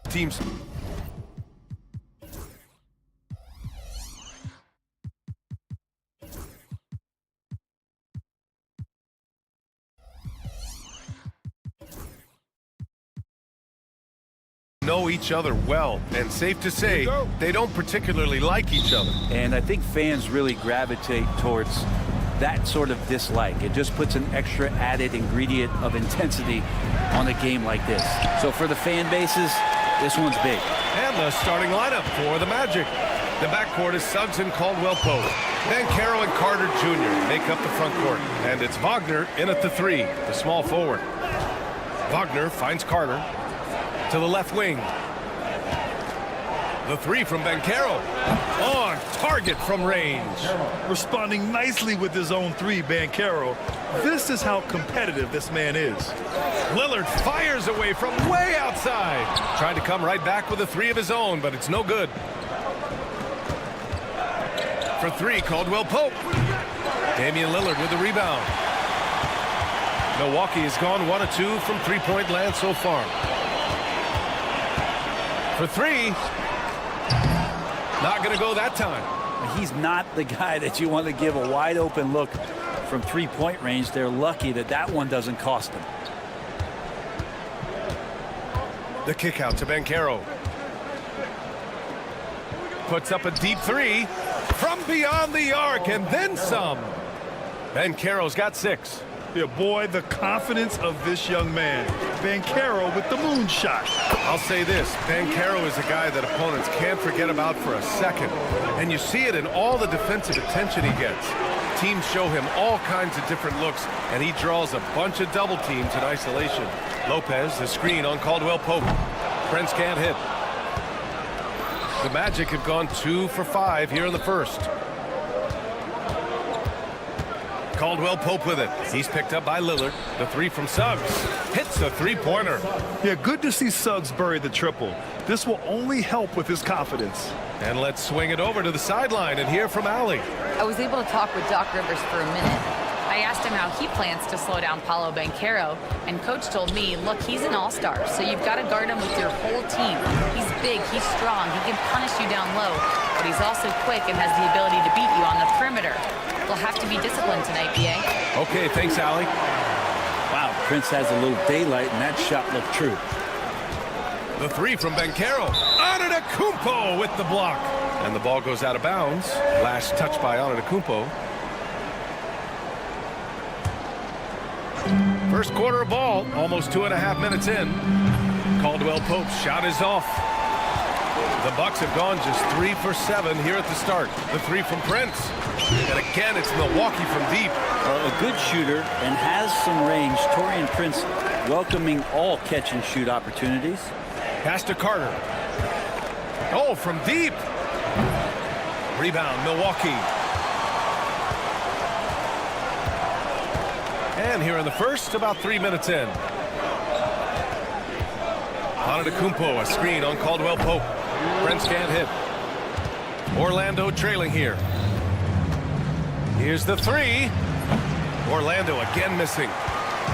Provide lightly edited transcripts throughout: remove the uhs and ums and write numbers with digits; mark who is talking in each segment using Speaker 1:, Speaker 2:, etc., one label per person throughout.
Speaker 1: teams. Know each other well, and safe to say they don't particularly like each other.
Speaker 2: And I think fans really gravitate towards that sort of dislike. It just puts an extra added ingredient of intensity on a game like this. So for the fan bases, this one's big.
Speaker 1: And the starting lineup for the Magic. The backcourt is Suggs and Caldwell-Pope. Banchero and Carter Jr. make up the front court. And it's Wagner in at the 3, the small forward. Wagner finds Carter to the left wing. The 3 from Banchero. On target from range.
Speaker 3: Responding nicely with his own 3, Banchero. This is how competitive this man is.
Speaker 1: Lillard fires away from way outside. Trying to come right back with a 3 of his own, but it's no good. For 3, Caldwell-Pope. Damian Lillard with the rebound. Milwaukee has gone 1 of 2 from three-point land so far. For 3, not going to go that time.
Speaker 2: He's not the guy that you want to give a wide open look from three-point range. They're lucky that that one doesn't cost them.
Speaker 1: The kick out to Banchero. Puts up a deep 3 from beyond the arc and then some. Banchero's got 6.
Speaker 3: Yeah, boy, the confidence of this young man. Banchero with the moonshot.
Speaker 1: I'll say this, Banchero is a guy that opponents can't forget about for a second. And you see it in all the defensive attention he gets. Teams show him all kinds of different looks, and he draws a bunch of double teams in isolation. Lopez, the screen on Caldwell-Pope. Prince can't hit. The Magic have gone 2 for 5 here in the first. Caldwell-Pope with it. He's picked up by Lillard. The 3 from Suggs. Hits the three-pointer.
Speaker 3: Yeah, good to see Suggs bury the triple. This will only help with his confidence.
Speaker 1: And let's swing it over to the sideline and hear from Allie.
Speaker 4: I was able to talk with Doc Rivers for a minute. I asked him how he plans to slow down Paolo Banchero, and Coach told me, look, he's an all-star, so you've got to guard him with your whole team. He's big, he's strong, he can punish you down low, but he's also quick and has the ability to beat you on the perimeter. We'll have to be disciplined tonight, BA.
Speaker 1: Okay, thanks, Allie.
Speaker 2: Wow, Prince has a little daylight, and that shot looked true.
Speaker 1: The 3 from Banchero. Antetokounmpo with the block. And the ball goes out of bounds. Last touch by Antetokounmpo. First quarter of ball, almost 2.5 minutes in. Caldwell-Pope's shot is off. The Bucks have gone just 3 for 7 here at the start. The 3 from Prince. And again, it's Milwaukee from deep.
Speaker 2: A good shooter and has some range. Taurean Prince welcoming all catch-and-shoot opportunities.
Speaker 1: Pass to Carter. Oh, from deep. Rebound, Milwaukee. And here in the first, about 3 minutes in. Antetokounmpo, a screen on Caldwell-Pope. Prince can't hit. Orlando trailing here. Here's the 3. Orlando again missing.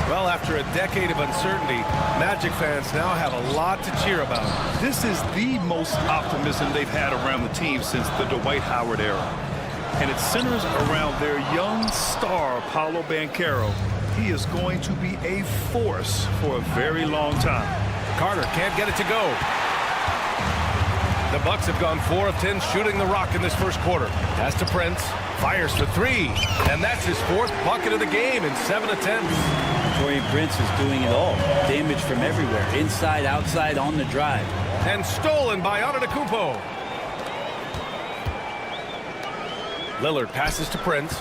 Speaker 1: Well, after a decade of uncertainty, Magic fans now have a lot to cheer about.
Speaker 3: This is the most optimism they've had around the team since the Dwight Howard era. And it centers around their young star, Paolo Banchero. He is going to be a force for a very long time.
Speaker 1: Carter can't get it to go. The Bucks have gone 4 of 10 shooting the rock in this first quarter. Pass to Prince. Fires for 3. And that's his 4th bucket of the game in 7 attempts.
Speaker 2: Taurean Prince is doing it all. Damage from everywhere. Inside, outside, on the drive.
Speaker 1: And stolen by Antetokounmpo. Lillard passes to Prince.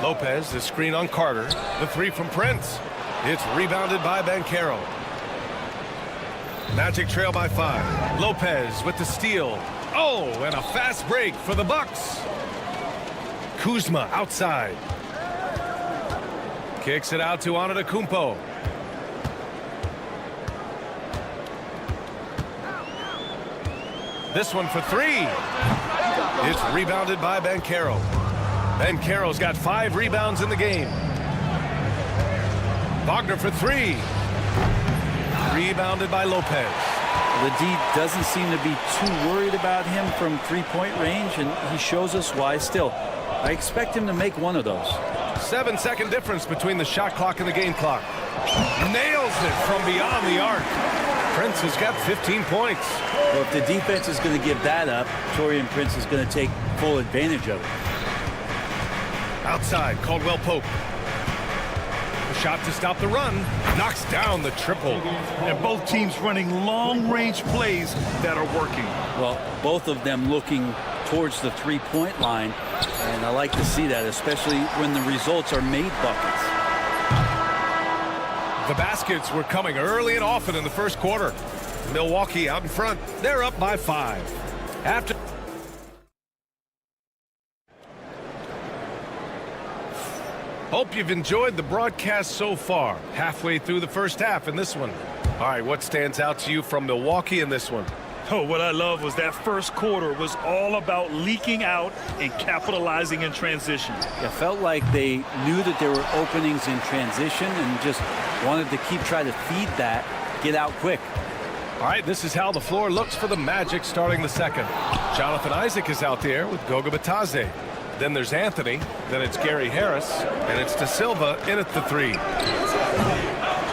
Speaker 1: Lopez, the screen on Carter. The 3 from Prince. It's rebounded by Banchero. Magic trail by 5. Lopez with the steal. Oh, and a fast break for the Bucks. Kuzma outside. Kicks it out to Antetokounmpo. This one for 3. It's rebounded by Banchero. Banchero's got 5 rebounds in the game. Wagner for 3. Rebounded by Lopez.
Speaker 2: The D doesn't seem to be too worried about him from three-point range, and he shows us why still. I expect him to make one of those.
Speaker 1: 7-second difference between the shot clock and the game clock. Nails it from beyond the arc. Prince has got 15 points.
Speaker 2: Well, if the defense is going to give that up, Taurean Prince is going to take full advantage of it.
Speaker 1: Outside, Caldwell Pope. A shot to stop the run. Knocks down the triple.
Speaker 3: And both teams running long-range plays that are working.
Speaker 2: Well, both of them looking towards the three-point line, and I like to see that, especially when the results are made buckets.
Speaker 1: The baskets were coming early and often in the first quarter. Milwaukee out in front. They're up by 5. After Hope you've enjoyed the broadcast so far. Halfway through the first half in this one. All right, what stands out to you from Milwaukee in this one?
Speaker 3: Oh, what I love was that first quarter was all about leaking out and capitalizing in transition.
Speaker 2: It felt like they knew that there were openings in transition and just wanted to trying to feed that, get out quick.
Speaker 1: All right, this is how the floor looks for the Magic starting the second. Jonathan Isaac is out there with Goga Bitadze. Then there's Anthony. Then it's Gary Harris. And it's De Silva in at the 3.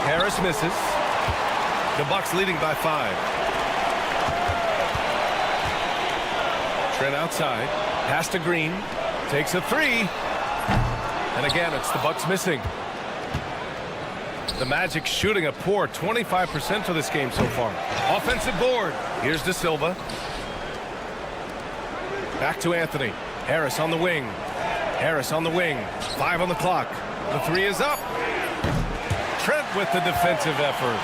Speaker 1: Harris misses. The Bucks leading by 5. Trent outside. Pass to Green. Takes a 3. And again, it's the Bucks missing. The Magic shooting a poor 25% for this game so far. Offensive board. Here's De Silva. Back to Anthony. Harris on the wing. Harris on the wing. 5 on the clock. The 3 is up. Trent with the defensive effort.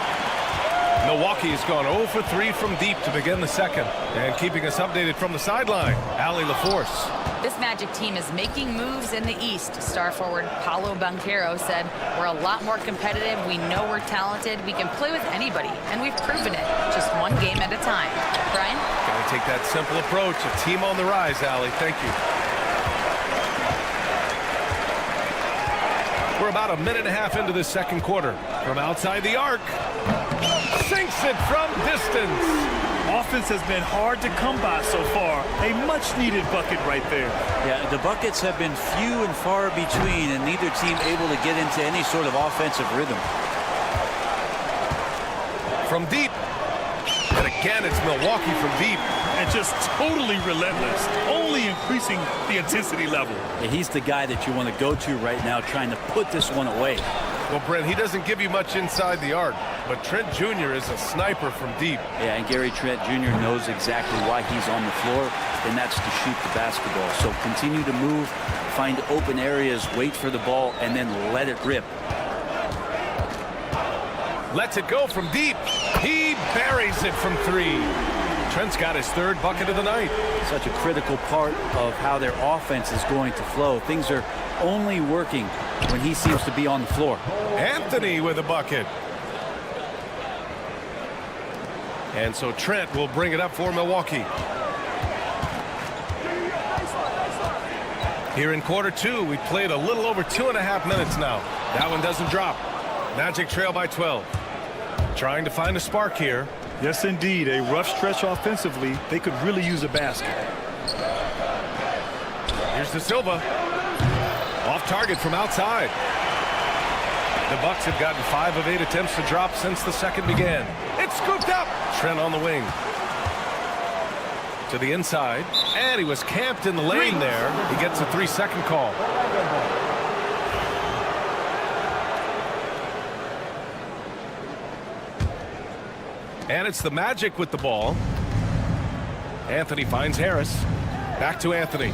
Speaker 1: Milwaukee has gone 0 for 3 from deep to begin the second. And keeping us updated from the sideline, Allie LaForce.
Speaker 4: This Magic team is making moves in the East. Star forward Paolo Banchero said, "We're a lot more competitive. We know we're talented. We can play with anybody, and we've proven it. Just one game at a time." Brian?
Speaker 1: Got to take that simple approach. A team on the rise, Allie. Thank you. We're about a minute and a half into the second quarter. From outside the arc. Sinks it from distance.
Speaker 3: Offense has been hard to come by so far. A much-needed bucket right there.
Speaker 2: Yeah, the buckets have been few and far between, and neither team able to get into any sort of offensive rhythm.
Speaker 1: From deep. And again, it's Milwaukee from deep.
Speaker 3: And just totally relentless, only increasing the intensity level.
Speaker 2: Yeah, he's the guy that you want to go to right now, trying to put this one away.
Speaker 1: Well, Brent, he doesn't give you much inside the arc, but Trent Jr. is a sniper from deep.
Speaker 2: Yeah, and Gary Trent Jr. knows exactly why he's on the floor, and that's to shoot the basketball. So continue to move, find open areas, wait for the ball, and then let it rip.
Speaker 1: Lets it go from deep. He buries it from 3. Trent's got his 3rd bucket of the night.
Speaker 2: Such a critical part of how their offense is going to flow. Things are only working when he seems to be on the floor.
Speaker 1: Anthony with a bucket. And so Trent will bring it up for Milwaukee. Here in quarter 2, we played a little over 2.5 minutes now. That one doesn't drop. Magic trail by 12. Trying to find a spark here.
Speaker 3: Yes, indeed. A rough stretch offensively. They could really use a basket.
Speaker 1: Here's De Silva. Off target from outside. The Bucks have gotten 5 of 8 attempts to drop since the second began. It's scooped up. Trent on the wing. To the inside. And he was camped in the lane there. He gets a 3-second call. And it's the Magic with the ball. Anthony finds Harris. Back to Anthony.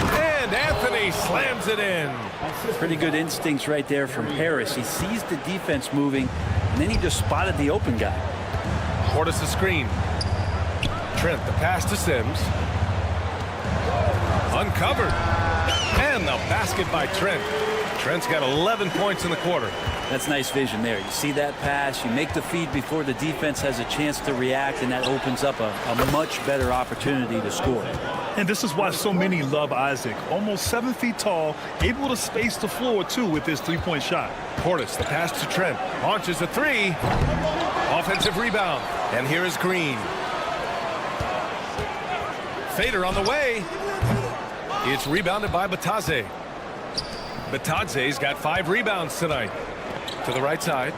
Speaker 1: And Anthony slams it in.
Speaker 2: Pretty good instincts right there from Harris. He sees the defense moving, and then he just spotted the open guy.
Speaker 1: Portis a screen. Trent, the pass to Sims. Uncovered. And the basket by Trent. Trent's got 11 points in the quarter.
Speaker 2: That's nice vision there. You see that pass, you make the feed before the defense has a chance to react, and that opens up a much better opportunity to score.
Speaker 3: And this is why so many love Isaac. Almost 7 feet tall, able to space the floor, too, with his three-point shot.
Speaker 1: Portis, the pass to Trent. Launches a three. Offensive rebound. And here is Green. Fader on the way. It's rebounded by Batadze. Batadze's got 5 rebounds tonight. To the right side.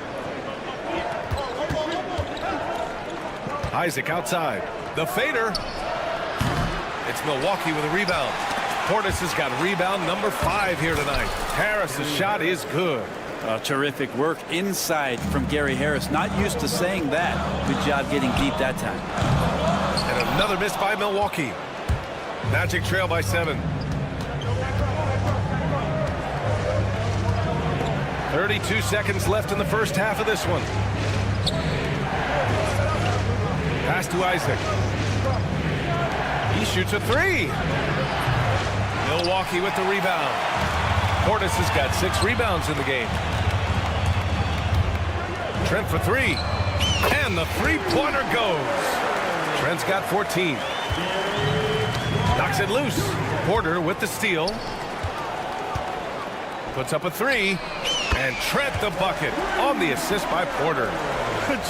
Speaker 1: Isaac outside. The fader. It's Milwaukee with a rebound. Portis has got rebound number 5 here tonight. Harris's shot is good.
Speaker 2: Terrific work inside from Gary Harris. Not used to saying that. Good job getting deep that time.
Speaker 1: And another miss by Milwaukee. Magic trail by 7. 32 seconds left in the first half of this one. Pass to Isaac. He shoots a 3. Milwaukee with the rebound. Portis has got 6 rebounds in the game. Trent for 3. And the three-pointer goes. Trent's got 14. Knocks it loose. Porter with the steal. Puts up a 3. And Trent the bucket on the assist by Porter.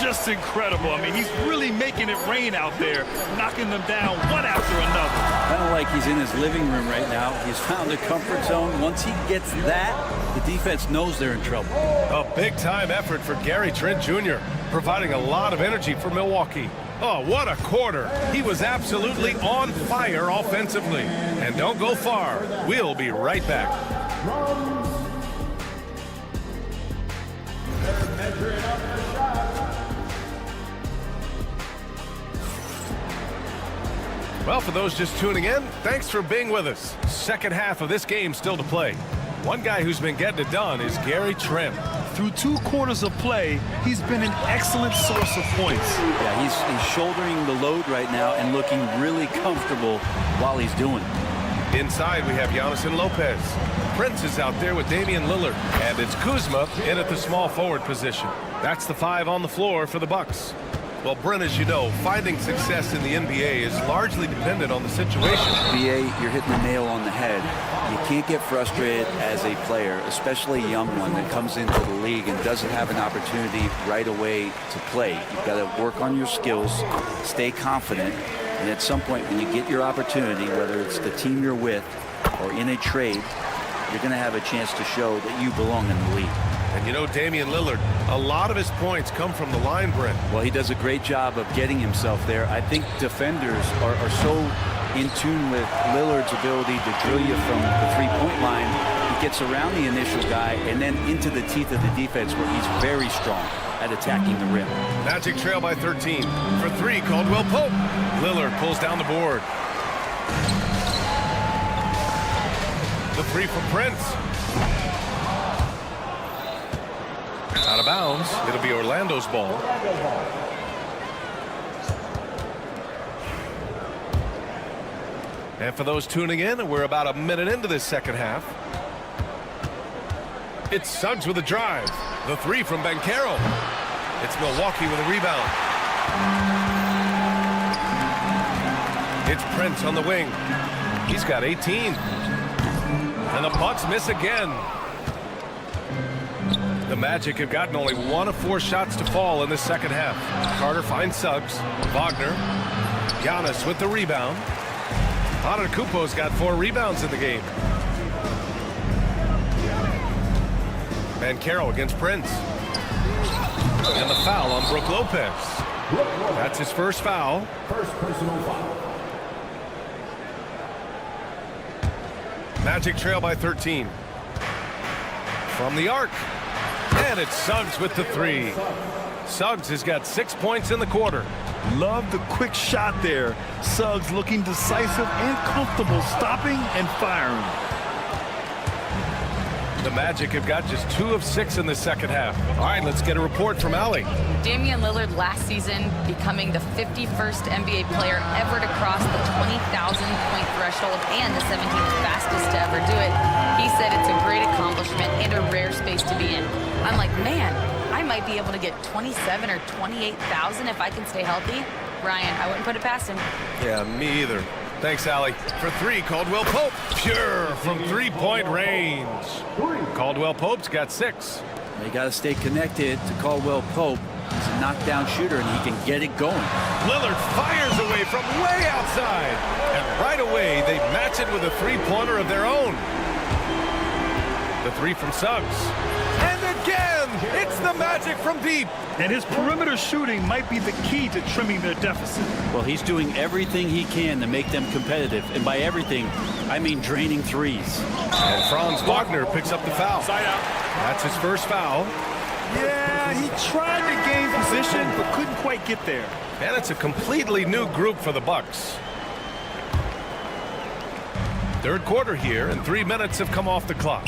Speaker 3: Just incredible. I mean, he's really making it rain out there, knocking them down one after another.
Speaker 2: Kind of like he's in his living room right now. He's found a comfort zone. Once he gets that, the defense knows they're in trouble.
Speaker 1: A big-time effort for Gary Trent Jr., providing a lot of energy for Milwaukee. Oh, what a quarter. He was absolutely on fire offensively. And don't go far. We'll be right back. Well, for those just tuning in, thanks for being with us. Second half of this game still to play. One guy who's been getting it done is Gary Trent.
Speaker 3: Through 2 quarters of play, he's been an excellent source of points.
Speaker 2: Yeah, he's shouldering the load right now and looking really comfortable while he's doing it.
Speaker 1: Inside, we have Giannis and Lopez. Prince is out there with Damian Lillard. And it's Kuzma in at the small forward position. That's the 5 on the floor for the Bucks. Well, Brent, as you know, finding success in the NBA is largely dependent on the situation.
Speaker 2: BA, you're hitting the nail on the head. You can't get frustrated as a player, especially a young one that comes into the league and doesn't have an opportunity right away to play. You've got to work on your skills, stay confident, and at some point when you get your opportunity, whether it's the team you're with or in a trade, you're going to have a chance to show that you belong in the league.
Speaker 1: And you know, Damian Lillard, a lot of his points come from the line, Brent.
Speaker 2: Well, he does a great job of getting himself there. I think defenders are so in tune with Lillard's ability to drill you from the three-point line. He gets around the initial guy and then into the teeth of the defense where he's very strong at attacking the rim.
Speaker 1: Magic trail by 13. For 3, Caldwell Pope. Lillard pulls down the board. The 3 from Prince. Out of bounds. It'll be Orlando's ball. And for those tuning in, we're about a minute into this second half. It's Suggs with a drive. The 3 from Banchero. It's Milwaukee with a rebound. It's Prince on the wing. He's got 18. And the Bucks miss again. The Magic have gotten only 1 of 4 shots to fall in the second half. Carter finds Suggs. Wagner. Giannis with the rebound. Antetokounmpo's got 4 rebounds in the game. Banchero against Prince. And the foul on Brook Lopez. That's his first foul.
Speaker 5: First personal foul.
Speaker 1: Magic trail by 13. From the arc. And it's Suggs with the 3. Suggs has got 6 points in the quarter.
Speaker 3: Love the quick shot there. Suggs looking decisive and comfortable, stopping and firing.
Speaker 1: The Magic have got just 2 of 6 in the second half. All right, let's get a report from Allie.
Speaker 4: Damian Lillard last season becoming the 51st NBA player ever to cross the 20,000-point threshold and the 17th fastest to ever do it. He said it's a great accomplishment and a rare space to be in. I'm like, man, I might be able to get 27 or 28,000 if I can stay healthy. Ryan, I wouldn't put it past him.
Speaker 1: Yeah, me either. Thanks, Allie. For 3, Caldwell Pope. Pure from 3-point range. Caldwell Pope's got 6.
Speaker 2: They got to stay connected to Caldwell Pope. He's a knockdown shooter, and he can get it going.
Speaker 1: Lillard fires away from way outside. And right away, they match it with a 3-pointer of their own. The 3 from Suggs. And again, it's the Magic from deep.
Speaker 3: And his perimeter shooting might be the key to trimming their deficit.
Speaker 2: Well, he's doing everything he can to make them competitive. And by everything, I mean draining threes.
Speaker 1: And Franz Wagner picks up the foul.
Speaker 3: Side out.
Speaker 1: That's his first foul.
Speaker 3: Yeah, he tried to gain position, but couldn't quite get there.
Speaker 1: And it's a completely new group for the Bucks. Third quarter here, and 3 minutes have come off the clock.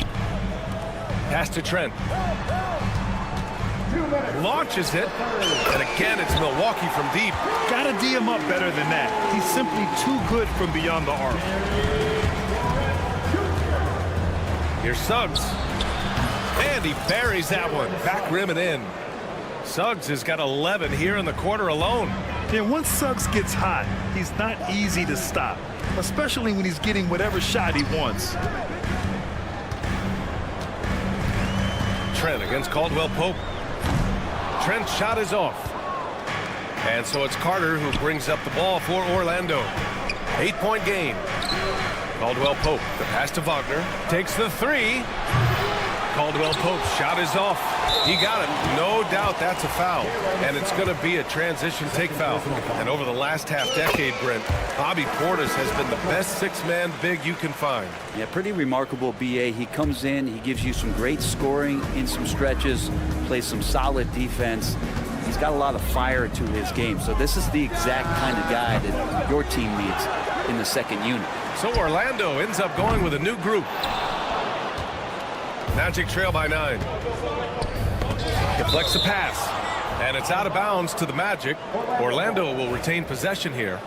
Speaker 1: Pass to Trent. Launches it. And again, it's Milwaukee from deep.
Speaker 3: Gotta D him up better than that. He's simply too good from beyond the arc.
Speaker 1: Here's Suggs. And he buries that one. Back rim and in. Suggs has got 11 here in the quarter alone.
Speaker 3: And once Suggs gets hot, he's not easy to stop, especially when he's getting whatever shot he wants.
Speaker 1: Trent against Caldwell Pope. Trent's shot is off. And so it's Carter who brings up the ball for Orlando. 8-point game. Caldwell Pope, the pass to Wagner. Takes the 3. Caldwell Pope's shot is off. He got it. No doubt that's a foul. And it's going to be a transition take foul. And over the last half-decade, Brent, Bobby Portis has been the best 6-man big you can find.
Speaker 2: Yeah, pretty remarkable, B.A. He comes in, he gives you some great scoring in some stretches, plays some solid defense. He's got a lot of fire to his game. So this is the exact kind of guy that your team needs in the second unit.
Speaker 1: So Orlando ends up going with a new group. Magic trail by 9. Deflects the pass. And it's out of bounds to the Magic. Orlando will retain possession here.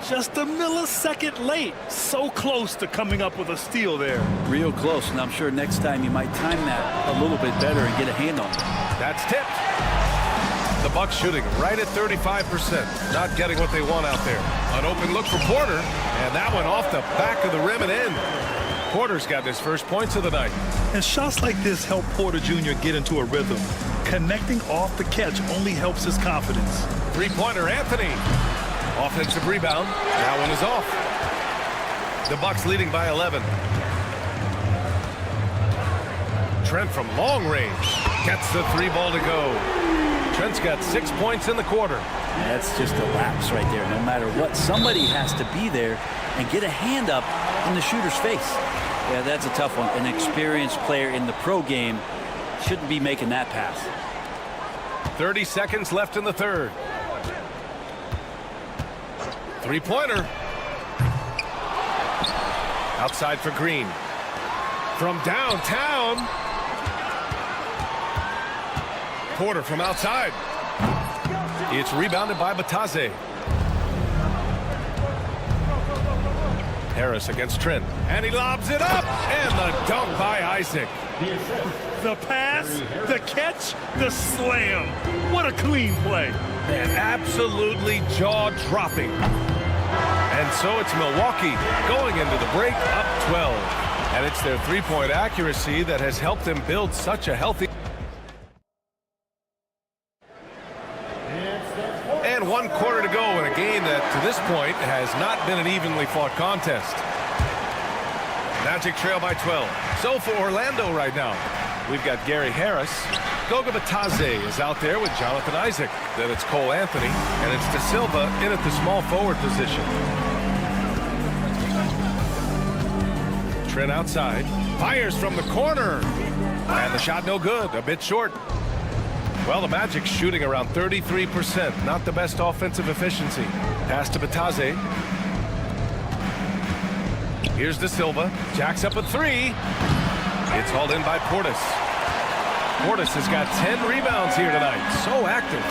Speaker 3: Just a millisecond late. So close to coming up with a steal there.
Speaker 2: Real close, and I'm sure next time you might time that a little bit better and get a hand on it.
Speaker 1: That's tipped. The Bucks shooting right at 35%. Not getting what they want out there. An open look for Porter. And that one off the back of the rim and in. Porter's got his first points of the night.
Speaker 3: And shots like this help Porter Jr. get into a rhythm. Connecting off the catch only helps his confidence.
Speaker 1: 3-pointer Anthony. Offensive rebound. That one is off. The Bucks leading by 11. Trent from long range gets the 3 ball to go. Trent's got 6 points in the quarter.
Speaker 2: That's just a lapse right there. No matter what, somebody has to be there and get a hand up in the shooter's face. Yeah, that's a tough one. An experienced player in the pro game shouldn't be making that pass.
Speaker 1: 30 seconds left in the third. 3-pointer. Outside for Green. From downtown. Porter from outside. It's rebounded by Batase. Harris against Trent. And he lobs it up. And the dunk by Isaac.
Speaker 3: The pass, the catch, the slam. What a clean play.
Speaker 1: And absolutely jaw-dropping. And so it's Milwaukee going into the break up 12. And it's their 3-point accuracy that has helped them build such a healthy. And 1 quarter to go in a game that to this point has not been an evenly fought contest. Magic trail by 12. So for Orlando right now, we've got Gary Harris. Goga Batase is out there with Jonathan Isaac. Then it's Cole Anthony, and it's De Silva in at the small forward position. Trent outside, fires from the corner, and the shot no good, a bit short. Well, the Magic's shooting around 33%, not the best offensive efficiency. Pass to Batase. Here's De Silva, jacks up a 3. It's hauled in by Portis. Portis has got 10 rebounds here tonight. So active.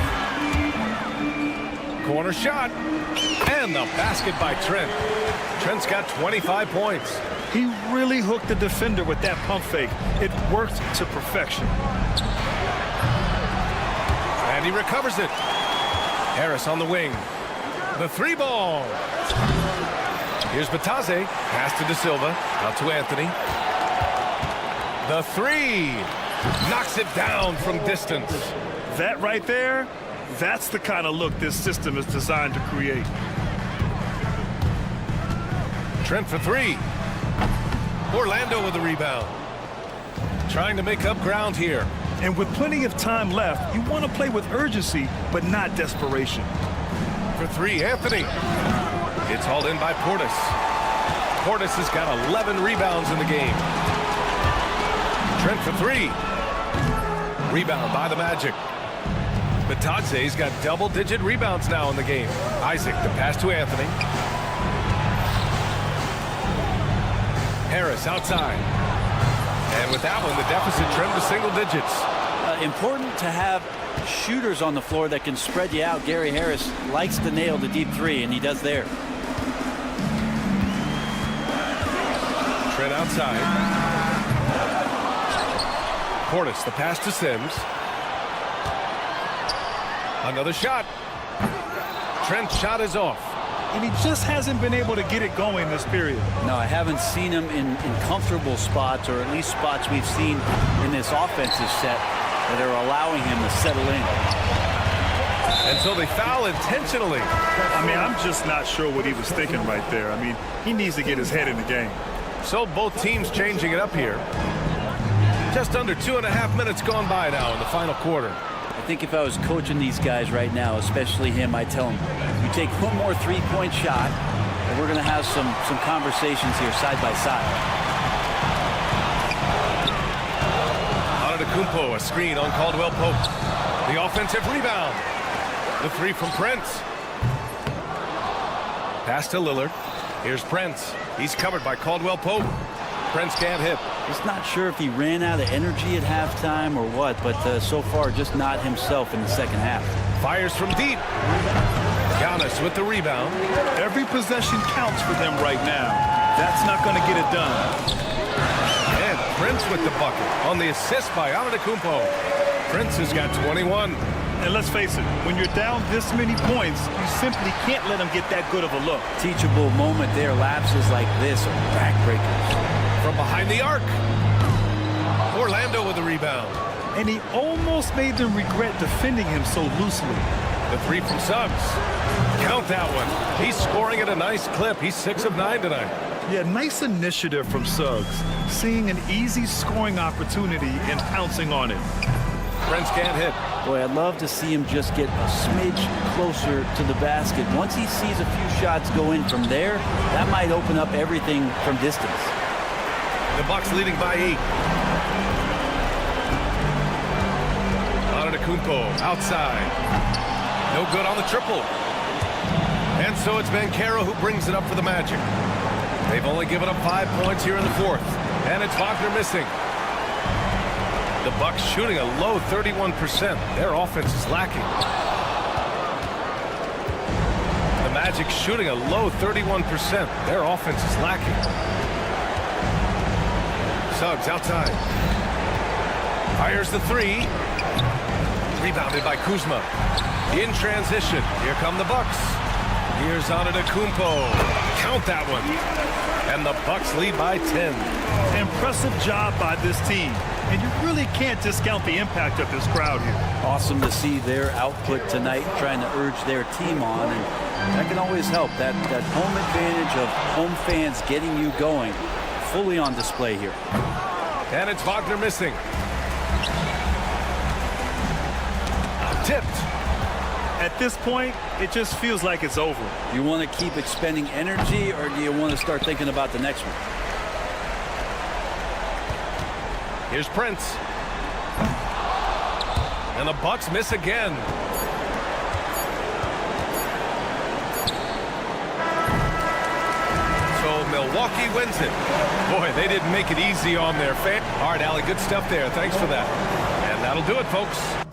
Speaker 1: Corner shot. And the basket by Trent. Trent's got 25 points.
Speaker 3: He really hooked the defender with that pump fake. It worked to perfection.
Speaker 1: And he recovers it. Harris on the wing. The three ball. Here's Batase. Pass to De Silva. Out to Anthony. The three. Knocks it down from distance.
Speaker 3: That right there, that's the kind of look this system is designed to create.
Speaker 1: Trent for three. Orlando with the rebound. Trying to make up ground here.
Speaker 3: And with plenty of time left, you want to play with urgency, but not desperation.
Speaker 1: For three, Anthony. It's hauled in by Portis. Portis has got 11 rebounds in the game. Trent for three. Rebound by the Magic. Batase's got double-digit rebounds now in the game. Isaac, the pass to Anthony. Harris outside. And with that one, the deficit trimmed to single digits.
Speaker 2: Important to have shooters on the floor that can spread you out. Gary Harris likes to nail the deep three, and he does there.
Speaker 1: Trent outside. Portis, the pass to Sims. Another shot. Trent's shot is off.
Speaker 3: And he just hasn't been able to get it going this period.
Speaker 2: No, I haven't seen him in comfortable spots, or at least spots we've seen in this offensive set that are allowing him to settle in.
Speaker 1: And so they foul intentionally.
Speaker 3: I mean, I'm just not sure what he was thinking right there. I mean, he needs to get his head in the game.
Speaker 1: So both teams changing it up here. Just under 2.5 minutes gone by now in the final quarter.
Speaker 2: I think if I was coaching these guys right now, especially him, I'd tell him, you take one more three-point shot, and we're going to have some conversations here side by side.
Speaker 1: Antetokounmpo, a screen on Caldwell Pope. The offensive rebound. The three from Prince. Pass to Lillard. Here's Prince. He's covered by Caldwell Pope. Prince can't hit.
Speaker 2: Just not sure if he ran out of energy at halftime or what, but so far just not himself in the second half.
Speaker 1: Fires from deep. Giannis with the rebound.
Speaker 3: Every possession counts for them right now. That's not going to get it done.
Speaker 1: And Prince with the bucket on the assist by Antetokounmpo. Prince has got 21.
Speaker 3: And let's face it, when you're down this many points, you simply can't let them get that good of a look.
Speaker 2: Teachable moment there. Lapses like this are backbreakers.
Speaker 1: From behind the arc. Orlando with the rebound.
Speaker 3: And he almost made them regret defending him so loosely.
Speaker 1: The three from Suggs. Count that one. He's scoring at a nice clip. He's 6 of 9 tonight.
Speaker 3: Yeah, nice initiative from Suggs. Seeing an easy scoring opportunity and pouncing on it.
Speaker 1: Prince can't hit.
Speaker 2: Boy, I'd love to see him just get a smidge closer to the basket. Once he sees a few shots go in from there, that might open up everything from distance.
Speaker 1: The Bucks leading by 8. Antetokounmpo outside. No good on the triple. And so it's Banchero who brings it up for the Magic. They've only given up 5 points here in the fourth. And it's Wagner missing. The Bucks shooting a low 31%. Their offense is lacking. The Magic shooting a low 31%. Their offense is lacking. Suggs outside. Fires the three. Rebounded by Kuzma. In transition. Here come the Bucks. Here's Antetokounmpo. Count that one. And the Bucks lead by 10.
Speaker 3: Impressive job by this team. And you really can't discount the impact of this crowd here.
Speaker 2: Awesome to see their output tonight, trying to urge their team on. And that can always help. That home advantage of home fans getting you going, fully on display here.
Speaker 1: And it's Wagner missing. Tipped.
Speaker 3: At this point, it just feels like it's over.
Speaker 2: Do you want to keep expending energy, or do you want to start thinking about the next one?
Speaker 1: Here's Prince. And the Bucks miss again. So Milwaukee Milwaukee wins it. Boy, they didn't make it easy on their fan. All right, Allie, good stuff there. Thanks for that. And that'll do it, folks.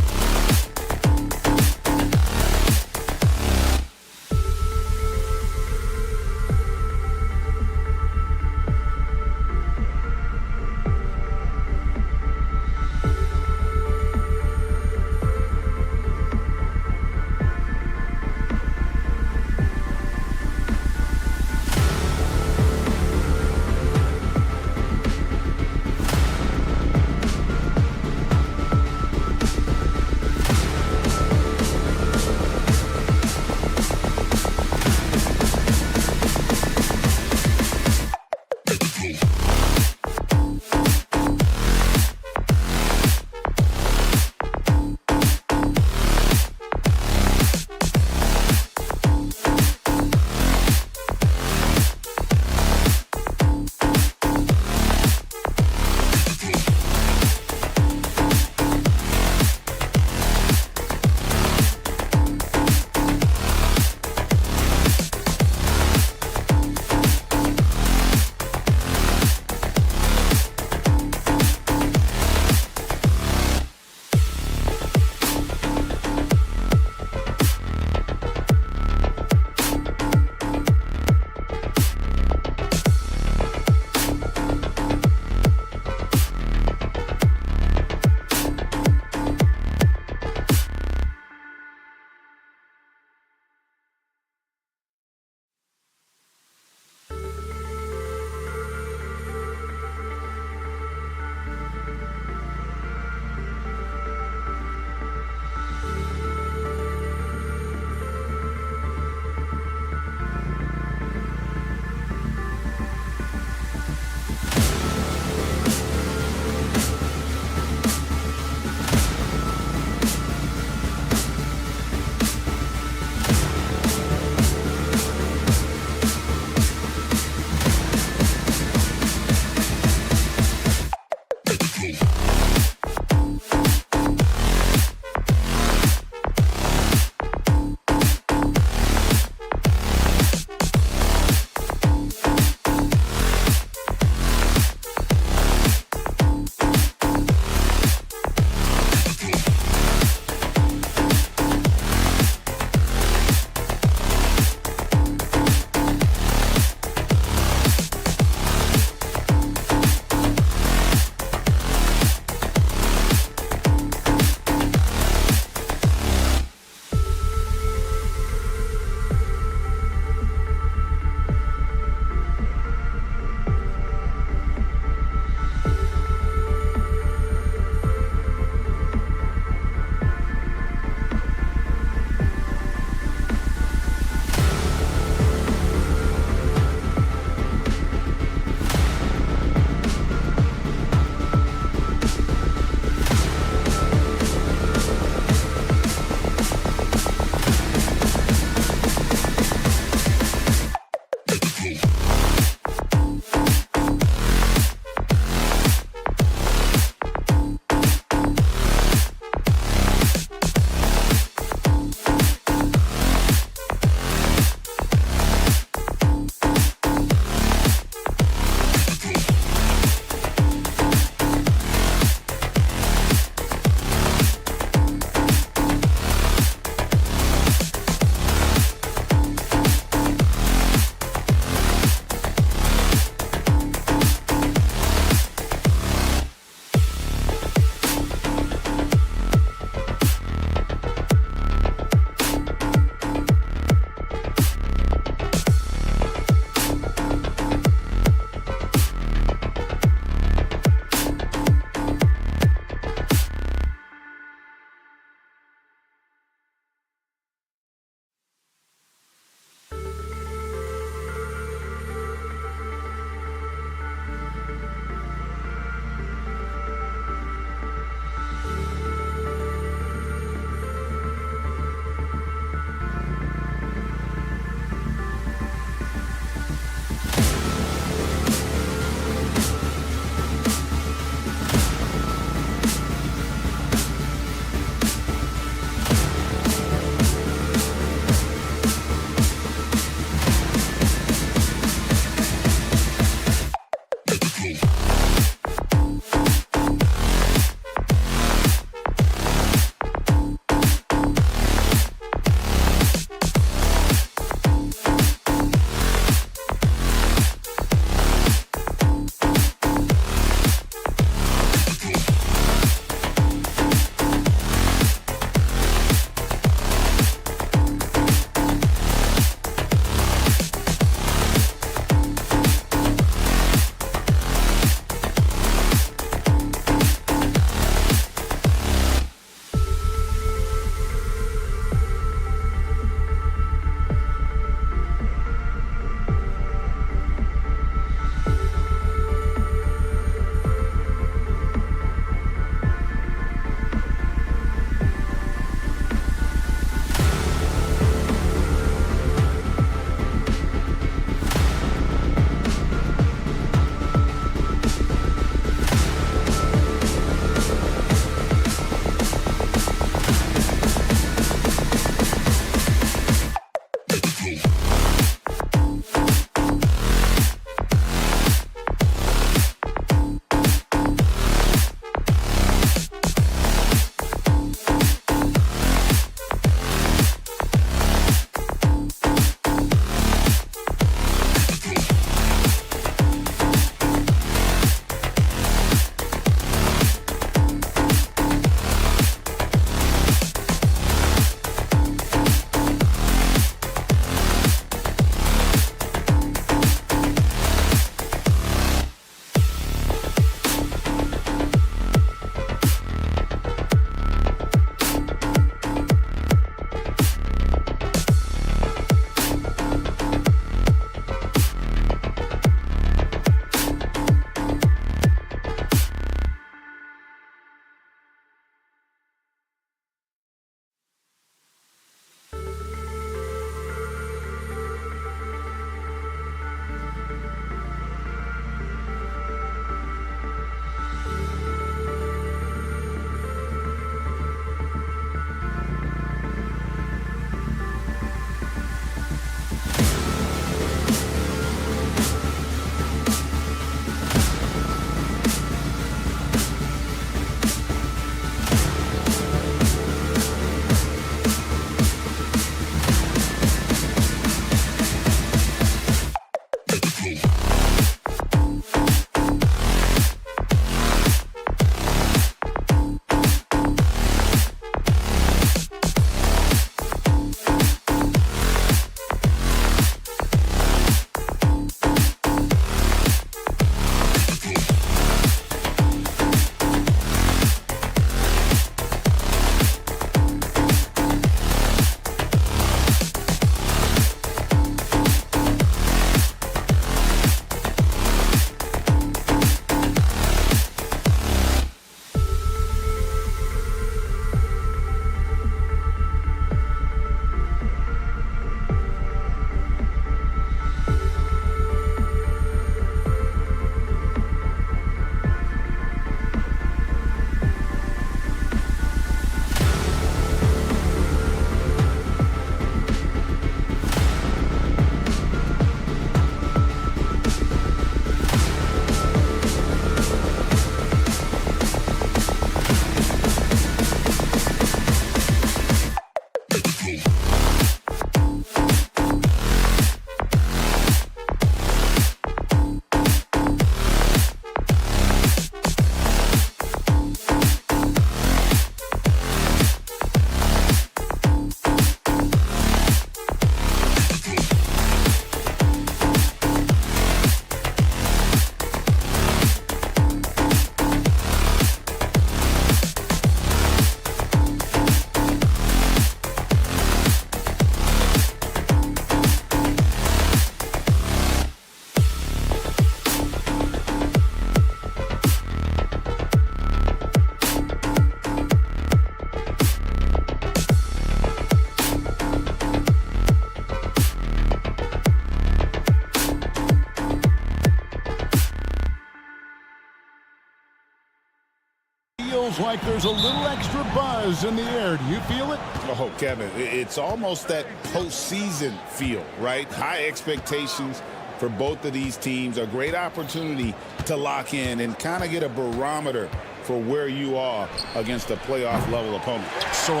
Speaker 5: feels like there's a little extra buzz in the air. Do you feel it?
Speaker 6: Oh, Kevin, it's almost that postseason feel, right? High expectations for both of these teams. A great opportunity to lock in and kind of get a barometer for where you are against a playoff-level opponent.
Speaker 5: So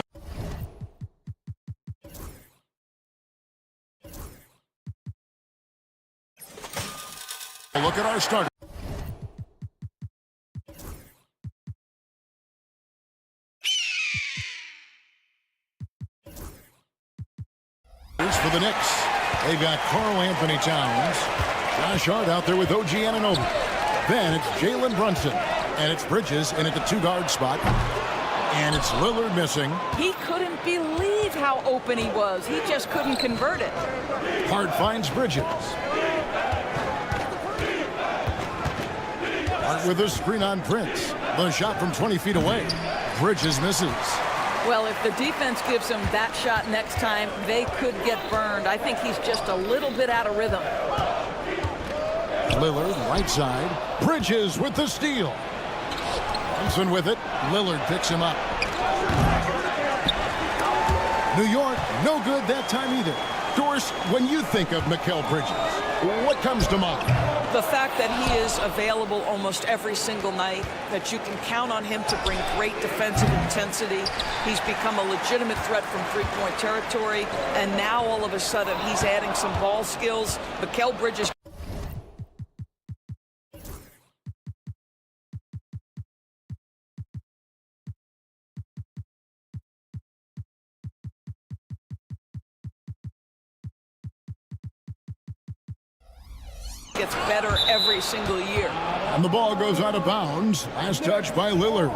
Speaker 5: look at our starter. For the Knicks, they've got Karl Anthony Towns, Josh Hart out there with OG Anunoby. Then it's Jalen Brunson, and it's Bridges in at the two-guard spot, and it's Lillard missing.
Speaker 7: He couldn't believe how open he was. He just couldn't convert it.
Speaker 5: Hart finds Bridges. Hart with a screen on Prince. The shot from 20 feet away. Bridges misses.
Speaker 7: Well, if the defense gives him that shot next time, they could get burned. I think he's just a little bit out of rhythm.
Speaker 5: Lillard, right side. Bridges with the steal. Thompson with it. Lillard picks him up. New York, no good that time either. Doris, when you think of Mikal Bridges, what comes to mind?
Speaker 7: The fact that he is available almost every single night, that you can count on him to bring great defensive intensity. He's become a legitimate threat from three-point territory, and now all of a sudden he's adding some ball skills. Mikal Bridges gets better every single year.
Speaker 5: And the ball goes out of bounds. Last touch by Lillard.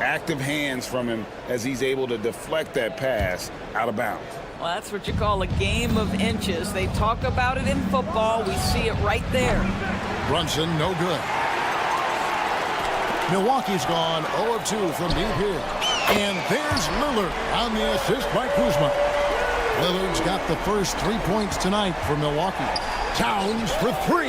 Speaker 6: Active hands from him as he's able to deflect that pass out of bounds.
Speaker 7: Well, that's what you call a game of inches. They talk about it in football. We see it right there.
Speaker 5: Brunson, no good. Milwaukee's gone 0 of 2 from deep here. And there's Lillard on the assist by Kuzma. Lillard's got the first 3 points tonight for Milwaukee. Towns for 3.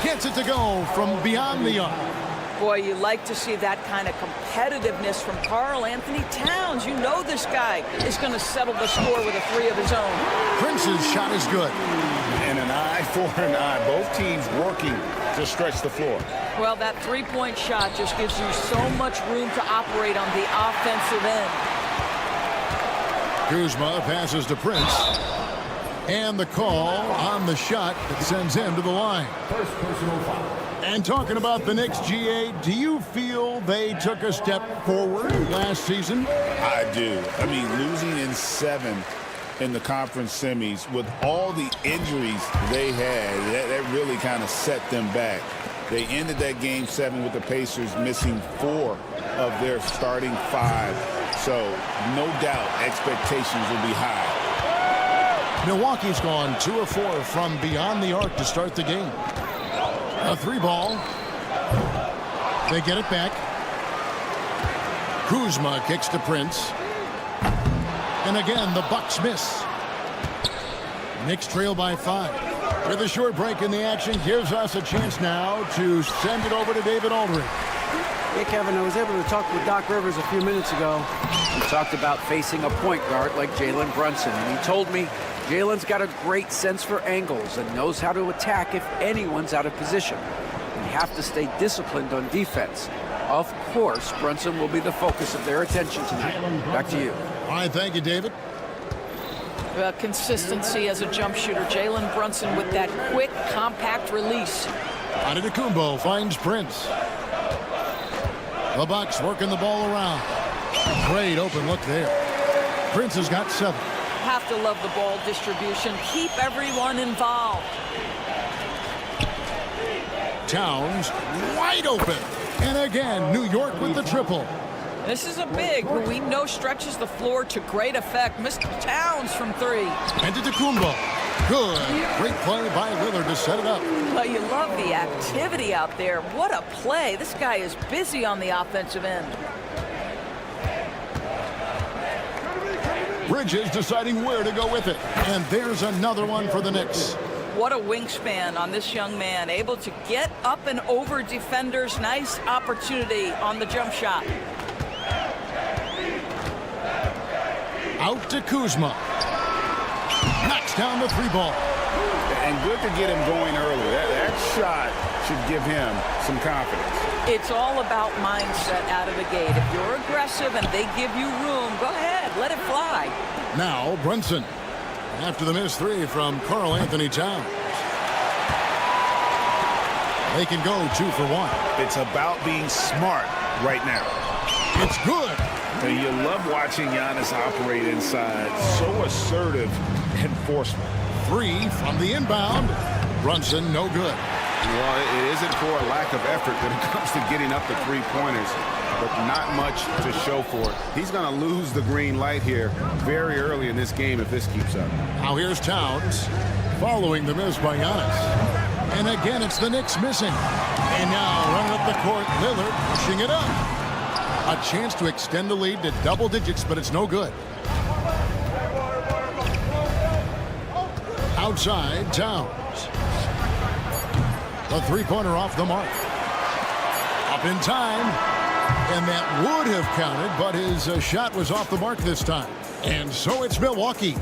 Speaker 5: Gets it to go from beyond the arc.
Speaker 7: Boy, you like to see that kind of competitiveness from Karl Anthony Towns. You know this guy is going to settle the score with a 3 of his own.
Speaker 5: Prince's shot is good.
Speaker 6: And an eye for an eye. Both teams working to stretch the floor.
Speaker 7: Well, that three-point shot just gives you so much room to operate on the offensive end.
Speaker 5: Kuzma passes to Prince. And the call on the shot that sends him to the line. First personal foul. And talking about the Knicks, GA, do you feel they took a step forward last season?
Speaker 6: I do. I mean, losing in 7 in the conference semis with all the injuries they had, that really kind of set them back. They ended that game 7 with the Pacers missing 4 of their starting 5. So, no doubt, expectations will be high.
Speaker 5: Milwaukee's gone 2 of 4 from beyond the arc to start the game. A 3-ball. They get it back. Kuzma kicks to Prince. And again, the Bucks miss. Knicks trail by 5. With a short break in the action, gives us a chance now to send it over to David Aldridge.
Speaker 8: Hey, Kevin, I was able to talk with Doc Rivers a few minutes ago.
Speaker 2: He talked about facing a point guard like Jalen Brunson, and he told me Jalen's got a great sense for angles and knows how to attack if anyone's out of position. You have to stay disciplined on defense. Of course, Brunson will be the focus of their attention tonight. Back to you.
Speaker 5: All right, thank you, David.
Speaker 7: Consistency as a jump shooter. Jalen Brunson with that quick, compact release.
Speaker 5: Antetokounmpo finds Prince. The Bucks working the ball around. Great open look there. Prince has got 7.
Speaker 7: Have to love the ball distribution. Keep everyone involved.
Speaker 5: Towns wide open. And again, New York with the triple.
Speaker 7: This is a big who we know stretches the floor to great effect. Mr. Towns from 3.
Speaker 5: Antetokounmpo. Good. Great play by Lillard to set it up.
Speaker 7: Well, you love the activity out there. What a play. This guy is busy on the offensive end.
Speaker 5: Bridges deciding where to go with it. And there's another one for the Knicks.
Speaker 7: What a wingspan on this young man. Able to get up and over defenders. Nice opportunity on the jump shot.
Speaker 5: Out to Kuzma. Knocks down the 3 ball.
Speaker 6: And good to get him going early. That shot should give him some confidence.
Speaker 7: It's all about mindset out of the gate. If you're aggressive and they give you room, go ahead, let it fly.
Speaker 5: Now Brunson. After the missed 3 from Karl Anthony Towns. They can go 2 for 1.
Speaker 6: It's about being smart right now.
Speaker 5: It's good.
Speaker 6: And you love watching Giannis operate inside. So assertive enforcement.
Speaker 5: 3 from the inbound. Brunson, no good.
Speaker 9: Well, it isn't for a lack of effort when it comes to getting up the 3-pointers, but not much to show for it. He's going to lose the green light here very early in this game if this keeps up.
Speaker 5: Now here's Towns following the miss by Giannis. And again, it's the Knicks missing. And now running up the court, Lillard pushing it up. A chance to extend the lead to double digits, but it's no good. Outside, Towns. The 3-pointer off the mark. Up in time. And that would have counted, but his shot was off the mark this time. And so it's Milwaukee.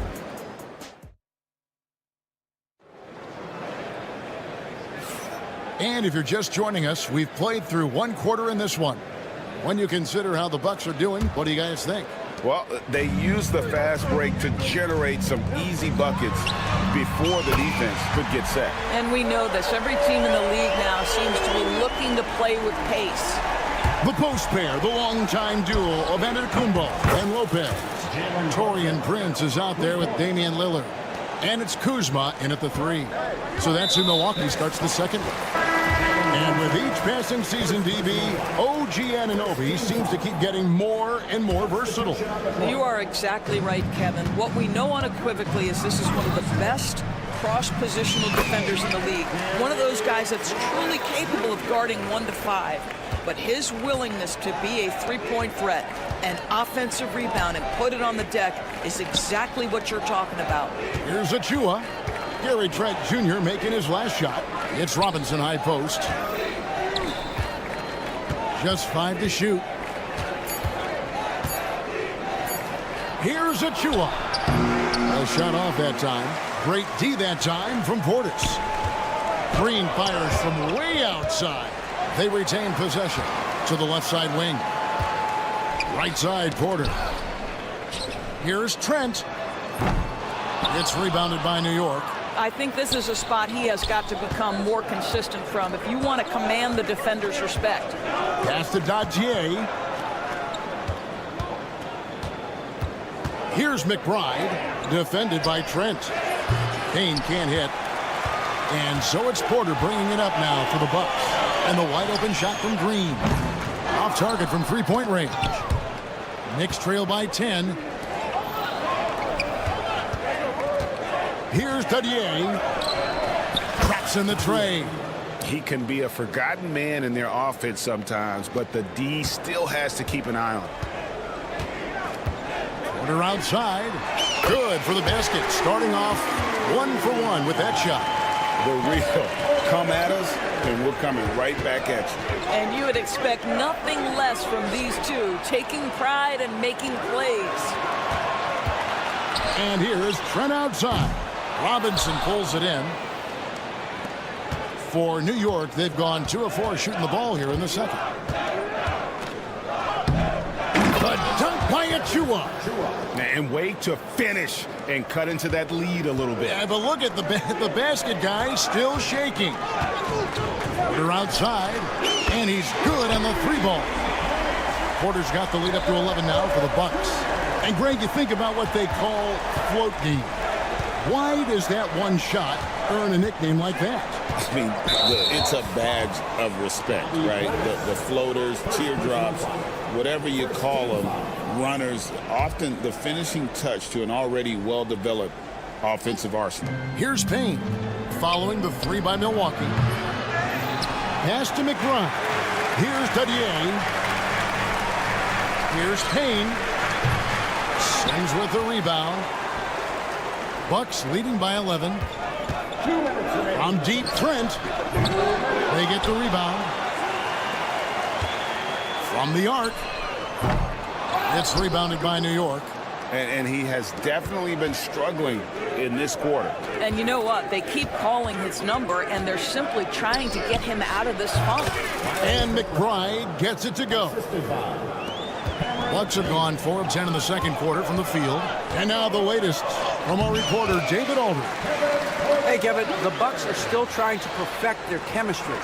Speaker 5: And if you're just joining us, we've played through 1 quarter in this one. When you consider how the Bucks are doing, what do you guys think?
Speaker 9: Well, they used the fast break to generate some easy buckets before the defense could get set.
Speaker 7: And we know this. Every team in the league now seems to be looking to play with pace.
Speaker 5: The post pair, the longtime duo of Antetokounmpo and Lopez. Taurean Prince is out there with Damian Lillard. And it's Kuzma in at the 3. So that's who Milwaukee starts the second one. And with each passing season, DB, OG Anunoby seems to keep getting more and more versatile.
Speaker 7: You are exactly right, Kevin. What we know unequivocally is this is one of the best cross-positional defenders in the league. One of those guys that's truly capable of guarding 1 to 5. But his willingness to be a 3-point threat and offensive rebound and put it on the deck is exactly what you're talking about.
Speaker 5: Here's Achua. Gary Trent Jr. making his last shot. It's Robinson high post. Just 5 to shoot. Here's Achua. A shot off that time. Great D that time from Portis. Green fires from way outside. They retain possession to the left side wing. Right side, Porter. Here's Trent. It's rebounded by New York.
Speaker 7: I think this is a spot he has got to become more consistent from if you want to command the defender's respect.
Speaker 5: Pass to Dadier. Here's McBride, defended by Trent. Payne can't hit. And so it's Porter bringing it up now for the Bucks. And the wide open shot from Green. Off target from 3-point range. Knicks trail by 10. Here's Dadier. Traps in the tray.
Speaker 9: He can be a forgotten man in their offense sometimes, but the D still has to keep an eye on him.
Speaker 5: Porter outside. Good for the basket. Starting off 1 for 1 with that shot.
Speaker 6: The real come at us, and we're coming right back at you.
Speaker 7: And you would expect nothing less from these two, taking pride and making plays.
Speaker 5: And here is Trent outside. Robinson pulls it in. For New York, they've gone 2 of 4 shooting the ball here in the second. The dunk by Achua.
Speaker 9: And wait to finish and cut into that lead a little bit.
Speaker 5: Yeah, but look at the basket guy still shaking. Porter outside, and he's good on the 3-ball. Porter's got the lead up to 11 now for the Bucks. And Greg, you think about what they call float game. Why does that one shot earn a nickname like that?
Speaker 6: I mean, it's a badge of respect, right? The floaters, teardrops, whatever you call them, runners, often the finishing touch to an already well-developed offensive arsenal.
Speaker 5: Here's Payne, following the 3 by Milwaukee. Pass to McBride. Here's Dadier. Here's Payne. Sings with the rebound. Bucks leading by 11. From deep, Trent. They get the rebound. From the arc. It's rebounded by New York.
Speaker 6: And he has definitely been struggling in this quarter.
Speaker 7: And you know what? They keep calling his number, and they're simply trying to get him out of this funk.
Speaker 5: And McBride gets it to go. Bucks have gone 4 of 10 in the second quarter from the field. And now the latest from our reporter, David Aldridge.
Speaker 8: Hey, Kevin, the Bucks are still trying to perfect their chemistry.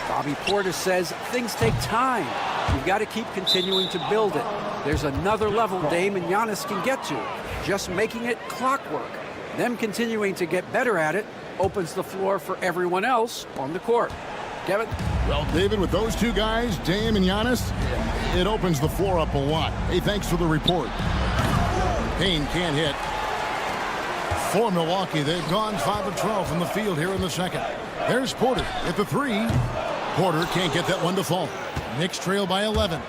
Speaker 8: Bobby Portis says things take time. You've got to keep continuing to build it. There's another level Dame and Giannis can get to. Just making it clockwork. Them continuing to get better at it opens the floor for everyone else on the court. Kevin?
Speaker 5: Well, David, with those two guys, Dame and Giannis, it opens the floor up a lot. Hey, thanks for the report. Payne can't hit. For Milwaukee, they've gone 5 of 12 from the field here in the second. There's Porter at the 3. Porter can't get that one to fall. Knicks trail by 11.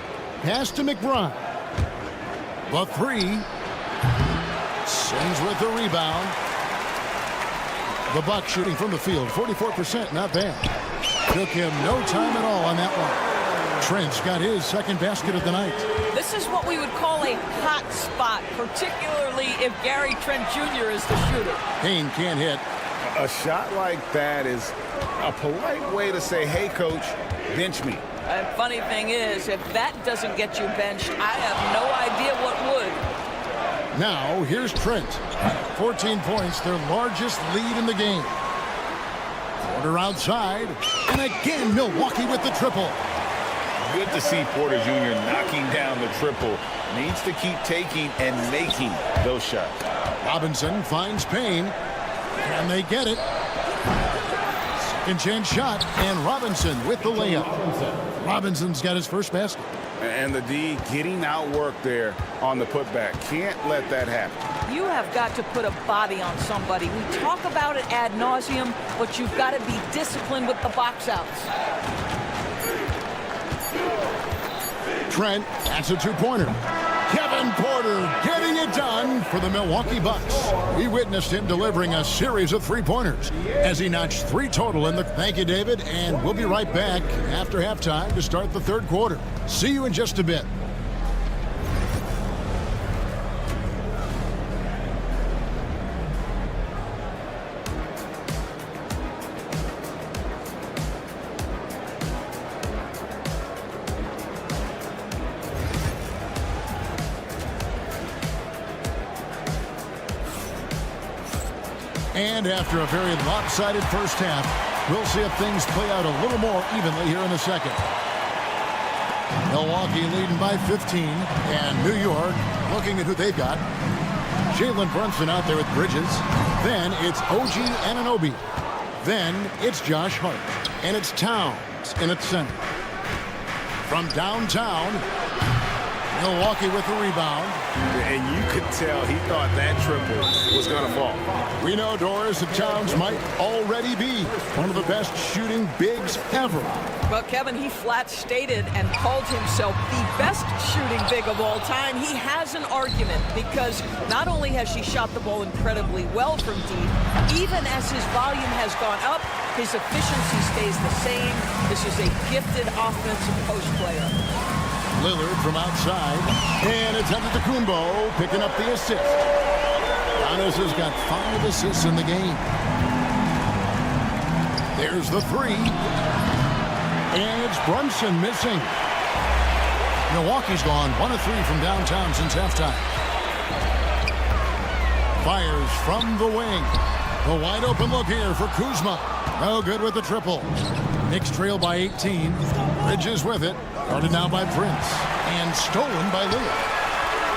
Speaker 5: Pass to McBride. The 3. Sings with the rebound. The Bucks shooting from the field, 44%, not bad. Took him no time at all on that one. Trent's got his second basket of the night.
Speaker 7: This is what we would call a hot spot, particularly if Gary Trent Jr. is the shooter.
Speaker 5: Payne can't hit.
Speaker 6: A shot like that is a polite way to say, hey, coach, bench me.
Speaker 7: And funny thing is, if that doesn't get you benched, I have no idea what would.
Speaker 5: Now, here's Trent. 14 points, their largest lead in the game. Porter outside. And again, Milwaukee with the triple.
Speaker 6: Good to see Porter Jr. knocking down the triple. Needs to keep taking and making those shots.
Speaker 5: Robinson finds Payne. And they get it. Second chance shot. And Robinson with the layup. Robinson's got his first basket.
Speaker 6: And the D getting outworked there on the putback. Can't let that happen.
Speaker 7: You have got to put a body on somebody. We talk about it ad nauseum, but you've got to be disciplined with the box outs.
Speaker 5: Trent, that's a two-pointer. Kevin Porter getting it done for the Milwaukee Bucks. We witnessed him delivering a series of three-pointers as he notched 3 total in the... Thank you, David, and we'll be right back after halftime to start the third quarter. See you in just a bit. And after a very lopsided first half, we'll see if things play out a little more evenly here in the second. Milwaukee leading by 15, and New York looking at who they've got. Jalen Brunson out there with Bridges. Then it's OG Anunoby. Then it's Josh Hart. And it's Towns in its center. From downtown, Milwaukee with the rebound.
Speaker 6: And you could tell he thought that triple was going to fall.
Speaker 5: We know, Doris, that Towns might already be one of the best shooting bigs ever.
Speaker 7: Well, Kevin, he flat stated and called himself the best shooting big of all time. He has an argument because not only has he shot the ball incredibly well from deep, even as his volume has gone up, his efficiency stays the same. This is a gifted offensive post player.
Speaker 5: Lillard from outside, and it's Antetokounmpo picking up the assist. Giannis has got 5 assists in the game. There's the 3. And it's Brunson missing. Milwaukee's gone 1 of 3 from downtown since halftime. Fires from the wing. The wide open look here for Kuzma. No good with the triple. Knicks trail by 18. Bridges with it. Guarded now by Prince. And stolen by Lillard.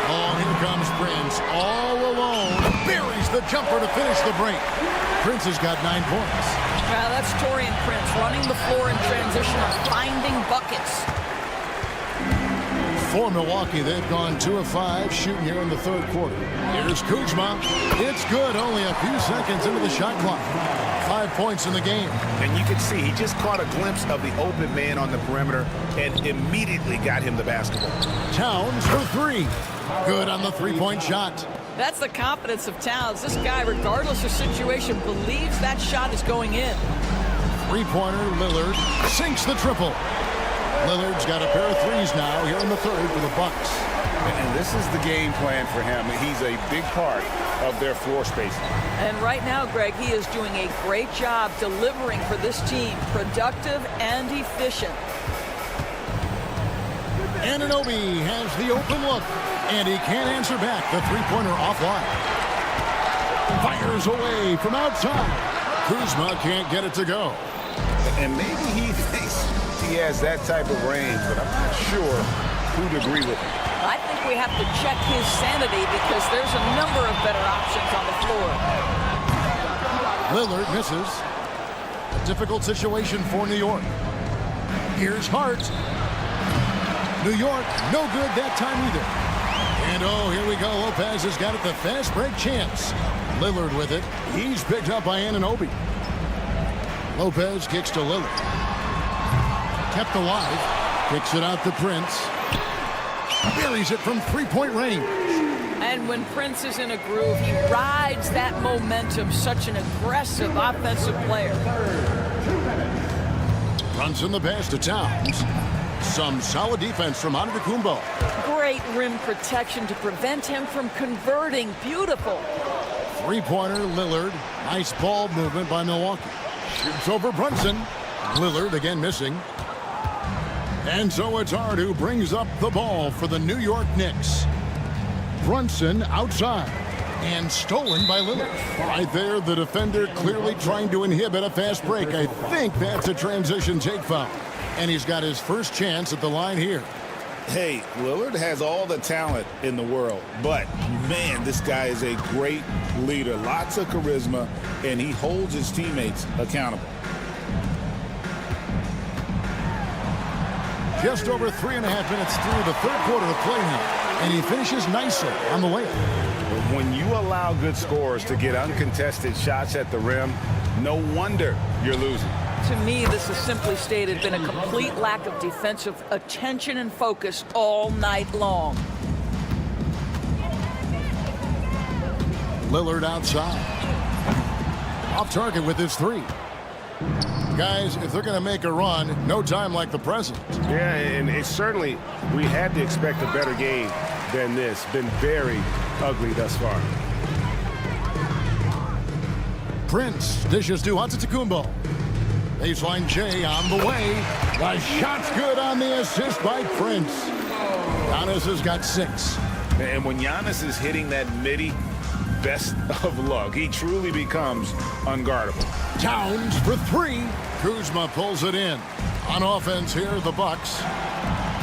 Speaker 5: Oh, here comes Prince. All alone. Buries the jumper to finish the break. Prince has got 9 points.
Speaker 7: Now that's Taurean Prince running the floor in transition and finding buckets.
Speaker 5: For Milwaukee, they've gone 2 of 5 shooting here in the third quarter. Here's Kuzma. It's good. Only a few seconds into the shot clock. 5 points in the game.
Speaker 1: And you can see he just caught a glimpse of the open man on the perimeter and immediately got him the basketball.
Speaker 5: Towns for 3. Good on the three-point shot.
Speaker 7: That's the confidence of Towns. This guy, regardless of situation, believes that shot is going in.
Speaker 5: Three-pointer, Lillard sinks the triple. Lillard's got a pair of threes now here in the third for the Bucks.
Speaker 6: And this is the game plan for him. He's a big part of their floor spacing.
Speaker 7: And right now, Greg, he is doing a great job delivering for this team. Productive and efficient.
Speaker 5: Anunoby has the open look, and he can't answer back. The three-pointer offline. Fires away from outside. Kuzma can't get it to go.
Speaker 6: And maybe he thinks he has that type of range, but I'm not sure who'd agree with him.
Speaker 7: I think we have to check his sanity because there's a number of better options on the floor.
Speaker 5: Lillard misses. A difficult situation for New York. Here's Hart. New York, no good that time either. And oh, here we go. Lopez has got it, the fast break chance. Lillard with it. He's picked up by Anunoby. Lopez kicks to Lillard. Kept alive. Kicks it out to Prince. Buries it from three-point range.
Speaker 7: And when Prince is in a groove, he rides that momentum. Such an aggressive offensive player.
Speaker 5: Brunson the pass to Towns. Some solid defense from Antetokounmpo.
Speaker 7: Great rim protection to prevent him from converting. Beautiful.
Speaker 5: Three-pointer, Lillard. Nice ball movement by Milwaukee. Shoots over Brunson. Lillard again missing. And so it's Hart who brings up the ball for the New York Knicks. Brunson outside. And stolen by Lillard. Right there, the defender clearly trying to inhibit a fast break. I think that's a transition take foul. And he's got his first chance at the line here.
Speaker 6: Hey, Lillard has all the talent in the world, but man, this guy is a great leader. Lots of charisma, and he holds his teammates accountable.
Speaker 5: Just over 3.5 minutes through the third quarter of play now, and he finishes nicely on the layup.
Speaker 6: When you allow good scorers to get uncontested shots at the rim, no wonder you're losing.
Speaker 7: To me, this is simply stated been a complete lack of defensive attention and focus all night long.
Speaker 5: Lillard outside. Off target with his three. Guys, if they're going to make a run, no time like the present.
Speaker 9: Yeah, and it's certainly, we had to expect a better game than this. Been very ugly thus far.
Speaker 5: Prince dishes to Antetokounmpo. Baseline J on the way. The shot's good on the assist by Prince. Giannis has got 6.
Speaker 6: And when Giannis is hitting that midi, best of luck. He truly becomes unguardable.
Speaker 5: Towns for 3. Kuzma pulls it in. On offense here, the Bucks.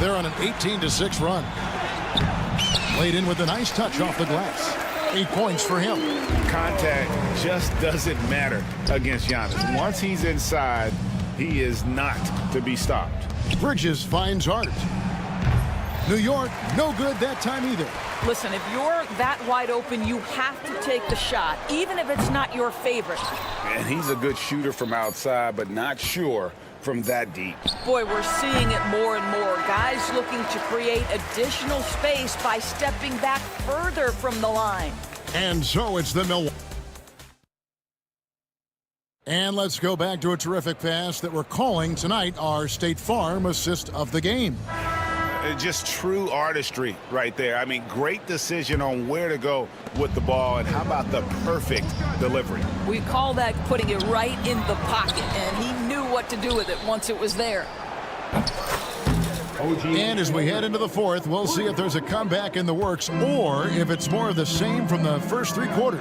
Speaker 5: They're on an 18-6 run. Laid in with a nice touch off the glass. 8 points for him.
Speaker 6: Contact just doesn't matter against Giannis. Once he's inside, he is not to be stopped.
Speaker 5: Bridges finds Hart. New York, no good that time either.
Speaker 7: Listen, if you're that wide open, you have to take the shot, even if it's not your favorite.
Speaker 6: And he's a good shooter from outside, but not sure from that deep.
Speaker 7: Boy, we're seeing it more and more. Guys looking to create additional space by stepping back further from the line.
Speaker 5: And so it's the Milwaukee. And let's go back to a terrific pass that we're calling tonight our State Farm assist of the game.
Speaker 6: Just true artistry right there. I mean, great decision on where to go with the ball, and how about the perfect delivery?
Speaker 7: We call that putting it right in the pocket, and he knew what to do with it once it was there.
Speaker 5: And as we head into the fourth, we'll see if there's a comeback in the works or if it's more of the same from the first 3 quarters.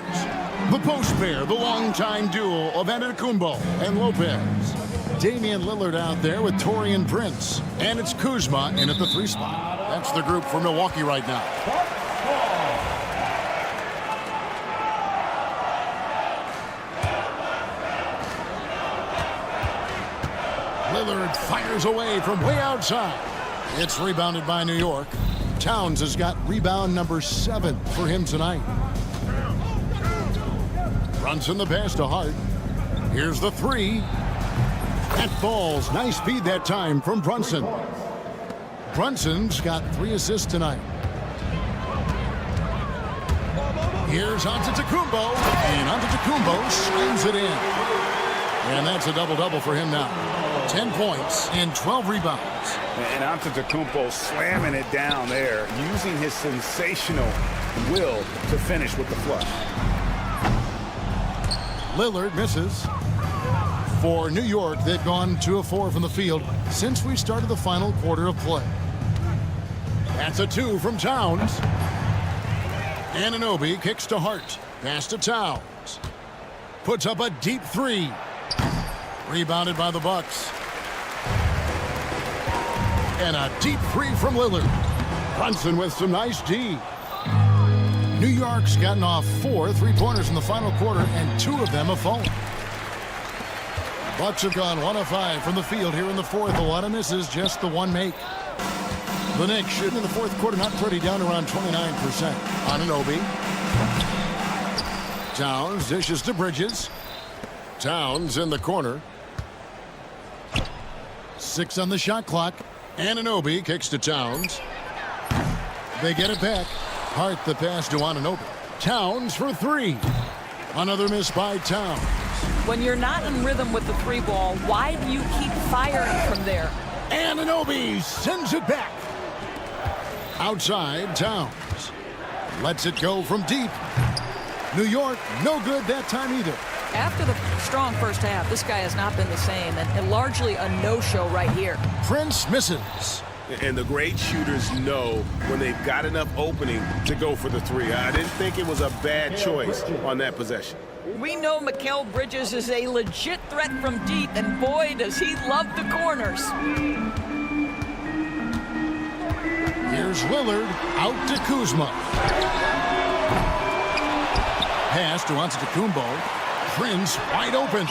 Speaker 5: The post pair, the longtime duo of Antetokounmpo and Lopez. Damian Lillard out there with Taurean Prince. And it's Kuzma in at the 3 spot. That's the group for Milwaukee right now. Lillard fires away from way outside. It's rebounded by New York. Towns has got rebound number 7 for him tonight. Brunson the pass to Hart. Here's the 3. That falls. Nice speed that time from Brunson. Brunson's got 3 assists tonight. Here's Antetokounmpo. And Antetokounmpo slams it in. And that's a double-double for him now. 10 points and 12 rebounds.
Speaker 6: And Antetokounmpo slamming it down there, using his sensational will to finish with the flush.
Speaker 5: Lillard misses. For New York, they've gone 2 of 4 from the field since we started the final quarter of play. That's a 2 from Towns. Anunoby kicks to Hart. Pass to Towns. Puts up a deep 3. Rebounded by the Bucks. And a deep 3 from Lillard. Brunson with some nice D. New York's gotten off 4 3-pointers in the final quarter, and 2 of them have fallen. Bucks have gone 1 of 5 from the field here in the fourth. A lot of misses, just the 1 make. The Knicks shooting in the fourth quarter, not pretty, down around 29%. Anunoby. Towns dishes to Bridges. Towns in the corner. 6 on the shot clock. Anunoby kicks to Towns. They get it back. Hart the pass to Anunoby. Towns for 3. Another miss by Towns.
Speaker 7: When you're not in rhythm with the 3 ball, why do you keep firing from there?
Speaker 5: Anunoby sends it back. Outside, Towns. Lets it go from deep. New York, no good that time either.
Speaker 7: After the strong first half, this guy has not been the same, and largely a no-show right here.
Speaker 5: Prince misses.
Speaker 9: And the great shooters know when they've got enough opening to go for the 3. I didn't think it was a bad choice on that possession.
Speaker 7: We know Mikal Bridges is a legit threat from deep, and boy, does he love the corners.
Speaker 5: Here's Lillard, out to Kuzma. Pass to Antetokounmpo. Prince wide open.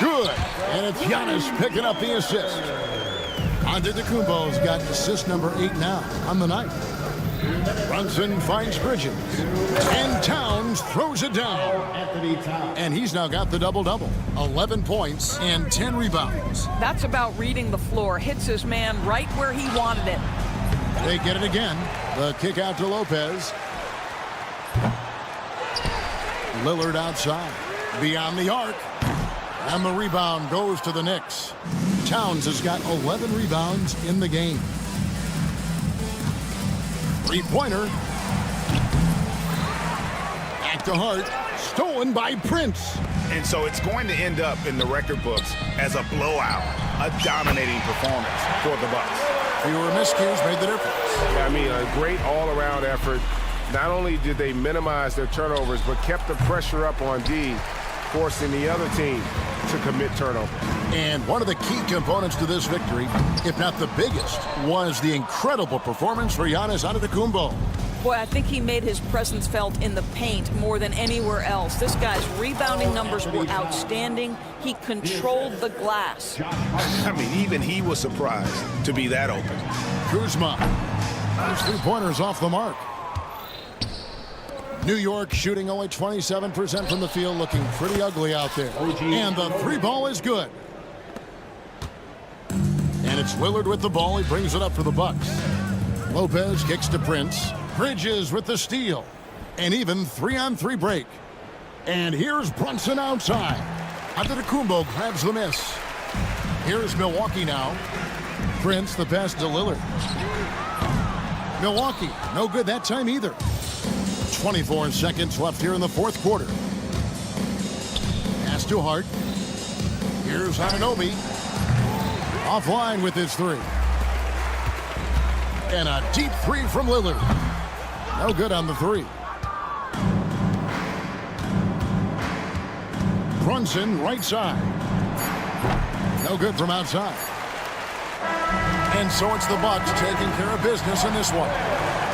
Speaker 5: Good. And it's Giannis picking up the assist. Antetokounmpo's got assist number 8 now on the night. Brunson finds Bridges. And Towns throws it down. And he's now got the double-double. 11 points and 10 rebounds.
Speaker 7: That's about reading the floor. Hits his man right where he wanted it.
Speaker 5: They get it again. The kick out to Lopez. Lillard outside. Beyond the arc. And the rebound goes to the Knicks. Towns has got 11 rebounds in the game. 3-pointer. Back to Hart. Stolen by Prince.
Speaker 6: And so it's going to end up in the record books as a blowout, a dominating performance for the Bucks.
Speaker 5: Fewer miscues made the difference.
Speaker 9: I mean, a great all-around effort. Not only did they minimize their turnovers, but kept the pressure up on D, forcing the other team to commit turnovers.
Speaker 5: And one of the key components to this victory, if not the biggest, was the incredible performance for Giannis Antetokounmpo.
Speaker 7: Boy, I think he made his presence felt in the paint more than anywhere else. This guy's rebounding numbers were outstanding. He controlled the glass.
Speaker 6: I mean, even he was surprised to be that open.
Speaker 5: Kuzma. His 3-pointers off the mark. New York shooting only 27% from the field, looking pretty ugly out there. And the 3-ball is good. And it's Lillard with the ball. He brings it up for the Bucks. Lopez kicks to Prince. Bridges with the steal. And even 3-on-3 break. And here's Brunson outside. Antetokounmpo grabs the miss. Here's Milwaukee now. Prince the pass to Lillard. Milwaukee, no good that time either. 24 seconds left here in the fourth quarter. Pass to Hart. Here's Anunoby. Offline with his 3. And a deep 3 from Lillard. No good on the 3. Brunson right side. No good from outside. And so it's the Bucks taking care of business in this one.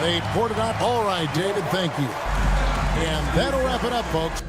Speaker 5: They poured it out. All right, David, thank you. And that'll wrap it up, folks.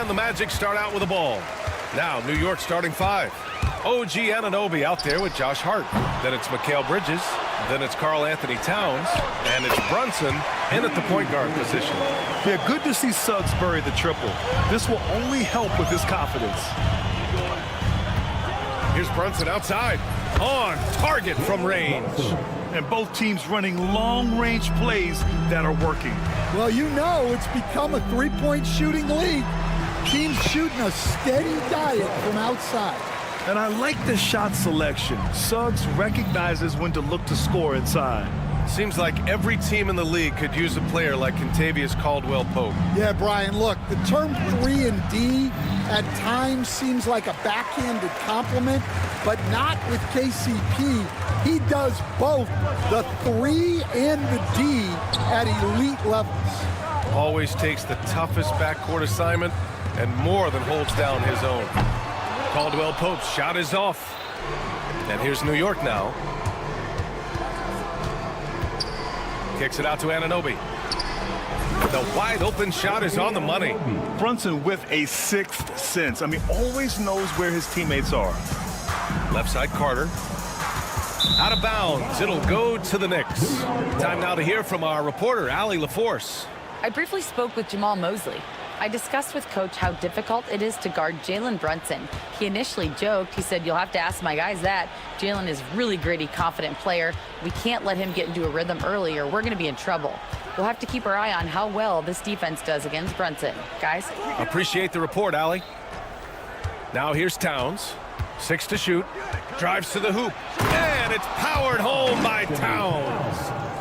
Speaker 1: And the Magic start out with the ball. Now New York starting 5. OG Anunoby out there with Josh Hart. Then it's Mikal Bridges. Then it's Karl Anthony Towns. And it's Brunson in at the point guard position.
Speaker 3: Yeah, good to see Suggs bury the triple. This will only help with his confidence.
Speaker 1: Here's Brunson outside. On target from range.
Speaker 3: And both teams running long-range plays that are working.
Speaker 10: Well, you know it's become a three-point shooting league. Teams shooting a steady diet from outside.
Speaker 3: And I like the shot selection. Suggs recognizes when to look to score inside.
Speaker 1: Seems like every team in the league could use a player like Kentavious Caldwell-Pope.
Speaker 10: Yeah, Brian, look, the term 3 and D at times seems like a backhanded compliment, but not with KCP. He does both the 3 and the D at elite levels.
Speaker 1: Always takes the toughest backcourt assignment and more than holds down his own. Caldwell-Pope's shot is off. And here's New York now. Kicks it out to Anunoby. The wide open shot is on the money.
Speaker 3: Brunson with a sixth sense. I mean, always knows where his teammates are.
Speaker 1: Left side Carter. Out of bounds. It'll go to the Knicks. Time now to hear from our reporter, Allie LaForce.
Speaker 4: I briefly spoke with Jamal Mosley. I discussed with Coach how difficult it is to guard Jalen Brunson. He initially joked. He said, "You'll have to ask my guys that. Jalen is really gritty, confident player. We can't let him get into a rhythm early or we're going to be in trouble. We'll have to keep our eye on how well this defense does against Brunson." Guys?
Speaker 1: Appreciate the report, Allie. Now here's Towns. 6 to shoot. Drives to the hoop. And it's powered home by Towns.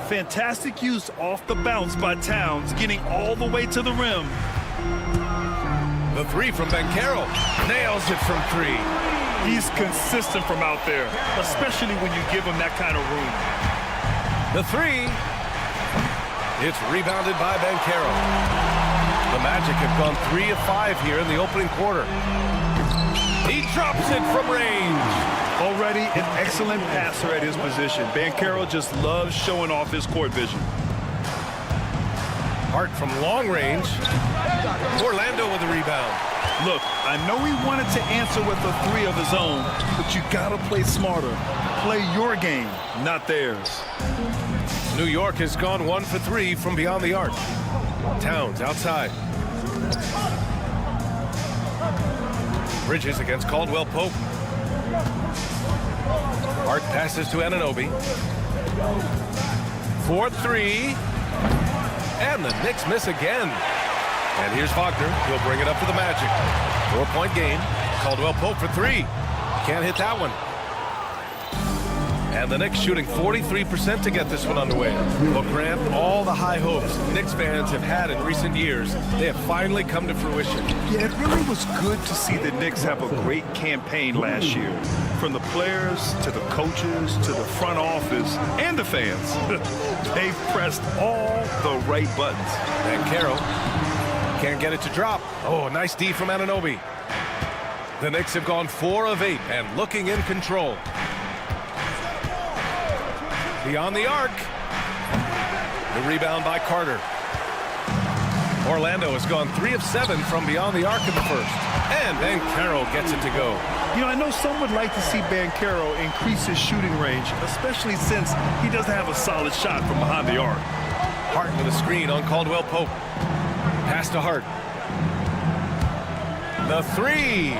Speaker 3: Fantastic use off the bounce by Towns, getting all the way to the rim.
Speaker 1: The 3 from Banchero. Nails it from 3.
Speaker 3: He's consistent from out there, especially when you give him that kind of room.
Speaker 1: The 3. It's rebounded by Banchero. The Magic have gone 3 of 5 here in the opening quarter. He drops it from range.
Speaker 3: Already an excellent passer at his position. Banchero just loves showing off his court vision.
Speaker 1: Hart from long range. Orlando with the rebound.
Speaker 3: Look, I know he wanted to answer with a 3 of his own, but you gotta play smarter. Play your game, not theirs.
Speaker 1: New York has gone 1 for 3 from beyond the arc. Towns outside. Bridges against Caldwell-Pope. Hart passes to Anunoby. 4-3. And the Knicks miss again. And here's Wagner. He'll bring it up to the Magic. 4-point game. Caldwell-Pope for 3. Can't hit that one. And the Knicks shooting 43% to get this one underway. Well, Grant, all the high hopes Knicks fans have had in recent years, they have finally come to fruition.
Speaker 3: Yeah, it really was good to see the Knicks have a great campaign last year. From the players to the coaches to the front office and the fans. They've pressed all the right buttons.
Speaker 1: And Carroll can't get it to drop. Oh, nice D from Anunoby. The Knicks have gone 4 of 8 and looking in control. Beyond the arc. The rebound by Carter. Orlando has gone 3 of 7 from beyond the arc in the first. And Banchero gets it to go.
Speaker 3: You know, I know some would like to see Banchero increase his shooting range, especially since he doesn't have a solid shot from behind the arc.
Speaker 1: Hart with a screen on Caldwell Pope. Pass to Hart. The 3.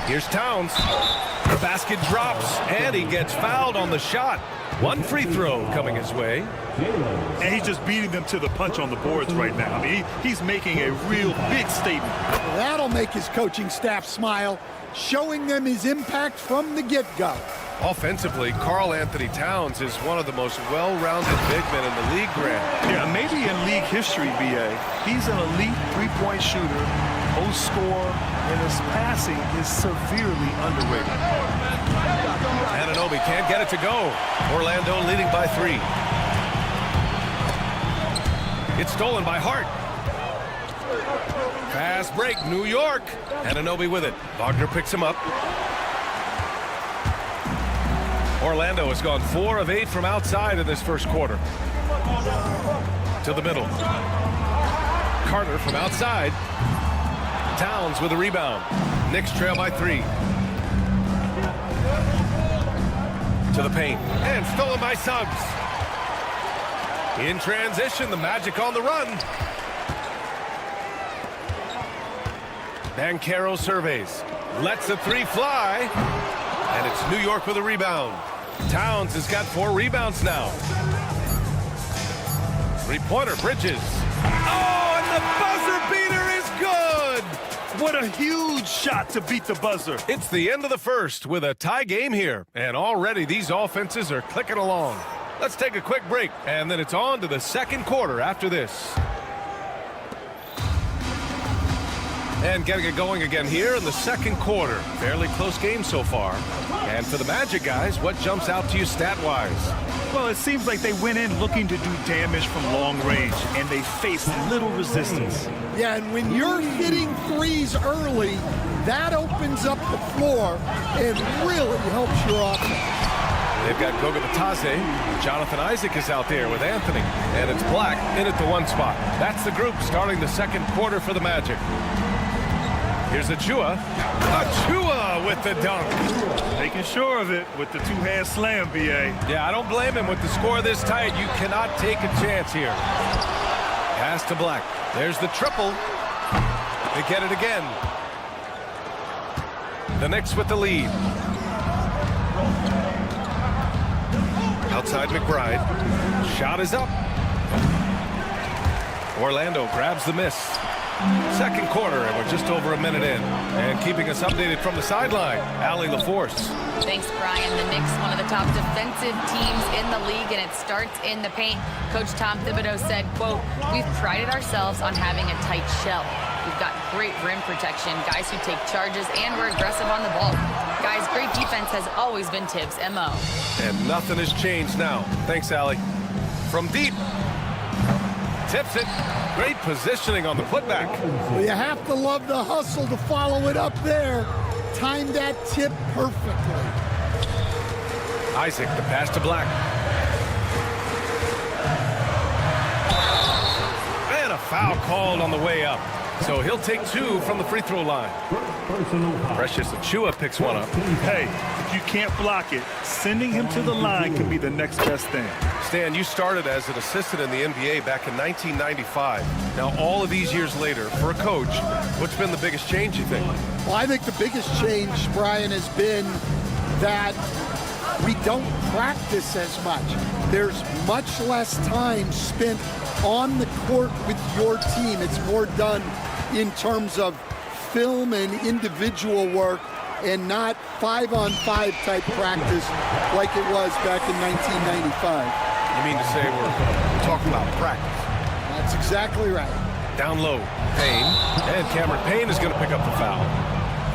Speaker 1: Here's Towns. The basket drops, and he gets fouled on the shot. 1 free throw coming his way.
Speaker 3: And he's just beating them to the punch on the boards right now. I mean, he's making a real big statement.
Speaker 10: That'll make his coaching staff smile, showing them his impact from the get-go.
Speaker 1: Offensively, Karl Anthony Towns is one of the most well-rounded big men in the league, Grant.
Speaker 3: Yeah, maybe in league history, B.A. He's an elite three-point shooter, post scorer, and his passing is severely underrated.
Speaker 1: Anunoby can't get it to go. Orlando leading by 3. It's stolen by Hart. Fast break, New York. Anunoby with it. Wagner picks him up. Orlando has gone 4 of 8 from outside in this first quarter. To the middle. Carter from outside. Towns with a rebound. Knicks trail by 3. To the paint. And stolen by Suggs. In transition, the Magic on the run. Banchero surveys. Lets the 3 fly. And it's New York with a rebound. Towns has got 4 rebounds now. 3-pointer, Bridges. Oh, and the buzzer beater is good!
Speaker 3: What a huge shot to beat the buzzer.
Speaker 1: It's the end of the first with a tie game here. And already these offenses are clicking along. Let's take a quick break, and then it's on to the second quarter after this. And getting it going again here in the second quarter. Fairly close game so far. And for the Magic guys, what jumps out to you stat-wise?
Speaker 3: Well, it seems like they went in looking to do damage from long range, and they faced little resistance.
Speaker 10: Yeah, and when you're hitting threes early, that opens up the floor and really helps your offense.
Speaker 1: They've got Goga Batase. Jonathan Isaac is out there with Anthony. And it's Black in at the 1 spot. That's the group starting the second quarter for the Magic. Here's Achua. Achua with the dunk.
Speaker 3: Making sure of it with the 2-hand slam, B.A.
Speaker 1: Yeah, I don't blame him with the score this tight. You cannot take a chance here. Pass to Black. There's the triple. They get it again. The Knicks with the lead. Outside McBride. Shot is up. Orlando grabs the miss. Second quarter, and we're just over a minute in. And keeping us updated from the sideline, Allie LaForce.
Speaker 4: Thanks, Brian. The Knicks, one of the top defensive teams in the league, and it starts in the paint. Coach Tom Thibodeau said, quote, "We've prided ourselves on having a tight shell. We've got great rim protection, guys who take charges, and we're aggressive on the ball. Guys, great defense has always been Tibbs' MO."
Speaker 1: And nothing has changed now. Thanks, Allie. From deep. Tips it. Great positioning on the putback.
Speaker 10: Well, you have to love the hustle to follow it up there. Timed that tip perfectly.
Speaker 1: Isaac, the pass to Black. And a foul called on the way up. So he'll take 2 from the free throw line. Precious Achua picks one up.
Speaker 3: Hey, if you can't block it, sending him to the line could be the next best thing.
Speaker 1: Stan, you started as an assistant in the NBA back in 1995. Now, all of these years later, for a coach, what's been the biggest change, you think?
Speaker 10: Well, I think the biggest change, Brian, has been that we don't practice as much. There's much less time spent on the court with your team. It's more done in terms of film and individual work. and not 5-on-5 type practice like it was back in 1995.
Speaker 1: You mean to say we're talking about practice?
Speaker 10: That's exactly right.
Speaker 1: Down low, Payne. And Cameron Payne is going to pick up the foul.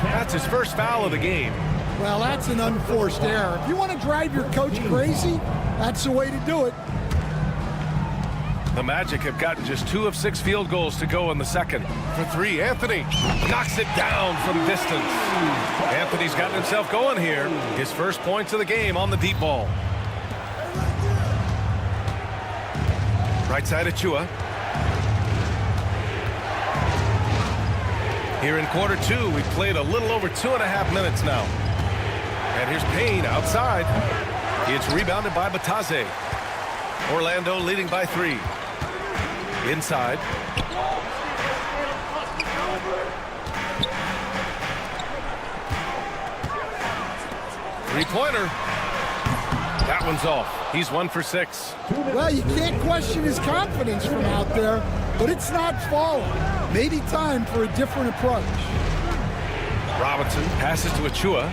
Speaker 1: That's his first foul of the game.
Speaker 10: Well, that's an unforced error. If you want to drive your coach crazy, that's the way to do it.
Speaker 1: The Magic have gotten just 2 of 6 field goals to go in the second. For 3, Anthony knocks it down from distance. Anthony's gotten himself going here. His first points of the game on the deep ball. Right side of Chua. Here in quarter 2, we've played a little over 2.5 minutes now. And here's Payne outside. It's rebounded by Batase. Orlando leading by 3. Inside. Three-pointer. That one's off. He's 1 for 6.
Speaker 10: Well, you can't question his confidence from out there, but it's not falling. Maybe time for a different approach.
Speaker 1: Robinson passes to Achua.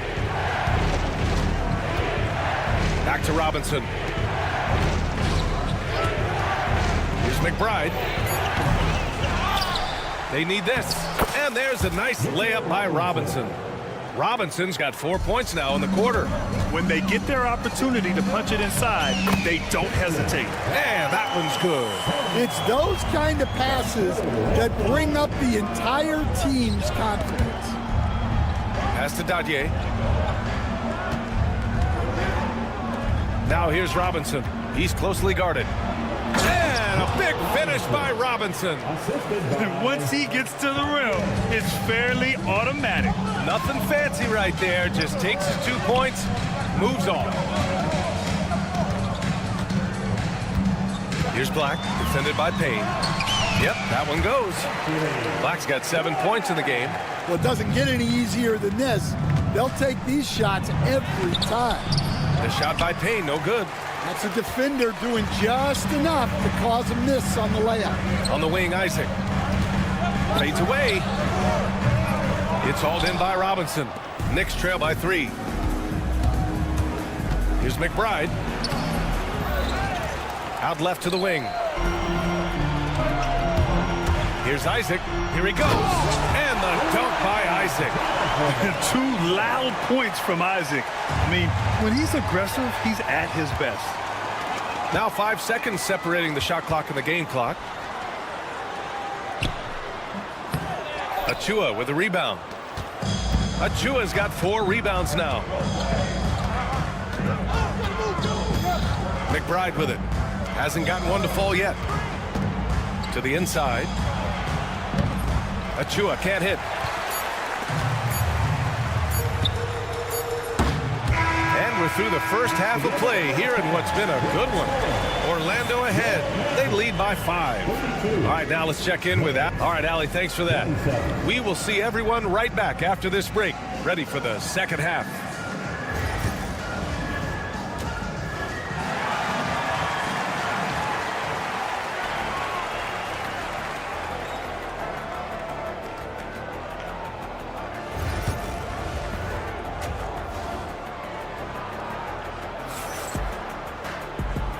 Speaker 1: Back to Robinson. Here's McBride. They need this. And there's a nice layup by Robinson. Robinson's got 4 points now in the quarter.
Speaker 3: When they get their opportunity to punch it inside, they don't hesitate.
Speaker 1: And that one's good.
Speaker 10: It's those kind of passes that bring up the entire team's confidence.
Speaker 1: Pass to Dadier. Now here's Robinson. He's closely guarded. And a big finish by Robinson.
Speaker 3: And once he gets to the rim, it's fairly automatic.
Speaker 1: Nothing fancy right there. Just takes his 2 points, moves on. Here's Black, defended by Payne. Yep, that one goes. Black's got 7 points in the game.
Speaker 10: Well, it doesn't get any easier than this. They'll take these shots every time.
Speaker 1: The shot by Payne, no good.
Speaker 10: That's a defender doing just enough to cause a miss on the layup.
Speaker 1: On the wing, Isaac. Fades away. It's hauled in by Robinson. Knicks trail by 3. Here's McBride. Out left to the wing. Here's Isaac. Here he goes. And the dunk by Isaac.
Speaker 3: 2 loud points from Isaac. I mean, when he's aggressive, he's at his best.
Speaker 1: Now 5 seconds separating the shot clock and the game clock. Achua with a rebound. Achua's got 4 rebounds now. McBride with it. Hasn't gotten one to fall yet. To the inside. Achua can't hit. And we're through the first half of play here in what's been a good one. Orlando ahead. They lead by 5. All right, now let's check in with that. All right, Allie, thanks for that. We will see everyone right back after this break. Ready for the second half.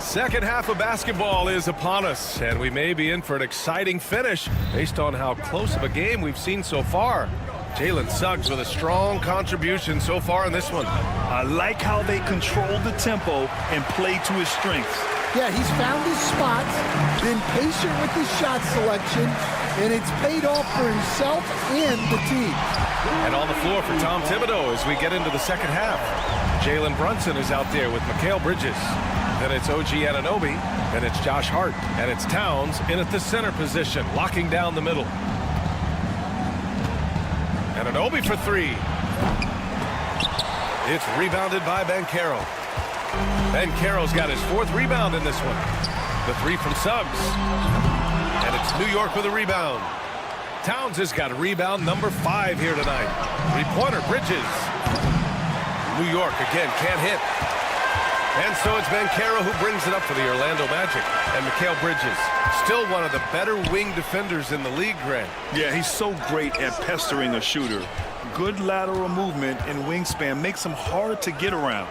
Speaker 1: Second half of basketball is upon us, and we may be in for an exciting finish based on how close of a game we've seen so far. Jalen Suggs with a strong contribution so far in this one.
Speaker 3: I like how they control the tempo and play to his strengths.
Speaker 10: Yeah, he's found his spots, been patient with his shot selection, and it's paid off for himself and the team.
Speaker 1: And on the floor for Tom Thibodeau as we get into the second half. Jalen Brunson is out there with Mikal Bridges. Then it's OG Anunoby. Then it's Josh Hart. And it's Towns in at the center position, locking down the middle. Anunoby for 3. It's rebounded by Banchero. Banchero's got his 4th rebound in this one. The 3 from Suggs. And it's New York with a rebound. Towns has got a rebound number 5 here tonight. 3-pointer, Bridges. New York again can't hit. And so it's Banchero who brings it up for the Orlando Magic. And Mikal Bridges, still one of the better wing defenders in the league, Grant.
Speaker 3: Yeah, he's so great at pestering a shooter. Good lateral movement and wingspan makes him hard to get around.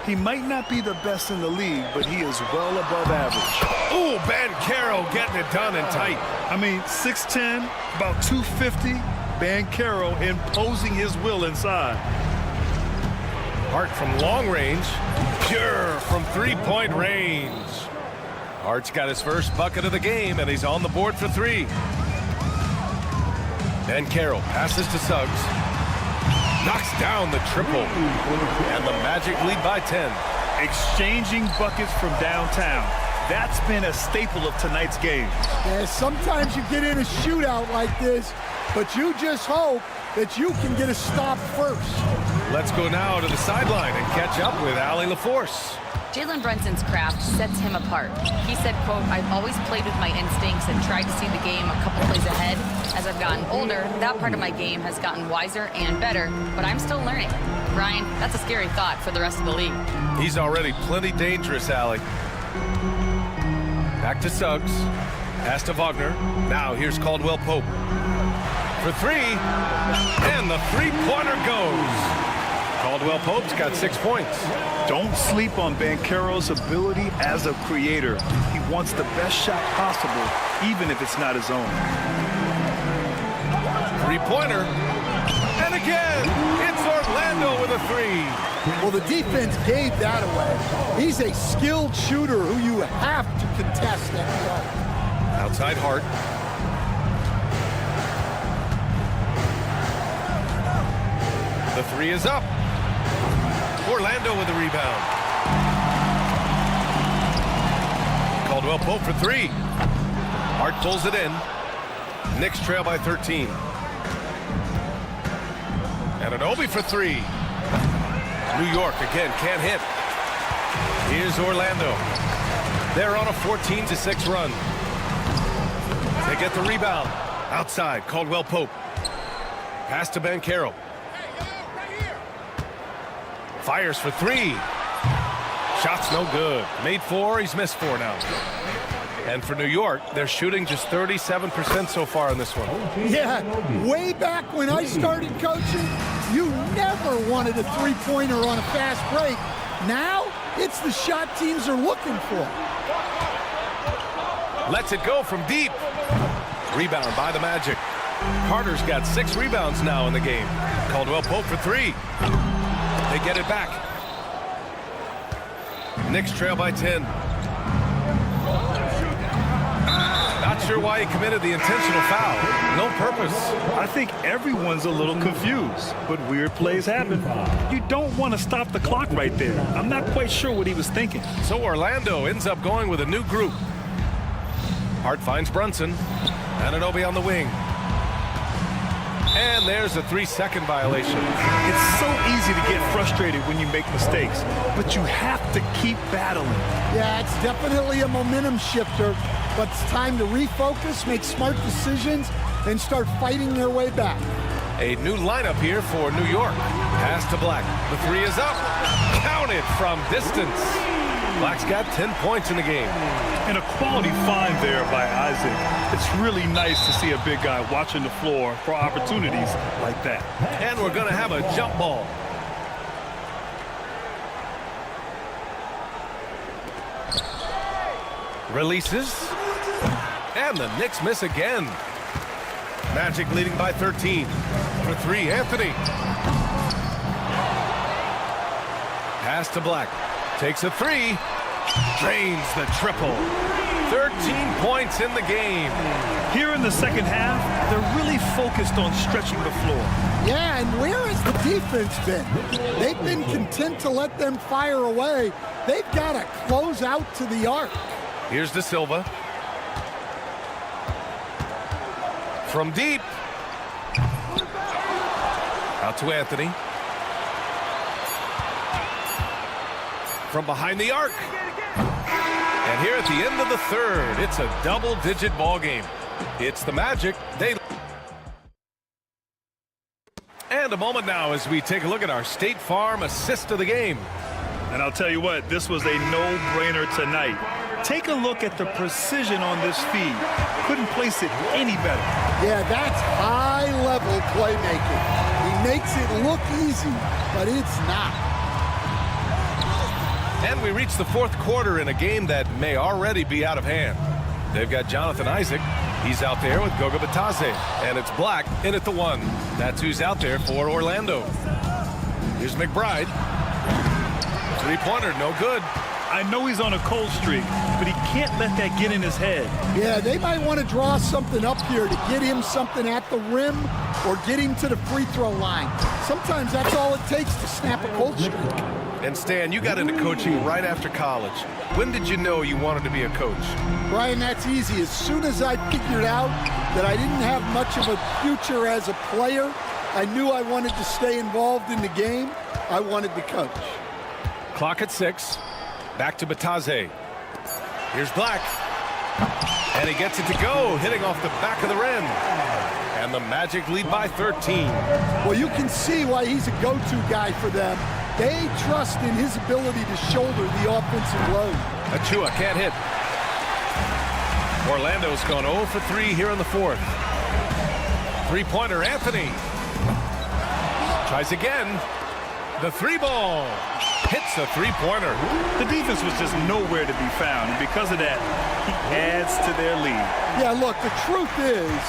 Speaker 3: He might not be the best in the league, but he is well above average.
Speaker 1: Ooh, Banchero getting it done and tight.
Speaker 3: I mean, 6'10", about 250. Banchero imposing his will inside.
Speaker 1: Hart from long range. Pure from three-point range. Hart's got his first bucket of the game, and he's on the board for three. Banchero passes to Suggs. Knocks down the triple. And the Magic lead by 10.
Speaker 3: Exchanging buckets from downtown. That's been a staple of tonight's game.
Speaker 10: Yeah, sometimes you get in a shootout like this, but you just hope that you can get a stop first.
Speaker 1: Let's go now to the sideline and catch up with Allie LaForce.
Speaker 4: Jalen Brunson's craft sets him apart. He said, quote, "I've always played with my instincts and tried to see the game a couple plays ahead. As I've gotten older, that part of my game has gotten wiser and better, but I'm still learning." Ryan, that's a scary thought for the rest of the league.
Speaker 1: He's already plenty dangerous, Allie. Back to Suggs. Pass to Wagner. Now here's Caldwell Pope. For three. And the three-pointer goes. Caldwell Pope's got 6 points.
Speaker 3: Don't sleep on Banchero's ability as a creator. He wants the best shot possible, even if it's not his own.
Speaker 1: Three-pointer. And again, it's Orlando with a three.
Speaker 10: Well, the defense gave that away. He's a skilled shooter who you have to contest that play.
Speaker 1: Outside Hart. The three is up. Orlando with the rebound. Caldwell Pope for three. Hart pulls it in. Knicks trail by 13. And an Obi for three. New York again can't hit. Here's Orlando. They're on a 14-6 run. They get the rebound. Outside, Caldwell Pope. Pass to Banchero. Fires for three. Shot's no good. Made four, he's missed four now. And for New York, they're shooting just 37% so far in this one.
Speaker 10: Yeah, way back when I started coaching, you never wanted a three-pointer on a fast break. Now, it's the shot teams are looking for.
Speaker 1: Lets it go from deep. Rebound by the Magic. Carter's got 6 rebounds now in the game. Caldwell Pope for three. They get it back. Knicks trail by 10. Not sure why he committed the intentional foul. No purpose.
Speaker 3: I think everyone's a little confused, but weird plays happen. You don't want to stop the clock right there. I'm not quite sure what he was thinking.
Speaker 1: So Orlando ends up going with a new group. Hart finds Brunson. Anunoby on the wing. And there's a 3-second violation.
Speaker 3: It's so easy to get frustrated when you make mistakes, but you have to keep battling.
Speaker 10: Yeah, it's definitely a momentum shifter, but it's time to refocus, make smart decisions, and start fighting their way back.
Speaker 1: A new lineup here for New York. Pass to Black. The three is up. Counted from distance. Black's got 10 points in the game.
Speaker 3: And a quality find there by Isaac. It's really nice to see a big guy watching the floor for opportunities like that.
Speaker 1: And we're going to have a jump ball. Releases. And the Knicks miss again. Magic leading by 13. For three, Anthony. Pass to Black. Takes a three. Drains the triple. 13 points in the game.
Speaker 3: Here in the second half, they're really focused on stretching the floor.
Speaker 10: Yeah, and where has the defense been? They've been content to let them fire away. They've got to close out to the arc.
Speaker 1: Here's De Silva. From deep. Out to Anthony. From behind the arc. And here at the end of the third, it's a double-digit ball game. It's the Magic. And a moment now as we take a look at our State Farm assist of the game.
Speaker 3: And I'll tell you what, this was a no-brainer tonight. Take a look at the precision on this feed. Couldn't place it any better.
Speaker 10: Yeah, that's high-level playmaking. He makes it look easy, but it's not.
Speaker 1: And we reach the fourth quarter in a game that may already be out of hand. They've got Jonathan Isaac. He's out there with Goga Bitadze. And it's Black in at the 1. That's who's out there for Orlando. Here's McBride. Three-pointer, no good.
Speaker 3: I know he's on a cold streak, but he can't let that get in his head.
Speaker 10: Yeah, they might want to draw something up here to get him something at the rim or get him to the free throw line. Sometimes that's all it takes to snap a cold streak.
Speaker 1: And Stan, you got into coaching right after college. When did you know you wanted to be a coach?
Speaker 10: Brian, that's easy. As soon as I figured out that I didn't have much of a future as a player, I knew I wanted to stay involved in the game. I wanted to coach.
Speaker 1: Clock at 6. Back to Bitadze. Here's Black. And he gets it to go, hitting off the back of the rim. And the Magic lead by 13.
Speaker 10: Well, you can see why he's a go-to guy for them. They trust in his ability to shoulder the offensive load.
Speaker 1: Achua can't hit. Orlando's gone 0 for 3 here in the fourth. Three-pointer, Anthony. Tries again. The three ball. Hits a three-pointer.
Speaker 3: The defense was just nowhere to be found, and because of that, he adds to their lead.
Speaker 10: Yeah, look, the truth is,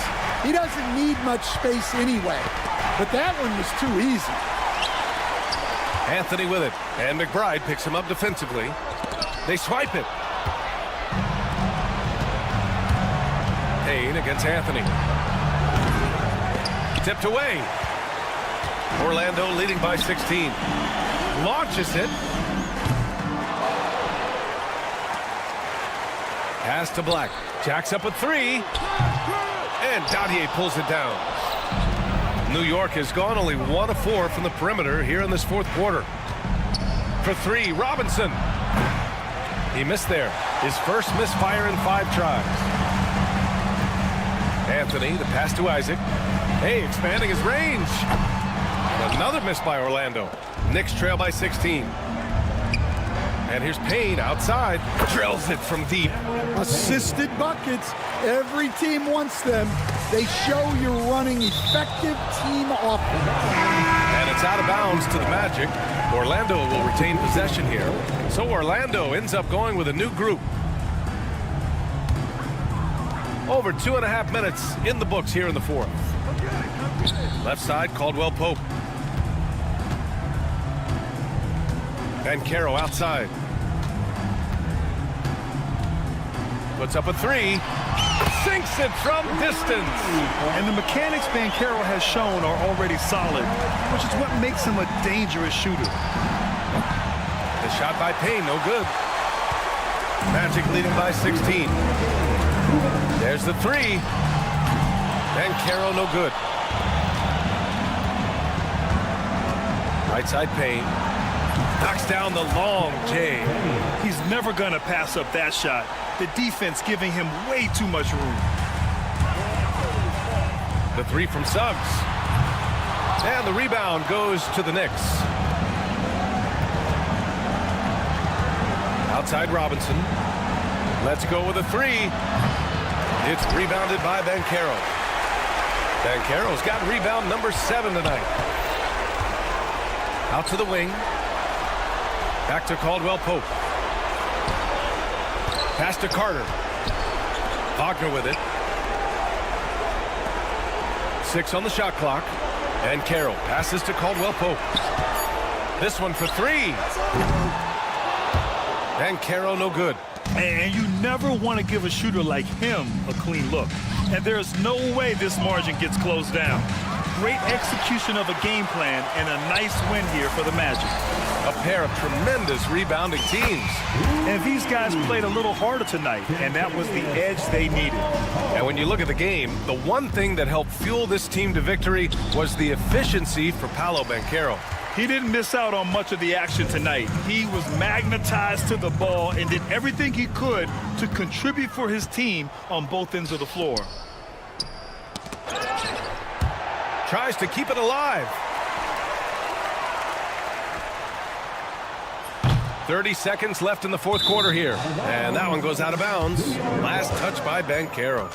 Speaker 10: he doesn't need much space anyway. But that one was too easy.
Speaker 1: Anthony with it, and McBride picks him up defensively. They swipe it. Payne against Anthony. Tipped away. Orlando leading by 16. Launches it. Pass to Black. Jacks up a 3. And Dadier pulls it down. New York has gone only 1 of 4 from the perimeter here in this fourth quarter. For 3, Robinson. He missed there. His first misfire in 5 tries. Anthony, the pass to Isaac. Hey, expanding his range. Another miss by Orlando. Knicks trail by 16. And here's Payne outside. Drills it from deep.
Speaker 10: Assisted buckets. Every team wants them. They show you're running effective team offense.
Speaker 1: And it's out of bounds to the Magic. Orlando will retain possession here. So Orlando ends up going with a new group. Over 2.5 minutes in the books here in the fourth. Left side, Caldwell Pope. Banchero outside. Puts up a 3. Sinks it from distance.
Speaker 3: And the mechanics Banchero has shown are already solid, which is what makes him a dangerous shooter.
Speaker 1: The shot by Payne, no good. Magic leading by 16. There's the 3. Banchero, no good. Right side Payne. Knocks down the long J.
Speaker 3: He's never going to pass up that shot. The defense giving him way too much room.
Speaker 1: The 3 from Suggs. And the rebound goes to the Knicks. Outside Robinson. Let's go with a 3. It's rebounded by Banchero. Banchero's got rebound number 7 tonight. Out to the wing. Back to Caldwell Pope. Pass to Carter. Wagner with it. 6 on the shot clock. And Carroll passes to Caldwell Pope. This one for 3. And Carroll, no good.
Speaker 3: And you never want to give a shooter like him a clean look. And there's no way this margin gets closed down. Great execution of a game plan and a nice win here for the Magic.
Speaker 1: A pair of tremendous rebounding teams.
Speaker 3: And these guys played a little harder tonight, and that was the edge they needed.
Speaker 1: And when you look at the game, the one thing that helped fuel this team to victory was the efficiency for Paolo Banchero.
Speaker 3: He didn't miss out on much of the action tonight. He was magnetized to the ball and did everything he could to contribute for his team on both ends of the floor.
Speaker 1: Tries to keep it alive. 30 seconds left in the fourth quarter here. And that one goes out of bounds. Last touch by Banchero.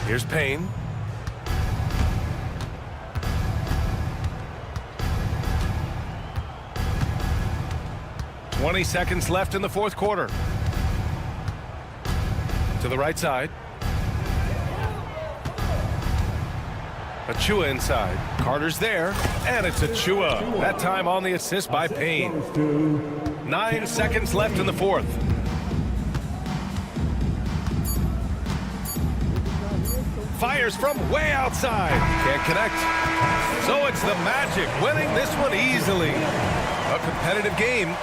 Speaker 1: Here's Payne. "20 seconds left in the fourth quarter." To the right side. Achua inside. Carter's there, and it's Achua. That time on the assist by Payne. 9 seconds left in the fourth. Fires from way outside. Can't connect. So it's the Magic winning this one easily. A competitive game.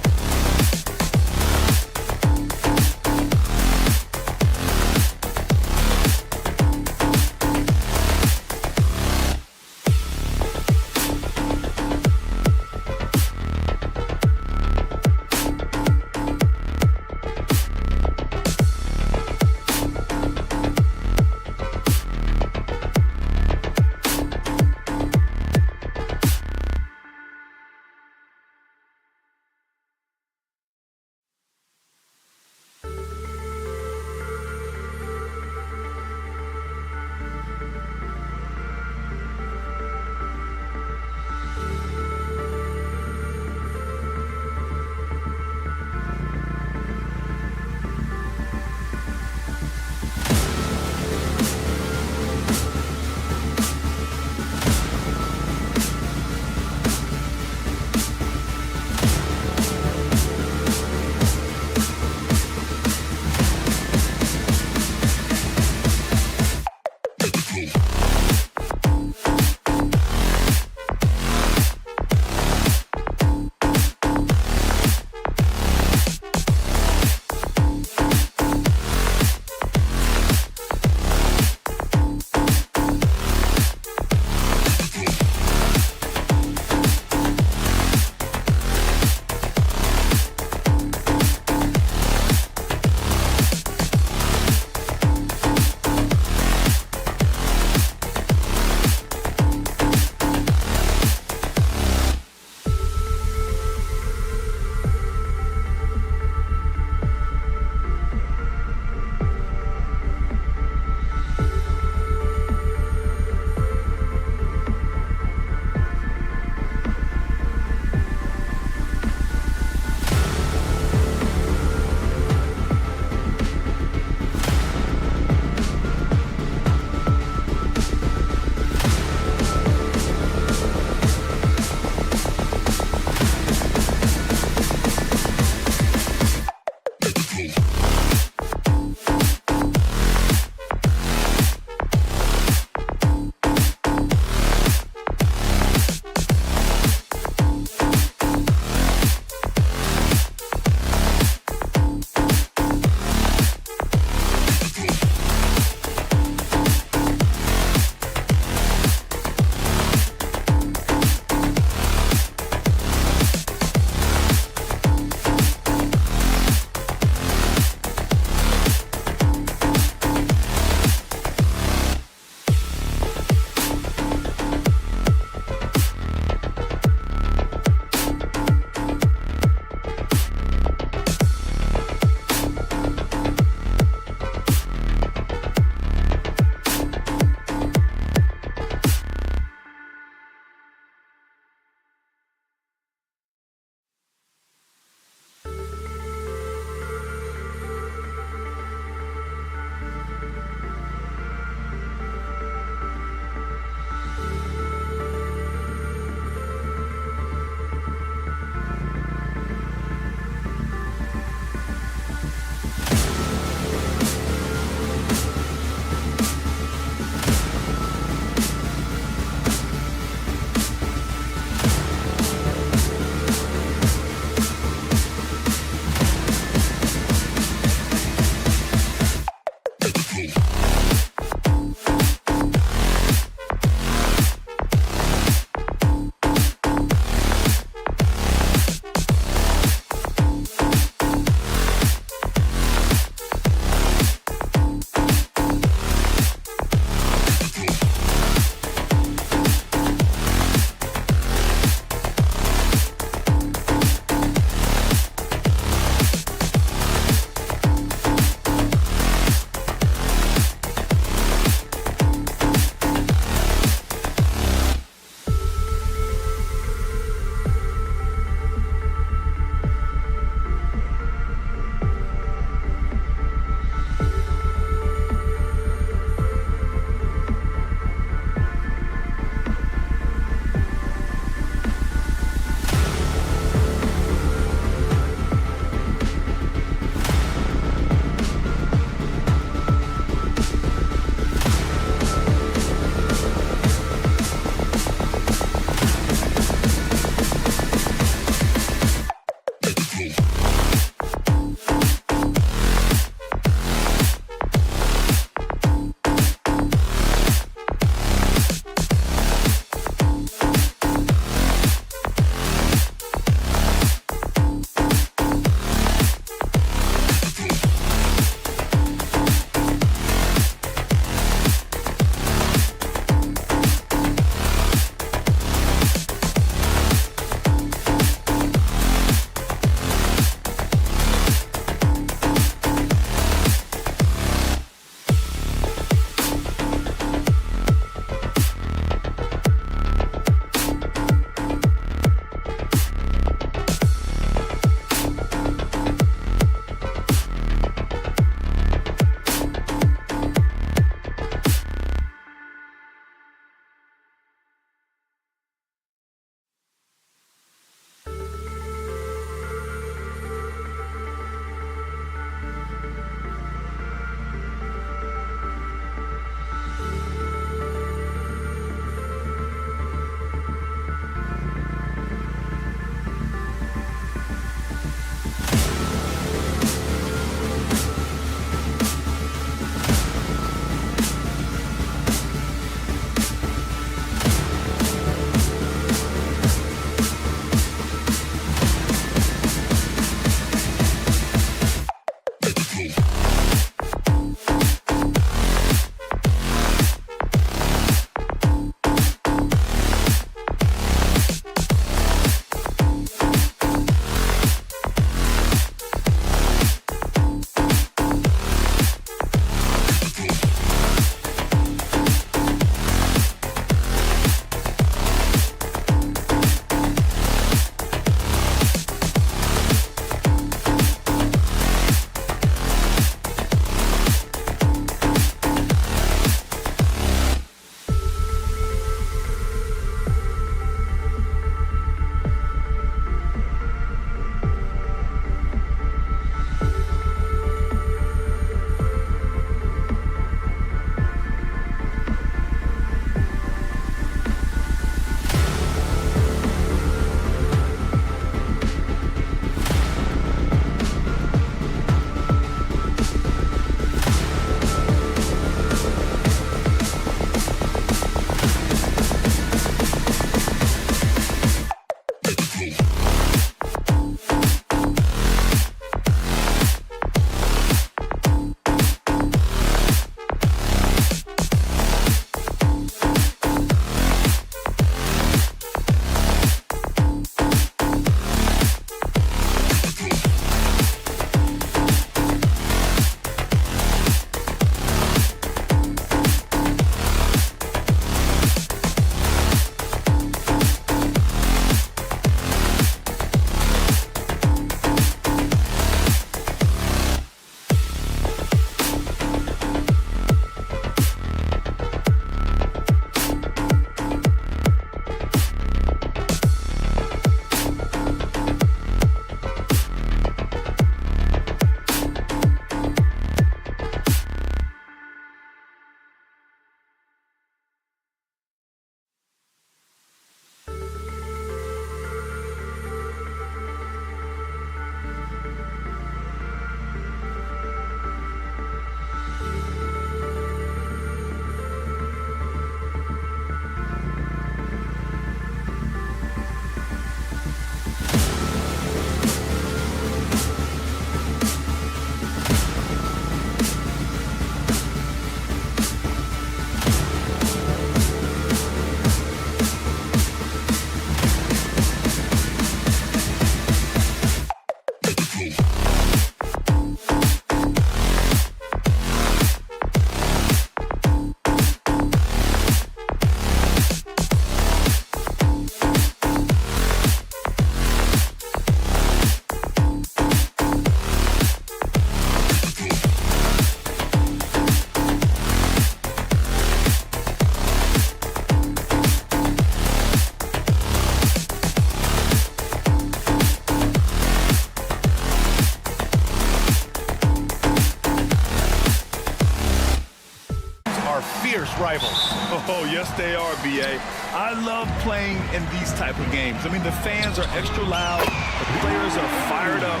Speaker 1: fierce rivals.
Speaker 3: Oh, yes, they are, B.A. I love playing in these type of games. I mean, the fans are extra loud. The players are fired up.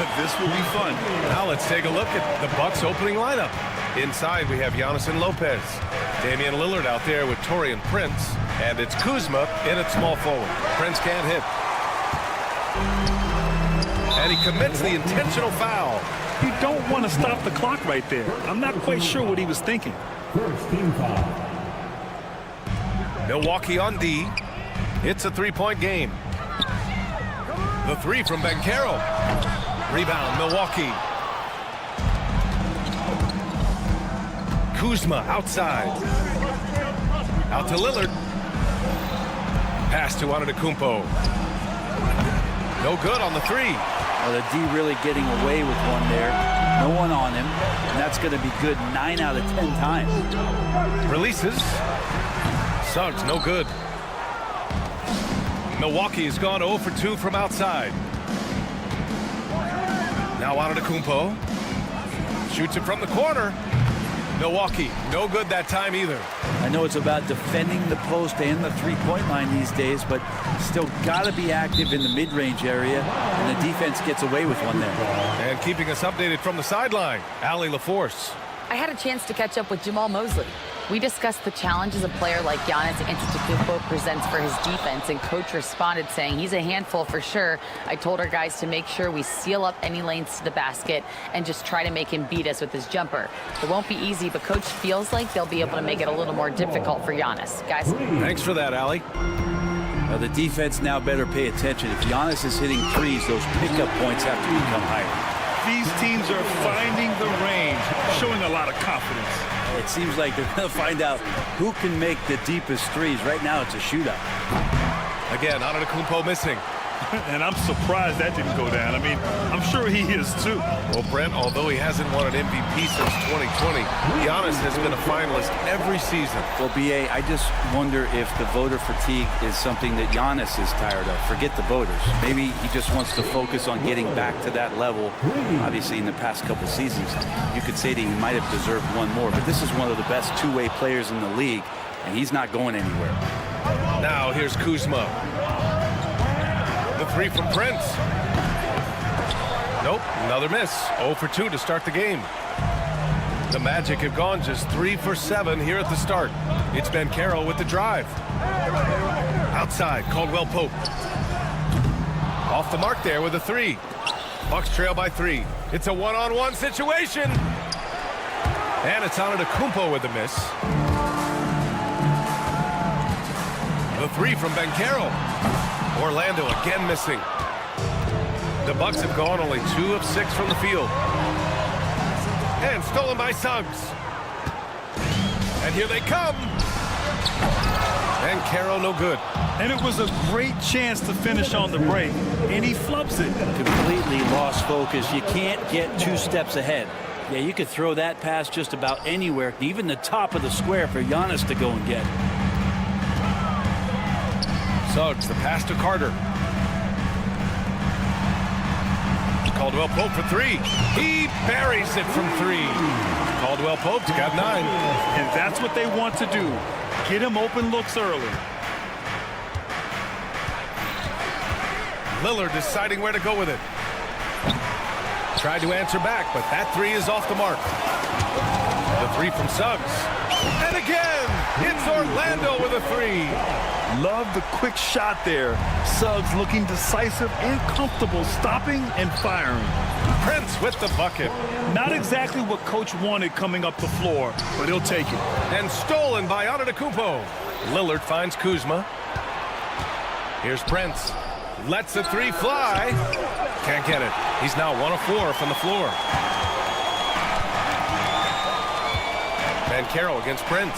Speaker 3: But this will be fun.
Speaker 1: Now let's take a look at the Bucks opening lineup. Inside, we have Giannis and Lopez. Damian Lillard out there with Taurean Prince. And it's Kuzma in at small forward. Prince can't hit. And he commits the intentional foul.
Speaker 3: You don't want to stop the clock right there. I'm not quite sure what he was thinking.
Speaker 1: Milwaukee on D. It's a three-point game. The three from Banchero. Rebound, Milwaukee. Kuzma outside. Out to Lillard. Pass to Antetokounmpo. No good on the three.
Speaker 2: Well, the D really getting away with one there. No one on him. And that's going to be good 9 out of 10 times.
Speaker 1: Releases. Suggs, no good. Milwaukee has gone 0 for 2 from outside. Now Antetokounmpo. Shoots it from the corner. Milwaukee, no good that time either.
Speaker 2: I know it's about defending the post and the three-point line these days, but still got to be active in the mid-range area, and the defense gets away with one there.
Speaker 1: And keeping us updated from the sideline, Allie LaForce.
Speaker 4: I had a chance to catch up with Jamal Mosley. We discussed the challenges a player like Giannis Antetokounmpo presents for his defense, and coach responded saying he's a handful for sure. I told our guys to make sure we seal up any lanes to the basket and just try to make him beat us with his jumper. It won't be easy, but coach feels like they'll be able to make it a little more difficult for Giannis. Guys?
Speaker 1: Thanks for that, Allie.
Speaker 2: Now the defense now better pay attention. If Giannis is hitting threes, those pickup points have to become higher.
Speaker 3: These teams are finding the range, showing a lot of confidence.
Speaker 2: It seems like they're going to find out who can make the deepest threes. Right now, it's a shootout.
Speaker 1: Again, Antetokounmpo missing.
Speaker 3: And I'm surprised that didn't go down. I mean, I'm sure he is too.
Speaker 1: Well, Brent, although he hasn't won an MVP since 2020, Giannis has been a finalist every season.
Speaker 2: Well, B.A., I just wonder if the voter fatigue is something that Giannis is tired of. Forget the voters. Maybe he just wants to focus on getting back to that level. Obviously, in the past couple seasons, you could say that he might have deserved one more, but this is one of the best two-way players in the league, and he's not going anywhere.
Speaker 1: Now, here's Kuzma. The three from Prince. Nope, another miss. 0 for 2 to start the game. The Magic have gone just 3 for 7 here at the start. It's Banchero with the drive. Outside, Caldwell Pope. Off the mark there with a three. Bucks trail by 3. It's a one-on-one situation. And it's Antetokounmpo with the miss. The three from Banchero. Orlando again missing. The Bucks have gone only 2 of 6 from the field. And stolen by Suggs. And here they come. And Caro no good.
Speaker 3: And it was a great chance to finish on the break, and he flubs it.
Speaker 2: Completely lost focus. You can't get 2 steps ahead. Yeah, you could throw that pass just about anywhere, even the top of the square for Giannis to go and get.
Speaker 1: Suggs, the pass to Carter. Caldwell Pope for 3. He buries it from 3. Caldwell Pope's got 9.
Speaker 3: And that's what they want to do. Get him open looks early.
Speaker 1: Lillard deciding where to go with it. Tried to answer back, but that 3 is off the mark. The 3 from Suggs. And again, it's Orlando with a 3.
Speaker 3: Love the quick shot there. Suggs looking decisive and comfortable, stopping and firing.
Speaker 1: Prince with the bucket.
Speaker 3: Not exactly what coach wanted coming up the floor, but he'll take it.
Speaker 1: And stolen by Antetokounmpo. Lillard finds Kuzma. Here's Prince. Lets the 3 fly. Can't get it. He's now 1 of 4 from the floor. Banchero against Prince.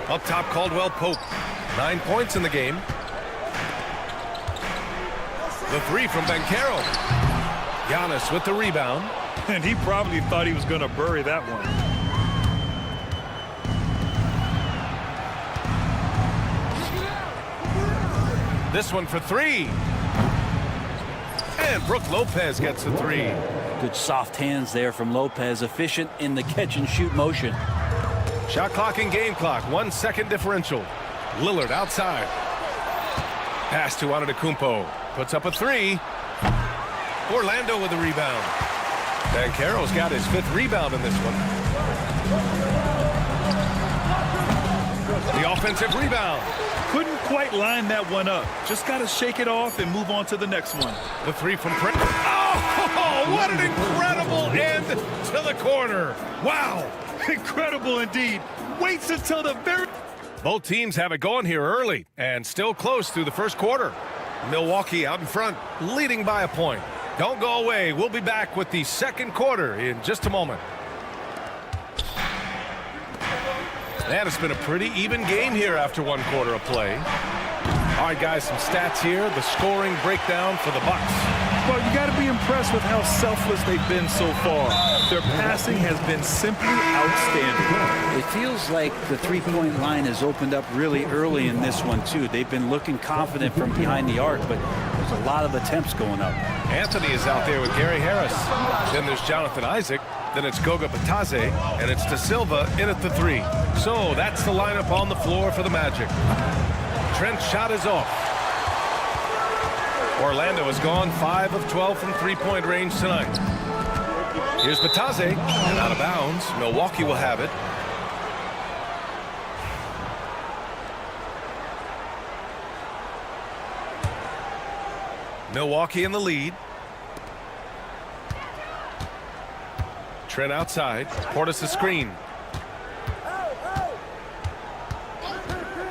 Speaker 1: Up top, Caldwell Pope. 9 points in the game. The 3 from Banchero. Giannis with the rebound.
Speaker 3: And he probably thought he was going to bury that one.
Speaker 1: This one for 3. And Brook Lopez gets the three.
Speaker 2: Good soft hands there from Lopez, efficient in the catch-and-shoot motion.
Speaker 1: Shot clock and game clock, 1 second differential. Lillard outside. Pass to Antetokounmpo. Puts up a three. Orlando with a rebound. Banchero's got his 5th rebound in this one. The offensive rebound.
Speaker 3: Couldn't quite line that one up. Just got to shake it off and move on to the next one.
Speaker 1: The three from Prince. Oh, what an incredible end to the corner.
Speaker 3: Wow, incredible indeed. Waits until the very...
Speaker 1: Both teams have it going here early and still close through the first quarter. Milwaukee out in front, leading by a point. Don't go away. We'll be back with the second quarter in just a moment. And it's been a pretty even game here after 1 quarter of play. All right, guys, some stats here. The scoring breakdown for the Bucks.
Speaker 3: Well, you got to be impressed with how selfless they've been so far. Their passing has been simply outstanding.
Speaker 2: It feels like the three-point line has opened up really early in this one, too. They've been looking confident from behind the arc, but there's a lot of attempts going up.
Speaker 1: Anthony is out there with Gary Harris. Then there's Jonathan Isaac. Then it's Goga Batadze, and it's Da Silva in at the three. So that's the lineup on the floor for the Magic. Trent's shot is off. Orlando has gone 5 of 12 from three-point range tonight. Here's Batadze, and out of bounds. Milwaukee will have it. Milwaukee in the lead. Trent outside. Portis the screen.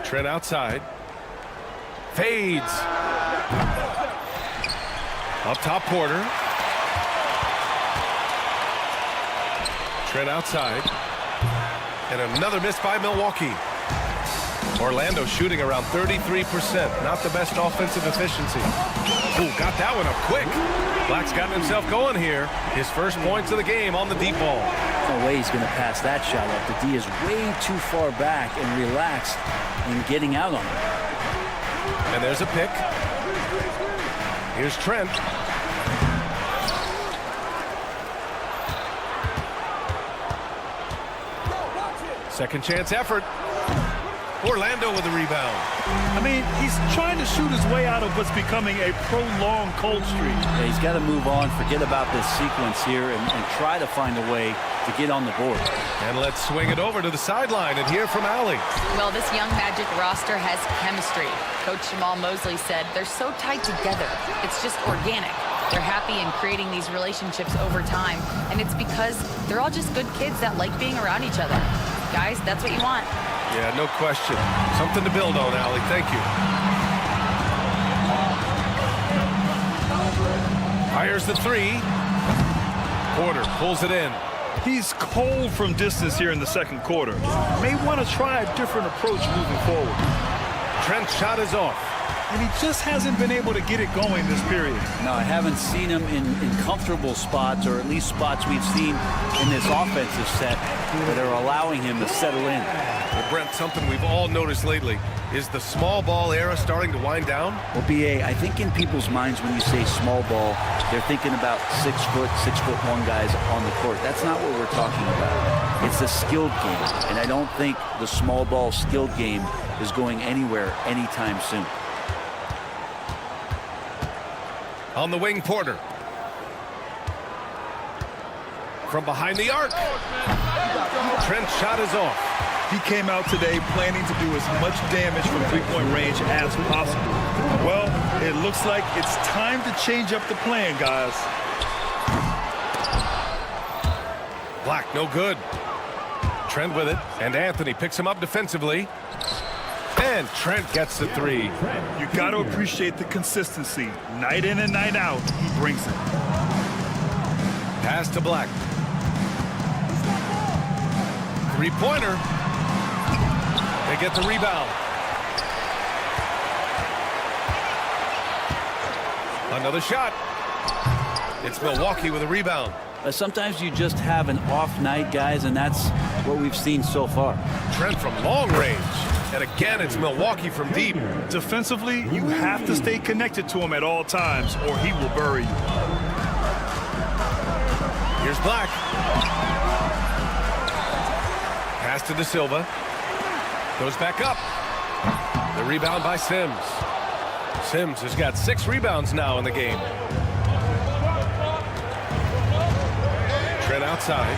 Speaker 1: Trent outside. Fades. Up top, Porter. Trent outside. And another miss by Milwaukee. Orlando shooting around 33%. Not the best offensive efficiency. Ooh, got that one up quick. Black's gotten himself going here. His first points of the game on the deep ball.
Speaker 2: No way he's going to pass that shot up. The D is way too far back and relaxed in getting out on it.
Speaker 1: And there's a pick. Here's Trent. Second chance effort. Orlando with the rebound.
Speaker 3: I mean, he's trying to shoot his way out of what's becoming a prolonged cold streak.
Speaker 2: Yeah, he's got to move on, forget about this sequence here, and try to find a way to get on the board.
Speaker 1: And let's swing it over to the sideline and hear from Allie.
Speaker 4: Well, this young Magic roster has chemistry. Coach Jamal Mosley said they're so tight together. It's just organic. They're happy in creating these relationships over time, and it's because they're all just good kids that like being around each other. Guys, that's what you want.
Speaker 1: Yeah, no question. Something to build on, Allie. Thank you. Fires the three. Porter pulls it in.
Speaker 3: He's cold from distance here in the second quarter. May want to try a different approach moving forward.
Speaker 1: Trent's shot is off.
Speaker 3: And he just hasn't been able to get it going this period.
Speaker 2: No, I haven't seen him in comfortable spots, or at least spots we've seen in this offensive set that are allowing him to settle in.
Speaker 1: Well, Brent, something we've all noticed lately is the small ball era starting to wind down.
Speaker 2: Well, B.A., I think in people's minds when you say small ball, they're thinking about 6'1" guys on the court. That's not what we're talking about. It's a skilled game, and I don't think the small ball skilled game is going anywhere anytime soon.
Speaker 1: On the wing, Porter. From behind the arc. Trent's shot is off.
Speaker 3: He came out today planning to do as much damage from three-point range as possible. Well, it looks like it's time to change up the plan, guys.
Speaker 1: Black, no good. Trent with it, and Anthony picks him up defensively. And Trent gets the three.
Speaker 3: You got to appreciate the consistency. Night in and night out, he brings it.
Speaker 1: Pass to Black. Three-pointer. They get the rebound. Another shot. It's Milwaukee with a rebound.
Speaker 2: Sometimes you just have an off night, guys, and that's what we've seen so far.
Speaker 1: Trent from long range. And again, it's Milwaukee from deep.
Speaker 3: Defensively, you have to stay connected to him at all times, or he will bury you.
Speaker 1: Here's Black. Pass to De Silva. Goes back up. The rebound by Sims. Sims has got 6 rebounds now in the game. Trent outside.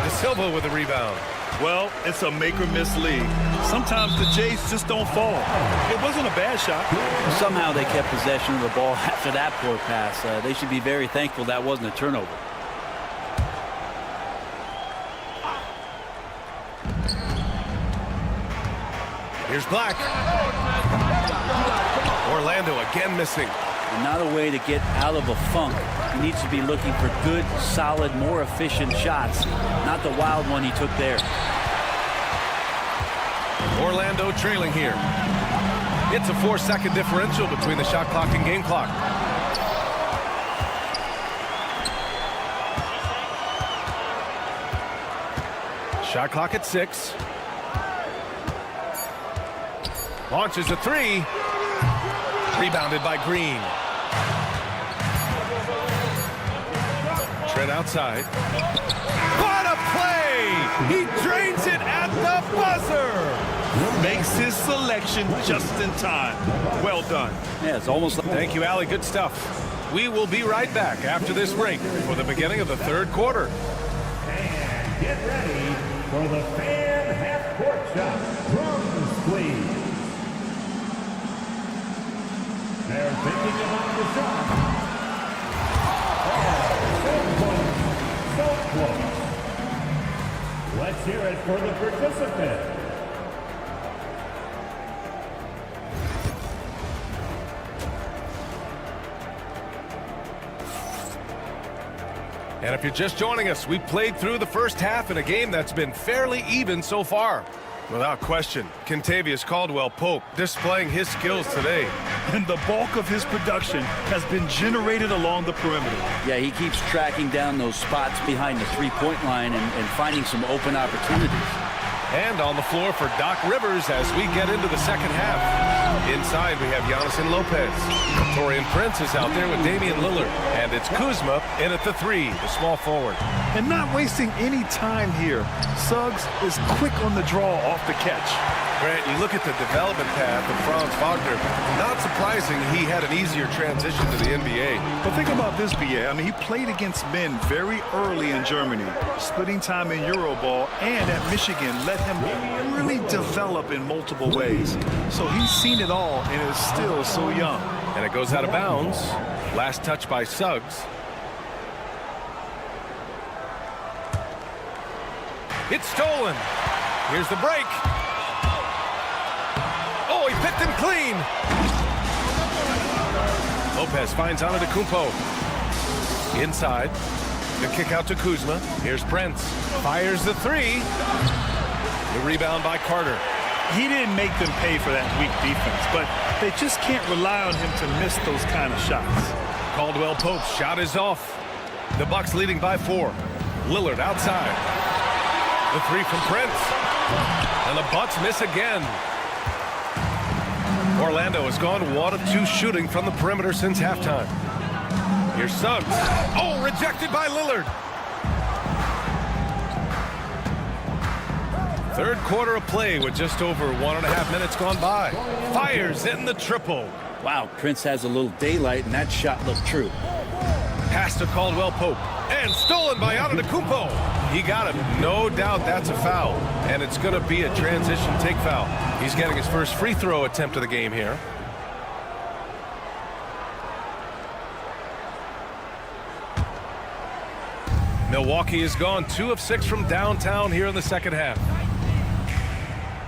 Speaker 1: De Silva with the rebound.
Speaker 3: Well, it's a make-or-miss league. Sometimes the Jays just don't fall. It wasn't a bad shot.
Speaker 2: Somehow they kept possession of the ball after that poor pass. They should be very thankful that wasn't a turnover.
Speaker 1: Here's Black. Orlando again missing.
Speaker 2: And not a way to get out of a funk. He needs to be looking for good, solid, more efficient shots, not the wild one he took there.
Speaker 1: Orlando trailing here. It's a 4-second differential between the shot clock and game clock. Shot clock at 6. Launches a 3. Rebounded by Green. Trent outside. What a play! He drains it at the buzzer!
Speaker 3: Makes his selection just in time. Well done.
Speaker 2: Yeah, it's almost like...
Speaker 1: Thank you, Allie. Good stuff. We will be right back after this break for the beginning of the third quarter.
Speaker 11: And get ready for the fan half-court shot from Squeeze. They're thinking about the shot. Oh, so close. Let's hear it for the participant.
Speaker 1: And if you're just joining us, we played through the first half in a game that's been fairly even so far. Without question, Kentavious Caldwell-Pope displaying his skills today.
Speaker 3: And the bulk of his production has been generated along the perimeter.
Speaker 2: Yeah, he keeps tracking down those spots behind the three-point line and finding some open opportunities.
Speaker 1: And on the floor for Doc Rivers as we get into the second half. Inside, we have Giannis and Lopez. Torian Prince is out there with Damian Lillard. And it's Kuzma in at the 3, the small forward.
Speaker 3: And not wasting any time here. Suggs is quick on the draw off the catch.
Speaker 1: Grant, you look at the development path of Franz Wagner. Not surprising he had an easier transition to the NBA.
Speaker 3: But think about this, B.A. I mean, he played against men very early in Germany, splitting time in Euroball, and at Michigan let him really develop in multiple ways. So he's seen it all and is still so young.
Speaker 1: And it goes out of bounds. Last touch by Suggs. It's stolen. Here's the break. Oh, he picked him clean. Lopez finds Antetokounmpo. Inside. The kick out to Kuzma. Here's Prince. Fires the 3. The rebound by Carter.
Speaker 3: He didn't make them pay for that weak defense, but they just can't rely on him to miss those kind of shots.
Speaker 1: Caldwell-Pope's shot is off. The Bucks leading by 4. Lillard outside. The 3 from Prince. And the Bucks miss again. Orlando has gone 1 of 2 shooting from the perimeter since halftime. Here's Suggs. Oh, rejected by Lillard. Third quarter of play with just over 1.5 minutes gone by. Fires in the triple.
Speaker 2: Wow, Prince has a little daylight, and that shot looked true.
Speaker 1: Pass to Caldwell-Pope. And stolen by Antetokounmpo. He got him. No doubt that's a foul. And it's going to be a transition take foul. He's getting his first free throw attempt of the game here. Milwaukee has gone 2 of 6 from downtown here in the second half.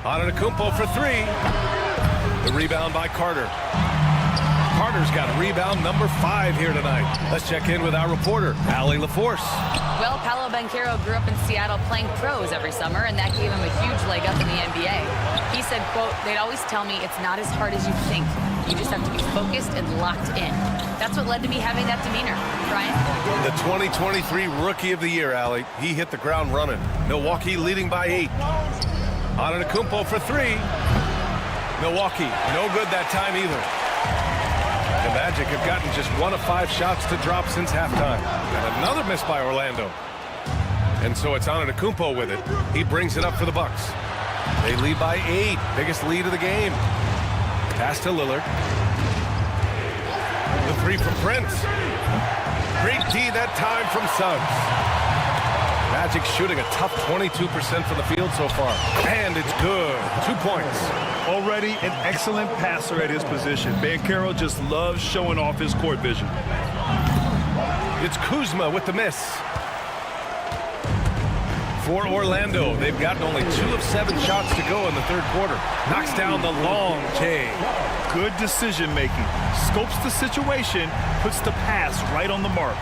Speaker 1: Antetokounmpo for 3. The rebound by Carter. Carter's got rebound number 5 here tonight. Let's check in with our reporter, Allie LaForce.
Speaker 4: Well, Paolo Banchero grew up in Seattle playing pros every summer, and that gave him a huge leg up in the NBA. He said, quote, "They'd always tell me it's not as hard as you think. You just have to be focused and locked in. That's what led to me having that demeanor. Brian?
Speaker 1: The 2023 Rookie of the Year, Allie. He hit the ground running. Milwaukee leading by 8. Antetokounmpo for 3. Milwaukee, no good that time either. The Magic have gotten just 1 of 5 shots to drop since halftime. And another miss by Orlando. And so it's Antetokounmpo with it. He brings it up for the Bucks. They lead by 8. Biggest lead of the game. Pass to Lillard. The 3 from Prince. Great D that time from Suggs. Magic shooting a tough 22% from the field so far. And it's good. 2 points.
Speaker 3: Already an excellent passer at his position. Banchero just loves showing off his court vision.
Speaker 1: It's Kuzma with the miss. For Orlando, they've gotten only 2 of 7 shots to go in the third quarter. Knocks down the long J.
Speaker 3: Good decision making. Scopes the situation, puts the pass right on the mark.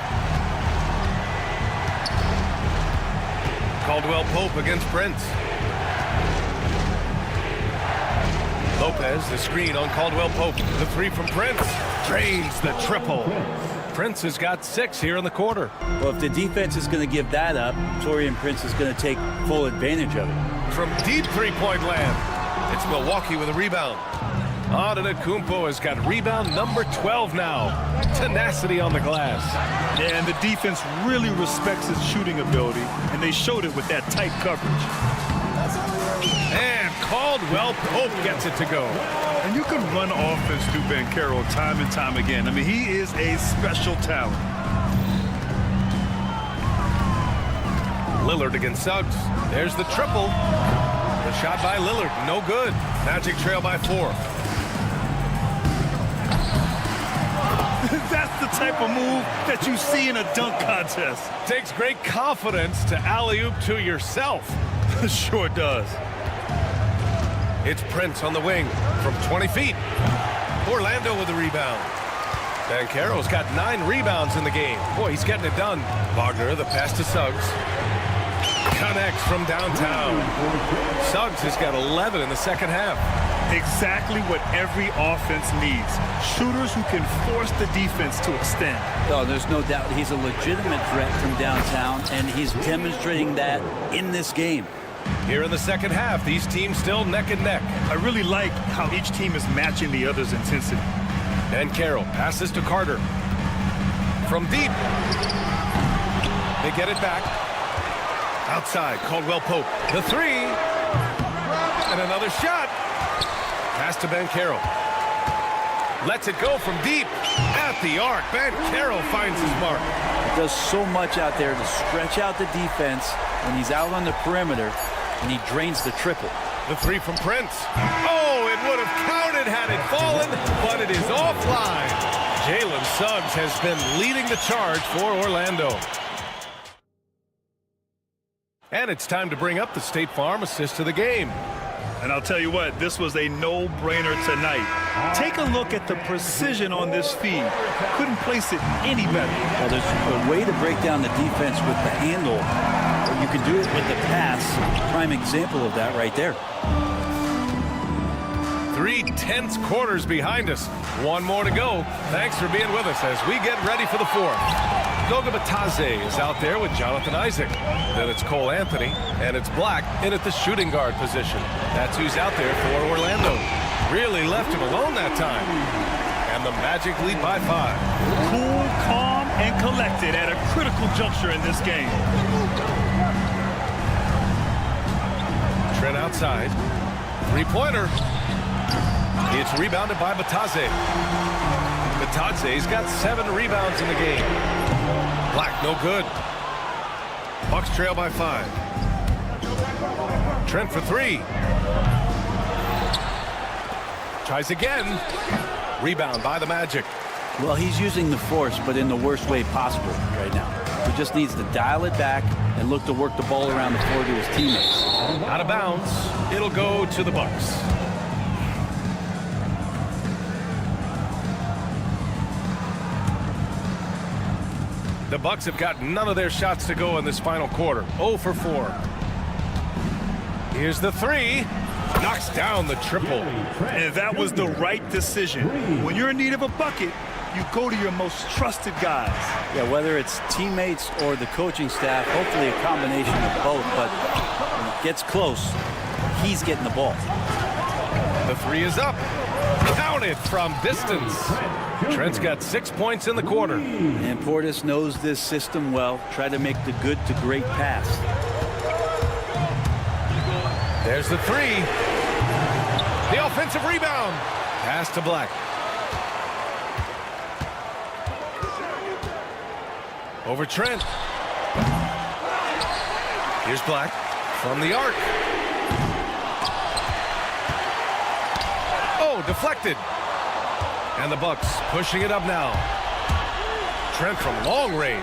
Speaker 1: Caldwell Pope against Prince. Lopez, the screen on Caldwell Pope. The 3 from Prince. Drains the triple. Prince has got 6 here in the quarter.
Speaker 2: Well, if the defense is going to give that up, Taurean Prince is going to take full advantage of it.
Speaker 1: From deep three-point land, it's Milwaukee with a rebound. Antetokounmpo has got rebound number 12 now. Tenacity on the glass.
Speaker 3: Yeah, and the defense really respects his shooting ability, and they showed it with that tight coverage.
Speaker 1: And Caldwell Pope gets it to go.
Speaker 3: And you can run offense through Banchero time and time again. I mean, he is a special talent.
Speaker 1: Lillard against Suggs. There's the triple. The shot by Lillard, no good. Magic trail by 4.
Speaker 3: That's the type of move that you see in a dunk contest.
Speaker 1: Takes great confidence to alley-oop to yourself.
Speaker 3: Sure does.
Speaker 1: It's Prince on the wing from 20 feet. Orlando with the rebound. Banchero's got 9 rebounds in the game. Boy, he's getting it done. Wagner, the pass to Suggs. Connects from downtown. Suggs has got 11 in the second half.
Speaker 3: Exactly what every offense needs. Shooters who can force the defense to extend.
Speaker 2: Oh, there's no doubt he's a legitimate threat from downtown, and he's demonstrating that in this game.
Speaker 1: Here in the second half, these teams still neck and neck.
Speaker 3: I really like how each team is matching the other's intensity.
Speaker 1: Banchero passes to Carter. From deep. They get it back. Outside, Caldwell Pope. The 3. And another shot. Pass to Banchero. Lets it go from deep. At the arc, Banchero finds his mark.
Speaker 2: He does so much out there to stretch out the defense when he's out on the perimeter, and he drains the triple.
Speaker 1: The 3 from Prince. Oh, it would have counted had it fallen, but it is offline. Jalen Suggs has been leading the charge for Orlando. And it's time to bring up the State Farm assist of the game.
Speaker 3: And I'll tell you what, this was a no-brainer tonight. Take a look at the precision on this feed. Couldn't place it any better.
Speaker 2: Well, there's a way to break down the defense with the handle, or you can do it with the pass. Prime example of that right there.
Speaker 1: 3 tense quarters behind us. 1 more to go. Thanks for being with us as we get ready for the 4th. Goga Batadze is out there with Jonathan Isaac. Then it's Cole Anthony, and it's Black in at the shooting guard position. That's who's out there for Orlando. Really left him alone that time. And the Magic lead by 5.
Speaker 3: Cool, calm, and collected at a critical juncture in this game.
Speaker 1: Trent outside. 3-pointer. It's rebounded by Batadze. Batadze's got 7 rebounds in the game. Black, no good. Bucks trail by 5. Trent for 3. Tries again. Rebound by the Magic.
Speaker 2: Well, he's using the force, but in the worst way possible right now. He just needs to dial it back and look to work the ball around the floor to his teammates.
Speaker 1: Out of bounds. It'll go to the Bucks. The Bucks have got none of their shots to go in this final quarter. 0 for 4. Here's the 3. Knocks down the triple.
Speaker 3: And that was the right decision. When you're in need of a bucket, you go to your most trusted guys.
Speaker 2: Yeah, whether it's teammates or the coaching staff, hopefully a combination of both, but when it gets close, he's getting the ball.
Speaker 1: The three is up. Counted from distance. Trent's got 6 points in the quarter.
Speaker 2: And Portis knows this system well. Try to make the good to great pass.
Speaker 1: There's the three. The offensive rebound. Pass to Black. Over Trent. Here's Black from the arc. Oh, deflected. And the Bucks pushing it up now. Trent from long range.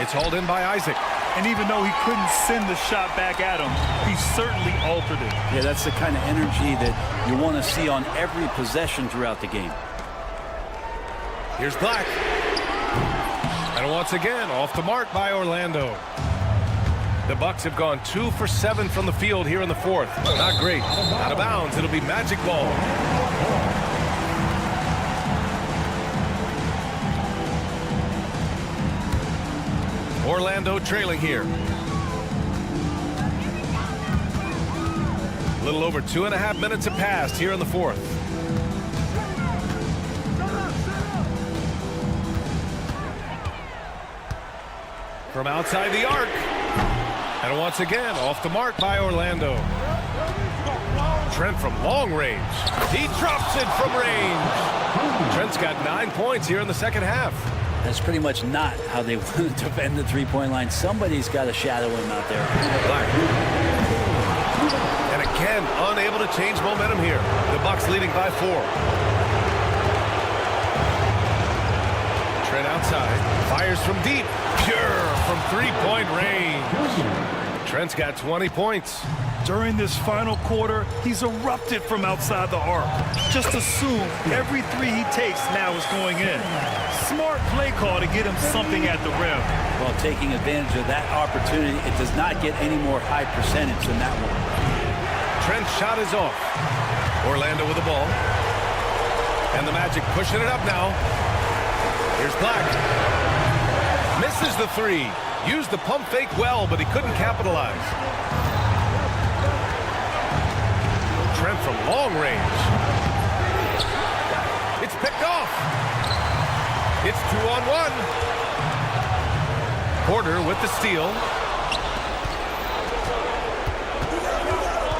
Speaker 1: It's hauled in by Isaac.
Speaker 3: And even though he couldn't send the shot back at him, he certainly altered it.
Speaker 2: Yeah, that's the kind of energy that you want to see on every possession throughout the game.
Speaker 1: Here's Black. And once again, off the mark by Orlando. The Bucks have gone 2 for 7 from the field here in the fourth. Not great. Out of bounds. It'll be magic ball. Orlando trailing here. A little over 2.5 minutes have passed here in the fourth. From outside the arc. And once again, off the mark by Orlando. Trent from long range. He drops it from range. Trent's got 9 points here in the second half.
Speaker 2: That's pretty much not how they want to defend the three-point line. Somebody's got to shadow him out there.
Speaker 1: Black. And again, unable to change momentum here. The Bucks leading by 4. Trent outside. Fires from deep. Pure from three-point range. Trent's got 20 points.
Speaker 3: During this final quarter, he's erupted from outside the arc. Just assume every three he takes now is going in. Smart play call to get him something at the rim.
Speaker 2: Well, taking advantage of that opportunity, it does not get any more high percentage than that one.
Speaker 1: Trent's shot is off. Orlando with the ball. And the Magic pushing it up now. Here's Black. Misses the three. Used the pump fake well, but he couldn't capitalize. Trent from long range. It's picked off. It's 2-on-1. Porter with the steal.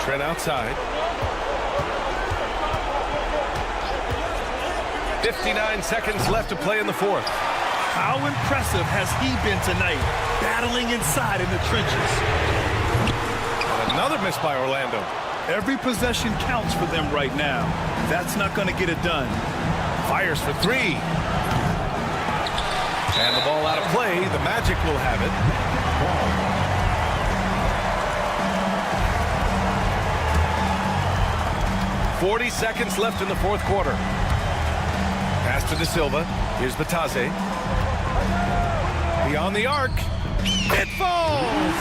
Speaker 1: Trent outside. 59 seconds left to play in the fourth.
Speaker 3: How impressive has he been tonight, battling inside in the trenches?
Speaker 1: And another miss by Orlando.
Speaker 3: Every possession counts for them right now. That's not going to get it done.
Speaker 1: Fires for three. And the ball out of play. The Magic will have it. .40 seconds left in the fourth quarter. Pass to De Silva. Here's Batase. Beyond the arc. It falls!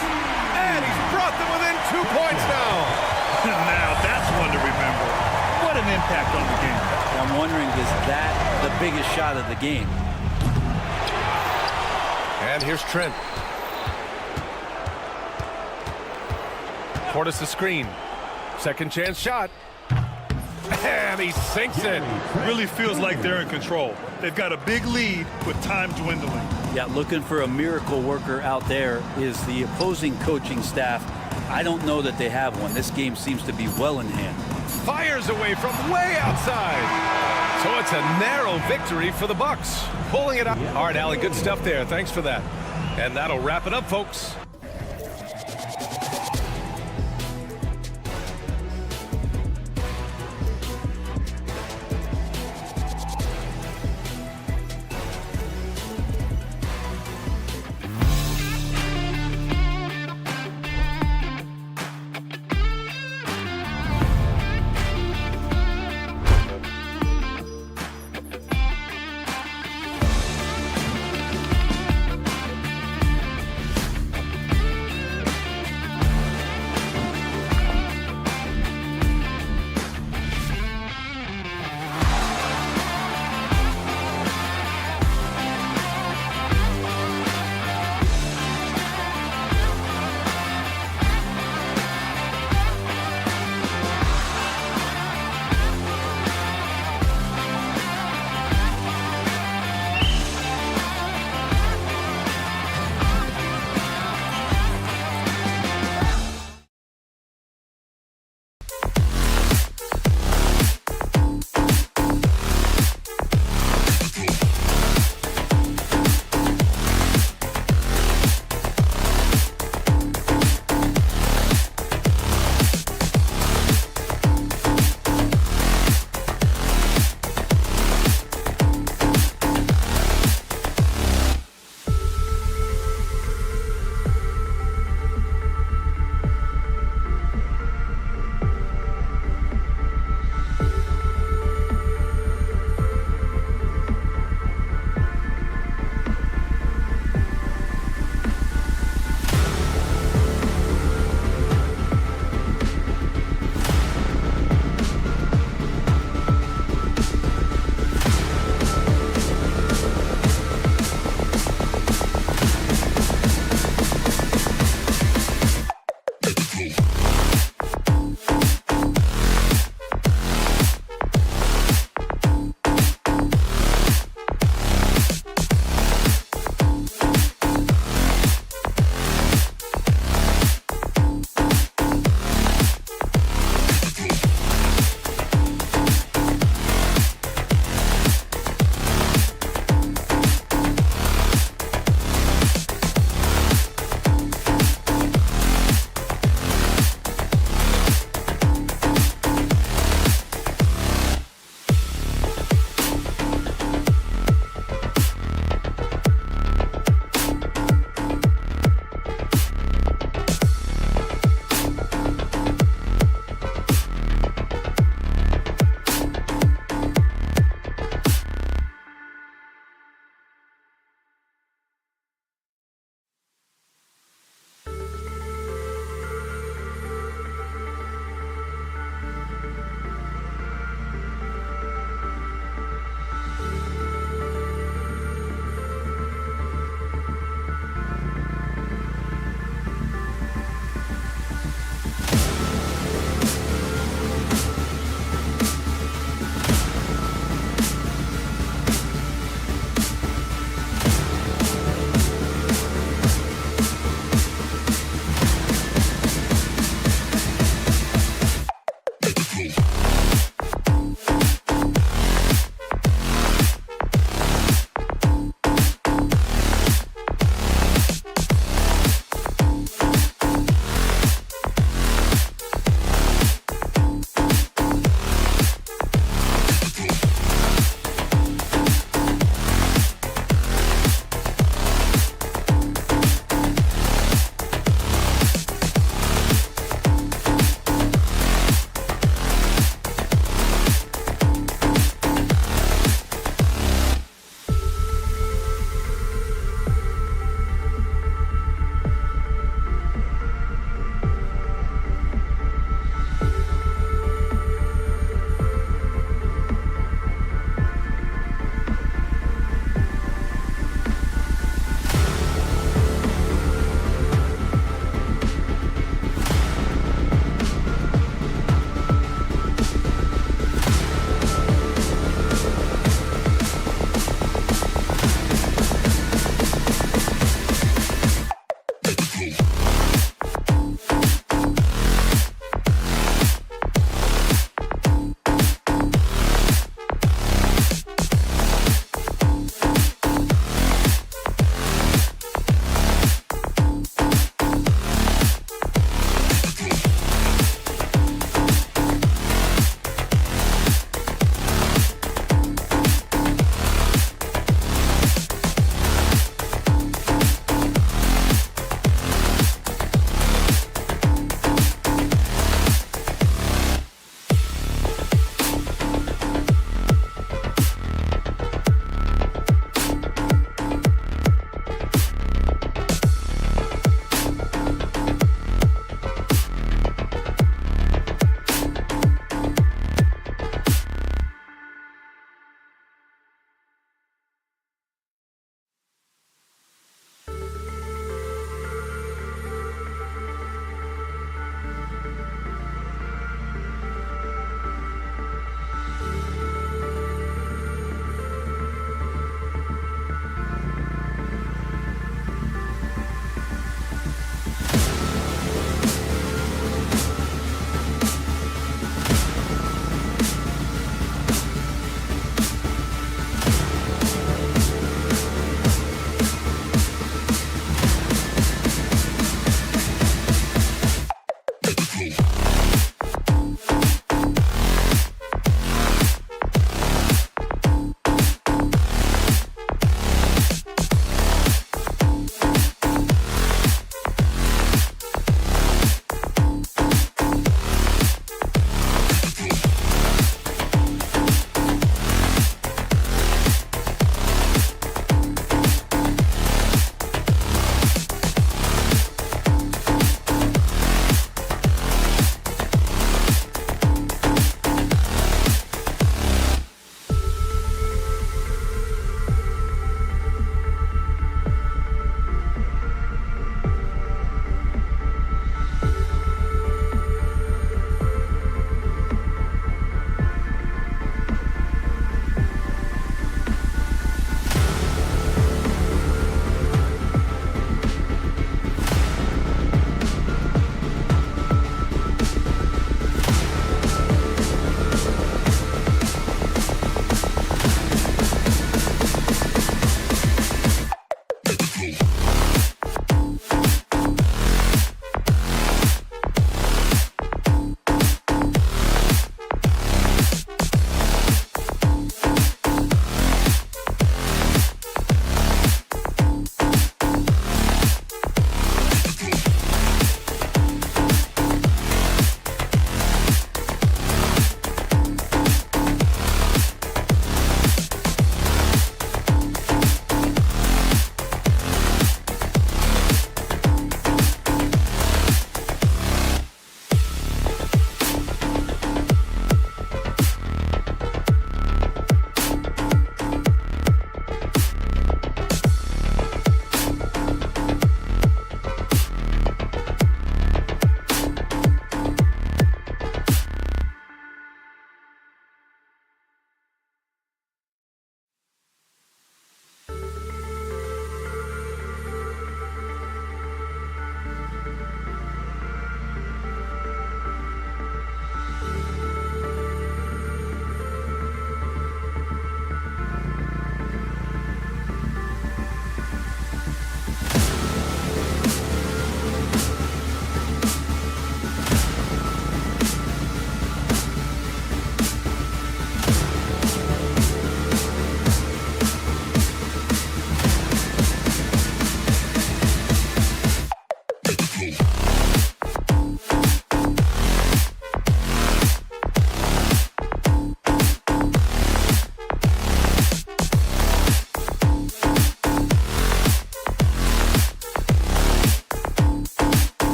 Speaker 1: And he's brought them within 2 points now.
Speaker 3: Now that's one to remember. What an impact on the game.
Speaker 2: I'm wondering, is that the biggest shot of the game?
Speaker 1: And here's Trent. Portis the screen. Second chance shot. And he sinks it.
Speaker 3: Really feels like they're in control. They've got a big lead with time dwindling.
Speaker 2: Yeah, looking for a miracle worker out there is the opposing coaching staff. I don't know that they have one. This game seems to be well in hand.
Speaker 1: Fires away from way outside. So it's a narrow victory for the Bucks. Pulling it up. All right, Allie, good stuff there. Thanks for that. And that'll wrap it up, folks.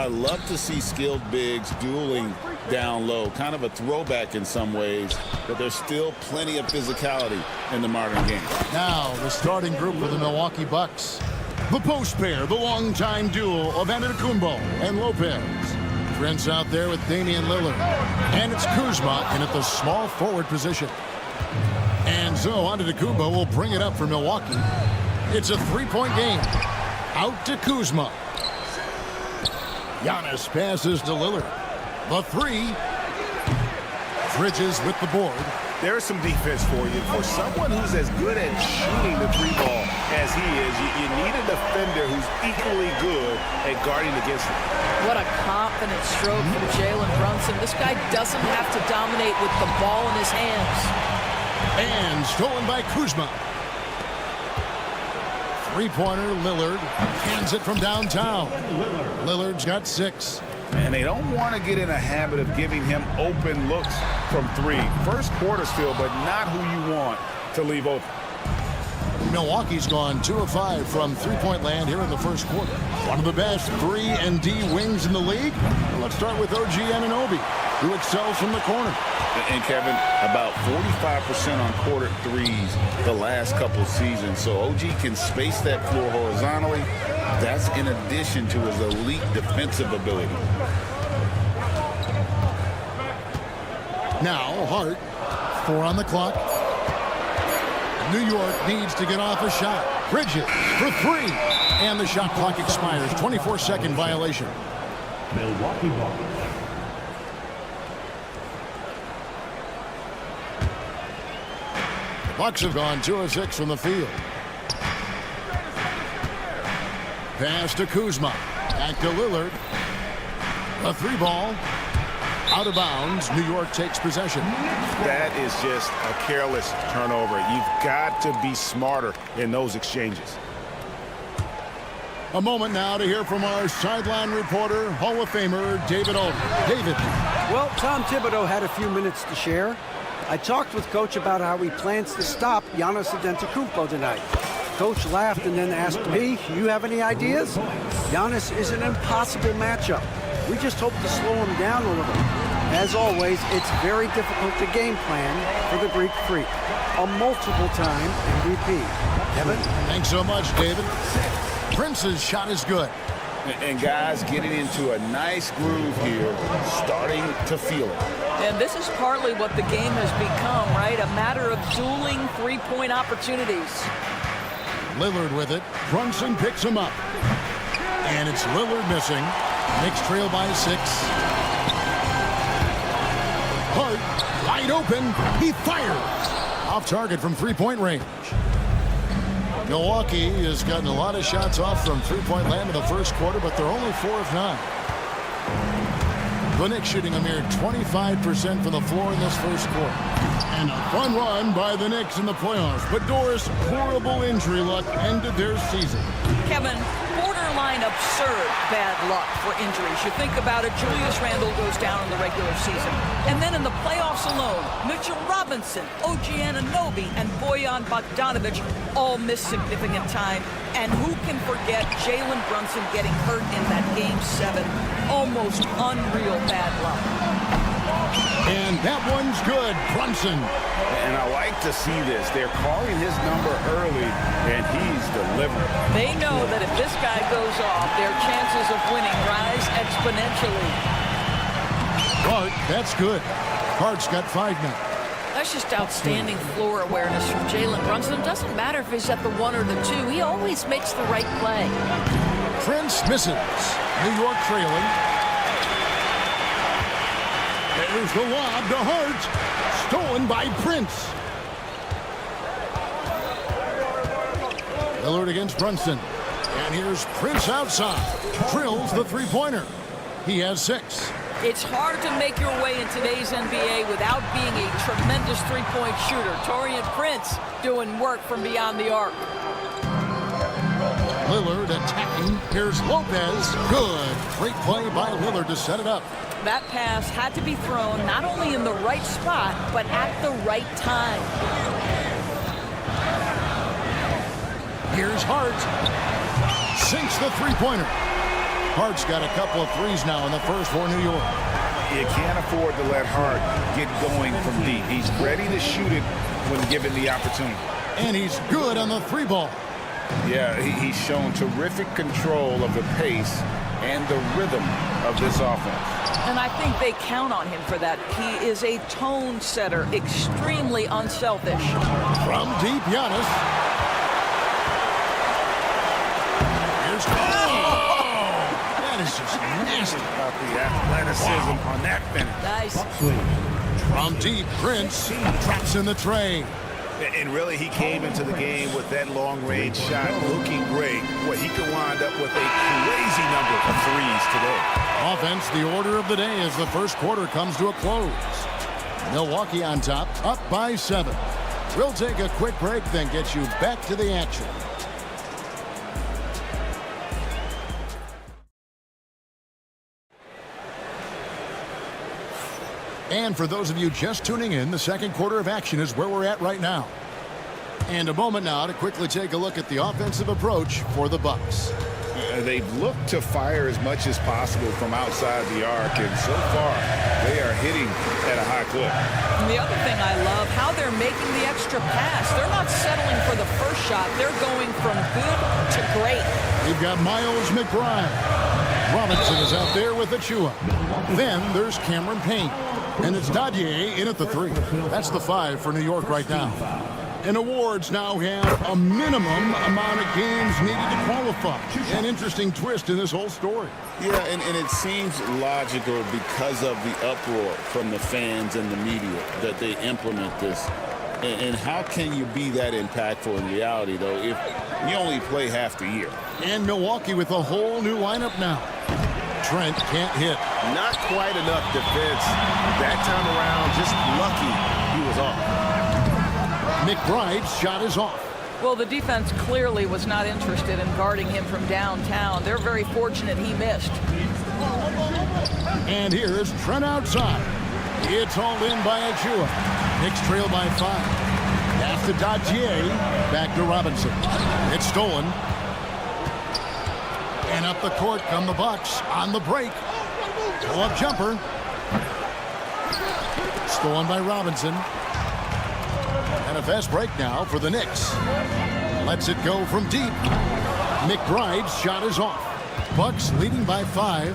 Speaker 6: I love to see skilled bigs dueling down low. Kind of a throwback in some ways, but there's still plenty of physicality in the modern game.
Speaker 5: Now, the starting group for the Milwaukee Bucks. The post pair, the longtime duo of Antetokounmpo and Lopez. Prince out there with Damian Lillard. And it's Kuzma in at the small forward position. And so Antetokounmpo will bring it up for Milwaukee. It's a three-point game. Out to Kuzma. Giannis passes to Lillard. The three. Bridges with the board.
Speaker 9: There's some defense for you. For someone who's as good at shooting the three ball as he is, you need a defender who's equally good at guarding against him.
Speaker 7: What a confident stroke from Jalen Brunson. This guy doesn't have to dominate with the ball in his hands.
Speaker 5: And stolen by Kuzma. Three-pointer, Lillard hands it from downtown. Lillard's got 6.
Speaker 6: And they don't want to get in a habit of giving him open looks from three. First quarter still, but not who you want to leave open.
Speaker 5: Milwaukee's gone 2 of 5 from three-point land here in the first quarter. One of the best 3-and-D wings in the league. Let's start with OG Anunoby, who excels from the corner.
Speaker 6: And Kevin, about 45% on quarter threes the last couple seasons. So OG can space that floor horizontally. That's in addition to his elite defensive ability.
Speaker 5: Now Hart, 4 on the clock. New York needs to get off a shot. Bridges for 3. And the shot clock expires. 24-second violation.
Speaker 11: Milwaukee Bucks.
Speaker 5: The Bucks have gone 2 of 6 from the field. Pass to Kuzma. Back to Lillard. A 3-ball. Out of bounds. New York takes possession.
Speaker 9: That is just a careless turnover. You've got to be smarter in those exchanges.
Speaker 5: A moment now to hear from our sideline reporter, Hall of Famer David Aldridge. David.
Speaker 8: Well, Tom Thibodeau had a few minutes to share. I talked with Coach about how he plans to stop Giannis Antetokounmpo tonight. Coach laughed and then asked me, you have any ideas? Giannis is an impossible matchup. We just hope to slow him down a little. As always, it's very difficult to game plan for the Greek Freak. A multiple-time MVP. Kevin?
Speaker 5: Thanks so much, David. Prince's shot is good.
Speaker 6: And guys getting into a nice groove here, starting to feel it.
Speaker 7: And this is partly what the game has become, right? A matter of dueling three-point opportunities.
Speaker 5: Lillard with it. Brunson picks him up. And it's Lillard missing. Knicks trail by 6. Hart, wide open. He fires. Off target from three-point range. Milwaukee has gotten a lot of shots off from three-point land in the first quarter, but they're only 4 of 9. The Knicks shooting a mere 25% from the floor in this first quarter. And a fun run by the Knicks in the playoffs. But Doris, horrible injury luck ended their season.
Speaker 7: Kevin, borderline absurd bad luck for injuries. You think about it, Julius Randle goes down in the regular season. And then in the playoffs alone, Mitchell Robinson, OG Anunoby, and Bojan Bogdanovic all missed significant time. And who can forget Jalen Brunson getting hurt in that Game 7? Almost unreal bad luck.
Speaker 5: And that one's good, Brunson.
Speaker 6: And I like to see this. They're calling his number early, and he's delivering.
Speaker 7: They know that if this guy goes off, their chances of winning rise exponentially.
Speaker 5: Hart, that's good. Hart's got 5 now.
Speaker 7: That's just outstanding floor awareness from Jalen Brunson. It doesn't matter if he's at the 1 or the 2. He always makes the right play.
Speaker 5: Prince misses. New York trailing. There's the lob to Hart. Stolen by Prince. Lillard against Brunson. And here's Prince outside. Drills the three-pointer. He has 6.
Speaker 7: It's hard to make your way in today's NBA without being a tremendous three-point shooter. Taurean Prince doing work from beyond the arc.
Speaker 5: Lillard attacking. Here's Lopez. Good. Great play by Lillard to set it up.
Speaker 7: That pass had to be thrown not only in the right spot, but at the right time.
Speaker 5: Here's Hart. Sinks the three-pointer. Hart's got a couple of threes now in the first for New York.
Speaker 6: You can't afford to let Hart get going from deep. He's ready to shoot it when given the opportunity.
Speaker 5: And he's good on the 3-ball.
Speaker 6: Yeah, he's shown terrific control of the pace and the rhythm of this offense.
Speaker 7: And I think they count on him for that. He is a tone setter, extremely unselfish.
Speaker 5: From deep, Giannis. Here's that is just nasty.
Speaker 6: About the athleticism on that finish.
Speaker 7: Nice.
Speaker 5: From deep, Prince drops in the tray.
Speaker 6: And really, he came into the game with that long-range shot looking great. Well, he could wind up with a crazy number of threes today.
Speaker 5: Offense, the order of the day as the first quarter comes to a close. Milwaukee on top, up by 7. We'll take a quick break, then get you back to the action. And for those of you just tuning in, the second quarter of action is where we're at right now. And a moment now to quickly take a look at the offensive approach for the Bucks.
Speaker 6: They've looked to fire as much as possible from outside the arc, and so far they are hitting at a high clip.
Speaker 7: And the other thing I love, how they're making the extra pass. They're not settling for the first shot. They're going from good to great.
Speaker 5: You've got Miles McBride. Robinson is out there with Achua. Then there's Cameron Payne. And it's Dadier in at the 3. That's the 5 for New York right now. And awards now have a minimum amount of games needed to qualify. An interesting twist in this whole story.
Speaker 6: Yeah, and it seems logical because of the uproar from the fans and the media that they implement this. And how can you be that impactful in reality, though, if you only play half the year?
Speaker 5: And Milwaukee with a whole new lineup now. Trent can't hit.
Speaker 1: Not quite enough defense. That time around, just lucky he was off.
Speaker 5: McBride's shot is off.
Speaker 7: Well, the defense clearly was not interested in guarding him from downtown. They're very fortunate he missed.
Speaker 5: And here's Trent outside. It's hauled in by Achua. Knicks trail by 5. Pass to Dadier. Back to Robinson. It's stolen. And up the court come the Bucks on the break. Pull-up jumper. Stolen by Robinson. And a fast break now for the Knicks. Lets it go from deep. McBride's shot is off. Bucks leading by 5.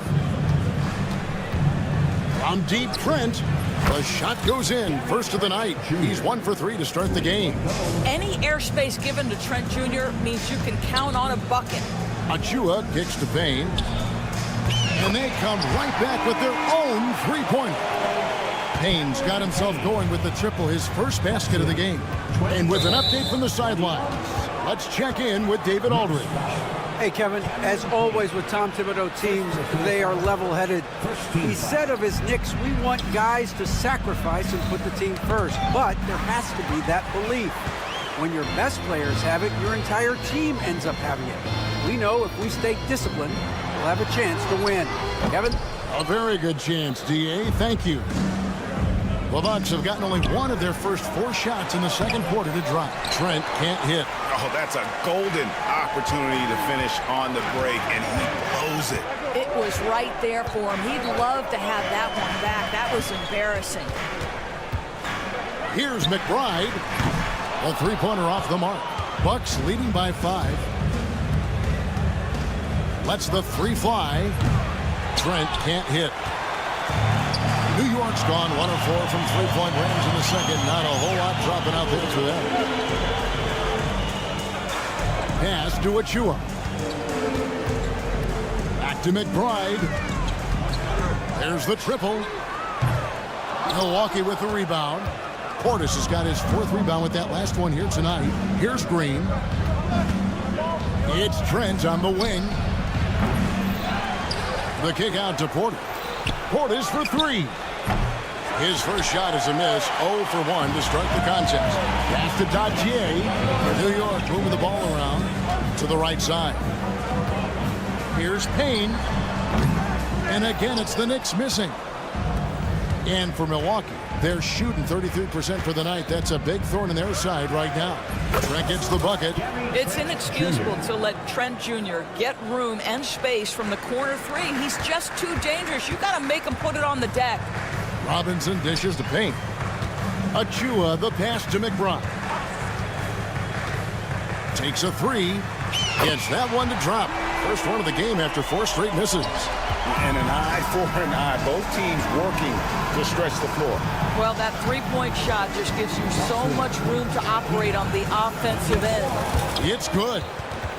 Speaker 5: From deep, Trent. The shot goes in. First of the night. He's 1 for 3 to start the game.
Speaker 7: Any airspace given to Trent Jr. means you can count on a bucket.
Speaker 5: Achua kicks to Payne. And they come right back with their own three-pointer. Payne's got himself going with the triple, his first basket of the game. And with an update from the sidelines, Let's check in with David Aldridge.
Speaker 8: Hey, Kevin, as always with Tom Thibodeau teams, they are level-headed. He said of his Knicks, we want guys to sacrifice and put the team first, but there has to be that belief. When your best players have it, your entire team ends up having it. We know if we stay disciplined, we'll have a chance to win. Kevin?
Speaker 5: A very good chance, D.A. Thank you. The Bucks have gotten only one of their first 4 shots in the second quarter to drop. Trent can't hit.
Speaker 6: Oh, that's a golden opportunity to finish on the break, and he blows it.
Speaker 7: It was right there for him. He'd love to have that one back. That was embarrassing.
Speaker 5: Here's McBride. A 3-pointer off the mark. Bucks leading by 5. Lets the 3 fly. Trent can't hit. New York's gone 1 of 4 from 3-point range in the second. Not a whole lot dropping out there for them. Pass to Achua. Back to McBride. There's the triple. Milwaukee with the rebound. Portis has got his 4th rebound with that last one here tonight. Here's Green. It's Trent on the wing. The kick out to Portis. Portis for 3. His first shot is a miss. 0 for 1 to start the contest. Pass to Dadier. New York moving the ball around to the right side. Here's Payne. And again, it's the Knicks missing. And for Milwaukee, they're shooting 33% for the night. That's a big thorn in their side right now. Trent gets the bucket.
Speaker 7: It's inexcusable to let Trent Jr. get room and space from the corner 3. He's just too dangerous. You got to make him put it on the deck.
Speaker 5: Robinson dishes to Payne. Achua, the pass to McBride. Takes a 3. Gets that one to drop. First one of the game after 4 straight misses.
Speaker 6: And an eye for an eye. Both teams working to stretch the floor.
Speaker 7: Well, that 3-point shot just gives you so much room to operate on the offensive end.
Speaker 5: It's good.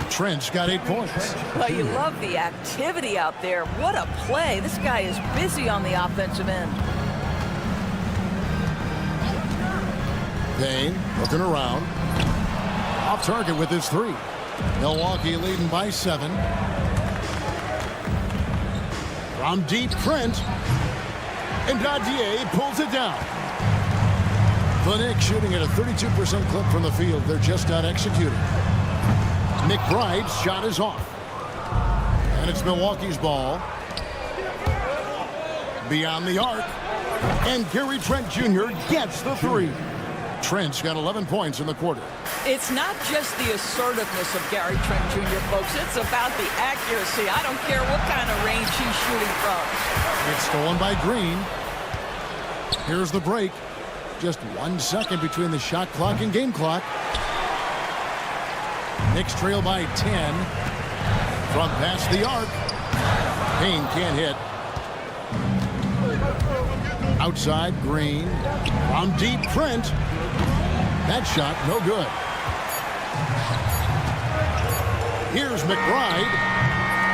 Speaker 5: Trent's got 8 points.
Speaker 7: Well, you love the activity out there. What a play. This guy is busy on the offensive end.
Speaker 5: Payne looking around. Off target with his 3. Milwaukee leading by 7. From deep, Trent. And Dadier pulls it down. The Knicks shooting at a 32% clip from the field. They're just not executing. McBride's shot is off. And it's Milwaukee's ball. Beyond the arc. And Gary Trent Jr. gets the 3. Trent's got 11 points in the quarter.
Speaker 7: It's not just the assertiveness of Gary Trent Jr., folks. It's about the accuracy. I don't care what kind of range he's shooting from.
Speaker 5: It's stolen by Green. Here's the break. Just 1 second between the shot clock and game clock. Knicks trail by 10. From past the arc. Payne can't hit. Outside, Green. From deep, Trent. That shot, no good. Here's McBride.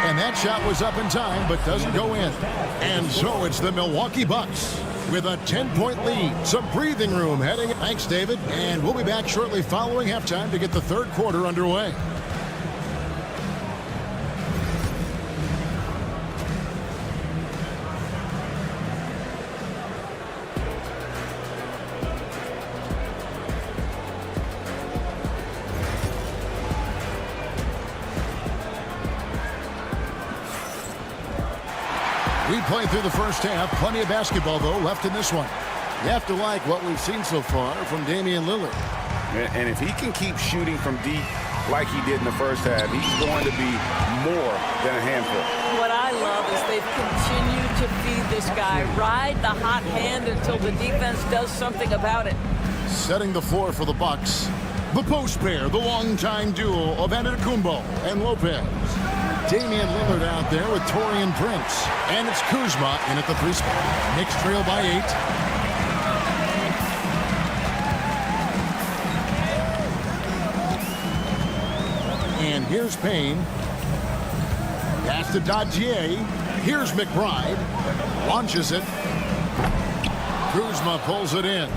Speaker 5: And that shot was up in time, but doesn't go in. And so it's the Milwaukee Bucks with a 10-point lead. Some breathing room heading. Thanks, David. And we'll be back shortly following halftime to get the 3rd quarter underway. We played through the first half. Plenty of basketball, though, left in this one. You have to like what we've seen so far from Damian Lillard.
Speaker 9: And if he can keep shooting from deep like he did in the first half, he's going to be more than a handful.
Speaker 7: What I love is they've continued to feed this guy. Ride the hot hand until the defense does something about it.
Speaker 5: Setting the floor for the Bucks. The post pair, the longtime duo of Antetokounmpo and Lopez. Damian Lillard out there with Taurean Prince. And it's Kuzma in at the 3 spot. Knicks trail by 8. And here's Payne. Pass to Dadier. Here's McBride. Launches it. Kuzma pulls it in.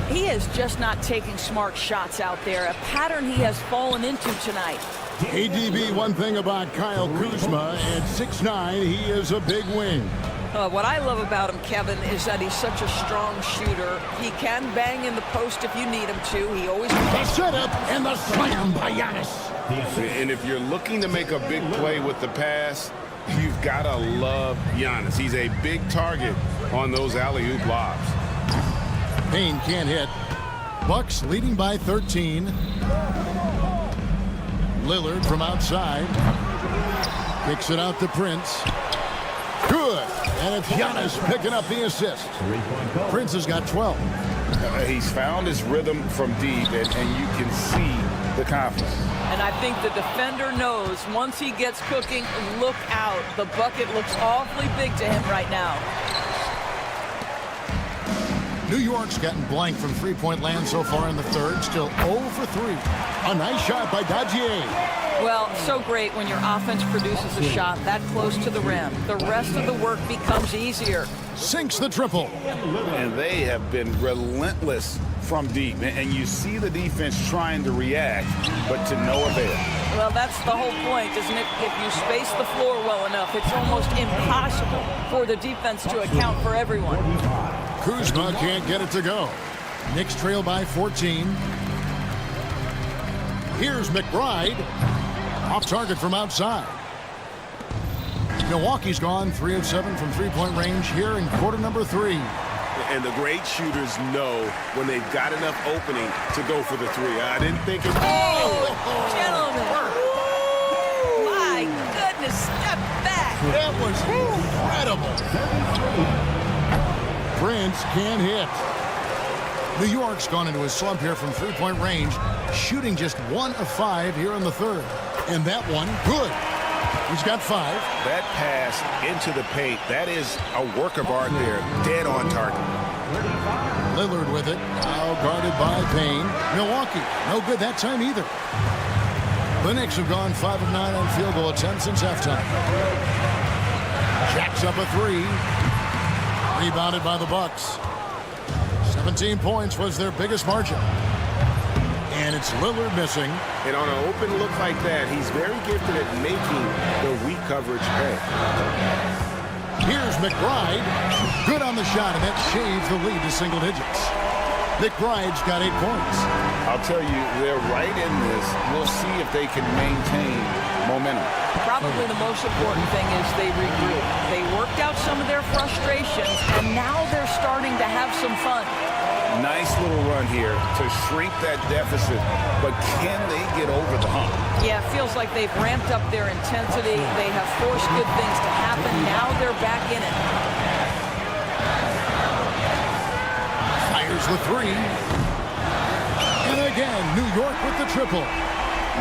Speaker 7: He is just not taking smart shots out there, a pattern he has fallen into tonight.
Speaker 5: ADB, one thing about Kyle Kuzma, at 6'9", he is a big wing.
Speaker 7: What I love about him, Kevin, is that he's such a strong shooter. He can bang in the post if you need him to. He always...
Speaker 5: The setup and the slam by Giannis.
Speaker 9: And if you're looking to make a big play with the pass, you've got to love Giannis. He's a big target on those alley-oop lobs.
Speaker 5: Payne can't hit. Bucks leading by 13. Lillard from outside. Kicks it out to Prince. Good. And it's Giannis picking up the assist. Prince has got 12.
Speaker 9: He's found his rhythm from deep, and you can see the confidence.
Speaker 7: And I think the defender knows once he gets cooking, look out. The bucket looks awfully big to him right now.
Speaker 5: New York's gotten blank from three-point land so far in the third. Still 0 for 3. A nice shot by Dajier.
Speaker 7: Well, so great when your offense produces a shot that close to the rim. The rest of the work becomes easier.
Speaker 5: Sinks the triple.
Speaker 9: And they have been relentless from deep. And you see the defense trying to react, but to no avail.
Speaker 7: Well, that's the whole point, isn't it? If you space the floor well enough, it's almost impossible for the defense to account for everyone.
Speaker 5: Kuzma can't get it to go. Knicks trail by 14. Here's McBride. Off target from outside. Milwaukee's gone 3 of 7 from three-point range here in quarter number 3.
Speaker 9: And the great shooters know when they've got enough opening to go for the three. I didn't think it...
Speaker 7: Oh, gentlemen. My goodness, step back.
Speaker 5: That was incredible. Prince can't hit. New York's gone into a slump here from three-point range, shooting just 1 of 5 here in the third. And that one, good. He's got 5.
Speaker 9: That pass into the paint, that is a work of art there. Dead on target.
Speaker 5: Lillard with it. Now guarded by Payne. Milwaukee, no good that time either. The Knicks have gone 5 of 9 on field goal attempts since halftime. Jacks up a 3. Rebounded by the Bucks. 17 points was their biggest margin. And it's Lillard missing.
Speaker 9: And on an open look like that, he's very gifted at making the weak coverage pay.
Speaker 5: Here's McBride. Good on the shot, and that shaves the lead to single digits. McBride's got 8 points.
Speaker 9: I'll tell you, they're right in this. We'll see if they can maintain momentum.
Speaker 7: Probably the most important thing is they regroup. They worked out some of their frustrations, and now they're starting to have some fun.
Speaker 9: Nice little run here to shrink that deficit, but can they get over the hump?
Speaker 7: Yeah, it feels like they've ramped up their intensity. They have forced good things to happen. Now they're back in it.
Speaker 5: Fires the 3. And again, New York with the triple.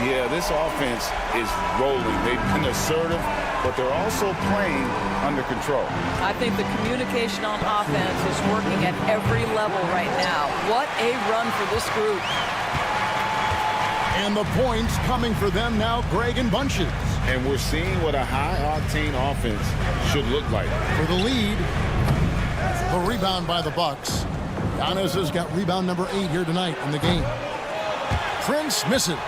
Speaker 9: Yeah, this offense is rolling. They've been assertive, but they're also playing under control.
Speaker 7: I think the communication on offense is working at every level right now. What a run for this group.
Speaker 5: And the points coming for them now, Greg in bunches.
Speaker 9: And we're seeing what a high-octane offense should look like.
Speaker 5: For the lead, the rebound by the Bucks. Giannis has got rebound number 8 here tonight in the game. Prince misses.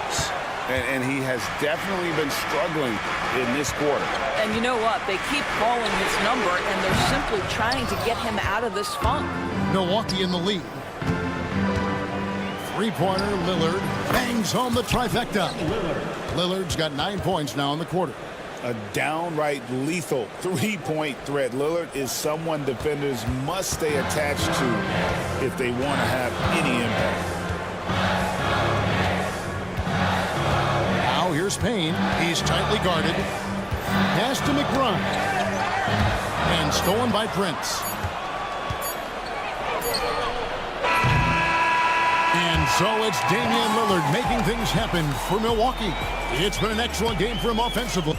Speaker 9: And he has definitely been struggling in this quarter.
Speaker 7: And you know what? They keep calling his number, and they're simply trying to get him out of this funk.
Speaker 5: Milwaukee in the lead. Three-pointer, Lillard bangs home the trifecta. Lillard's got 9 points now in the quarter.
Speaker 6: A downright lethal three-point threat. Lillard is someone defenders must stay attached to if they want to have any impact.
Speaker 5: Now here's Payne. He's tightly guarded. Pass to McBride. And stolen by Prince. And so it's Damian Lillard making things happen for Milwaukee. It's been an excellent game for him offensively.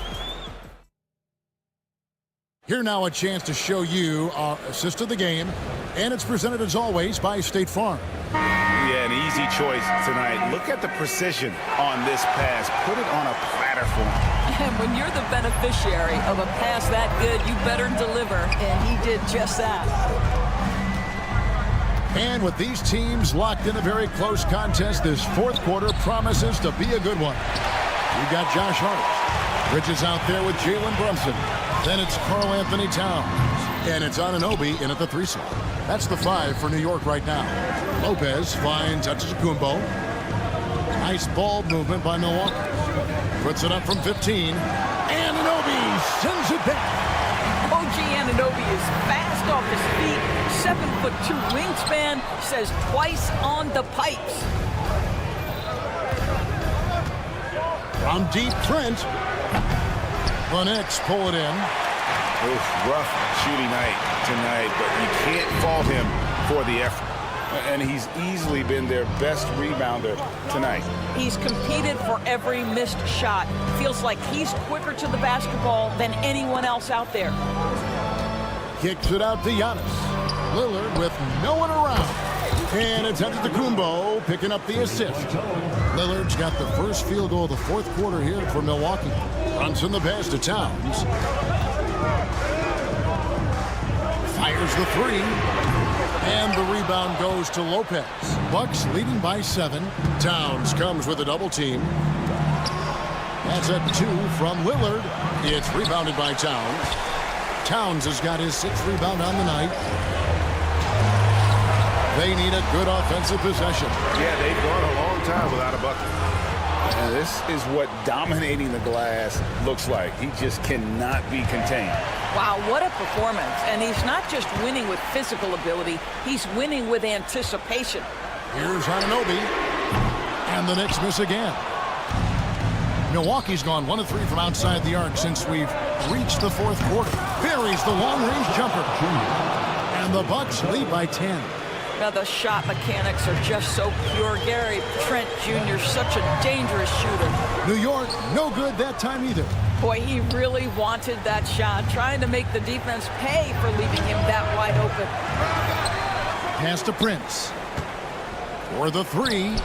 Speaker 5: Here now a chance to show you our assist of the game. And it's presented as always by State Farm.
Speaker 9: Yeah, an easy choice tonight. Look at the precision on this pass. Put it on a platter for him.
Speaker 7: And when you're the beneficiary of a pass that good, you better deliver. And he did just that.
Speaker 5: And with these teams locked in a very close contest, this fourth quarter promises to be a good one. We've got Josh Hart. Bridges out there with Jalen Brunson. Then it's Karl Anthony Towns. And it's Anunoby in at the 3 slot. That's the 5 for New York right now. Lopez finds Antetokounmpo. Nice ball movement by Milwaukee. Puts it up from 15. Anunoby sends it back.
Speaker 7: OG Anunoby is fast off his feet. 7'2" wingspan, says twice on the pipes.
Speaker 5: From deep, Trent. The Knicks pull it in.
Speaker 6: It was rough shooting night tonight, but you can't fault him for the effort. And he's easily been their best rebounder tonight.
Speaker 7: He's competed for every missed shot. Feels like he's quicker to the basketball than anyone else out there.
Speaker 5: Kicks it out to Giannis. Lillard with no one around. And it's Antetokounmpo picking up the assist. Lillard's got the first field goal of the fourth quarter here for Milwaukee. Brunson the pass to Towns. Fires the 3. And the rebound goes to Lopez. Bucks leading by 7. Towns comes with a double team. That's a 2 from Lillard. It's rebounded by Towns. Towns has got his 6th rebound on the night. They need a good offensive possession.
Speaker 6: Yeah, they've gone a long time without a bucket. And this is what dominating the glass looks like. He just cannot be contained.
Speaker 7: Wow, what a performance. And he's not just winning with physical ability, he's winning with anticipation.
Speaker 5: Here's Anunoby. And the Knicks miss again. Milwaukee's gone 1 of 3 from outside the arc since we've reached the fourth quarter. Buries the long-range jumper. And the Bucks lead by 10.
Speaker 7: Now the shot mechanics are just so pure. Gary Trent Jr., such a dangerous shooter.
Speaker 5: New York, no good that time either.
Speaker 7: Boy, he really wanted that shot, trying to make the defense pay for leaving him that wide open.
Speaker 5: Pass to Prince. For the 3.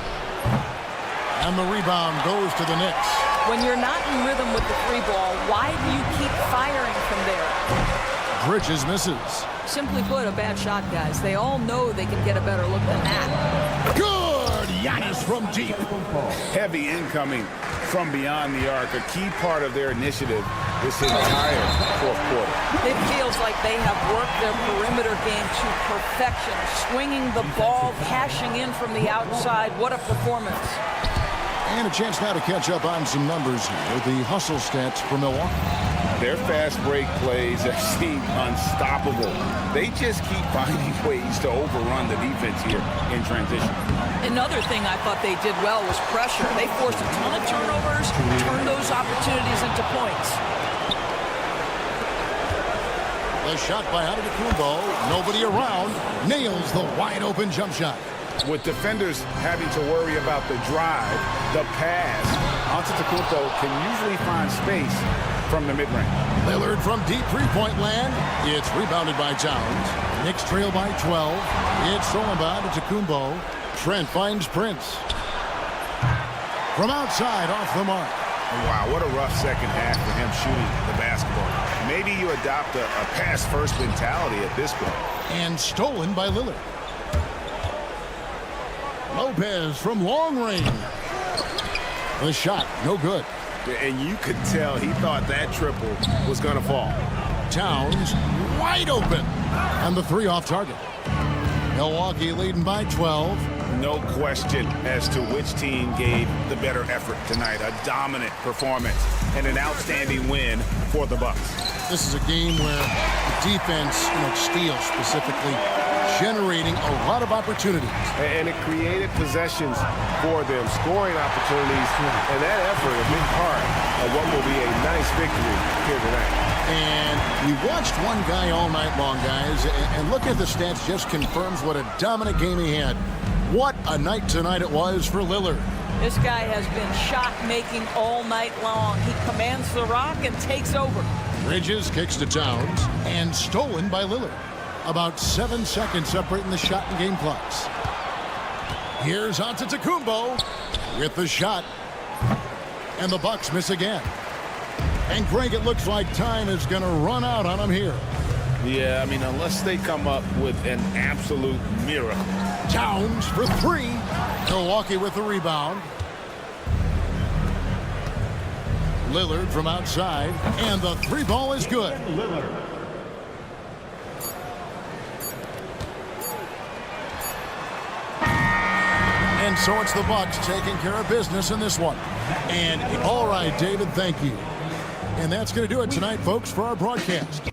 Speaker 5: And the rebound goes to the Knicks.
Speaker 7: When you're not in rhythm with the 3 ball, why do you keep firing from there?
Speaker 5: Bridges misses.
Speaker 7: Simply put, a bad shot, guys. They all know they can get a better look than that.
Speaker 5: Good! Giannis from deep.
Speaker 6: Heavy incoming from beyond the arc, a key part of their initiative this entire fourth quarter.
Speaker 7: It feels like they have worked their perimeter game to perfection, swinging the ball, cashing in from the outside. What a performance.
Speaker 5: And a chance now to catch up on some numbers here. The hustle stats for Milwaukee.
Speaker 6: Their fast break plays have seemed unstoppable. They just keep finding ways to overrun the defense here in transition.
Speaker 7: Another thing I thought they did well was pressure. They forced a ton of turnovers, turned those opportunities into points.
Speaker 5: The shot by Antetokounmpo, nobody around, nails the wide open jump shot.
Speaker 6: With defenders having to worry about the drive, the pass, Antetokounmpo can usually find space from the mid-range.
Speaker 5: Lillard from deep three-point land. It's rebounded by Towns. Knicks trail by 12. It's stolen by Antetokounmpo. Trent finds Prince. From outside, off the mark.
Speaker 6: Wow, what a rough second half for him shooting the basketball. Maybe you adopt a pass-first mentality at this point.
Speaker 5: And stolen by Lillard. Lopez from long range. The shot, no good.
Speaker 6: And you could tell he thought that triple was going to fall.
Speaker 5: Towns wide open. And the 3 off target. Milwaukee leading by 12.
Speaker 6: No question as to which team gave the better effort tonight. A dominant performance and an outstanding win for the Bucks.
Speaker 5: This is a game where the defense, steals specifically, generating a lot of opportunities.
Speaker 1: And it created possessions for them, scoring opportunities, and that effort a big part of what will be a nice victory here tonight.
Speaker 5: And we watched one guy all night long, guys, and look at the stats, just confirms what a dominant game he had. What a night tonight it was for Lillard.
Speaker 7: This guy has been shot-making all night long. He commands the rock and takes over.
Speaker 5: Bridges kicks to Towns, and stolen by Lillard. About 7 seconds separating the shot and game clocks. Here's Antetokounmpo with the shot. And the Bucks miss again. And Greg, it looks like time is going to run out on him here.
Speaker 6: Yeah, I mean, unless they come up with an absolute miracle.
Speaker 5: Towns for three. Milwaukee with the rebound. Lillard from outside, and the three ball is good. And so it's the Bucks taking care of business in this one. And all right, David, thank you. And that's going to do it tonight, folks, for our broadcast.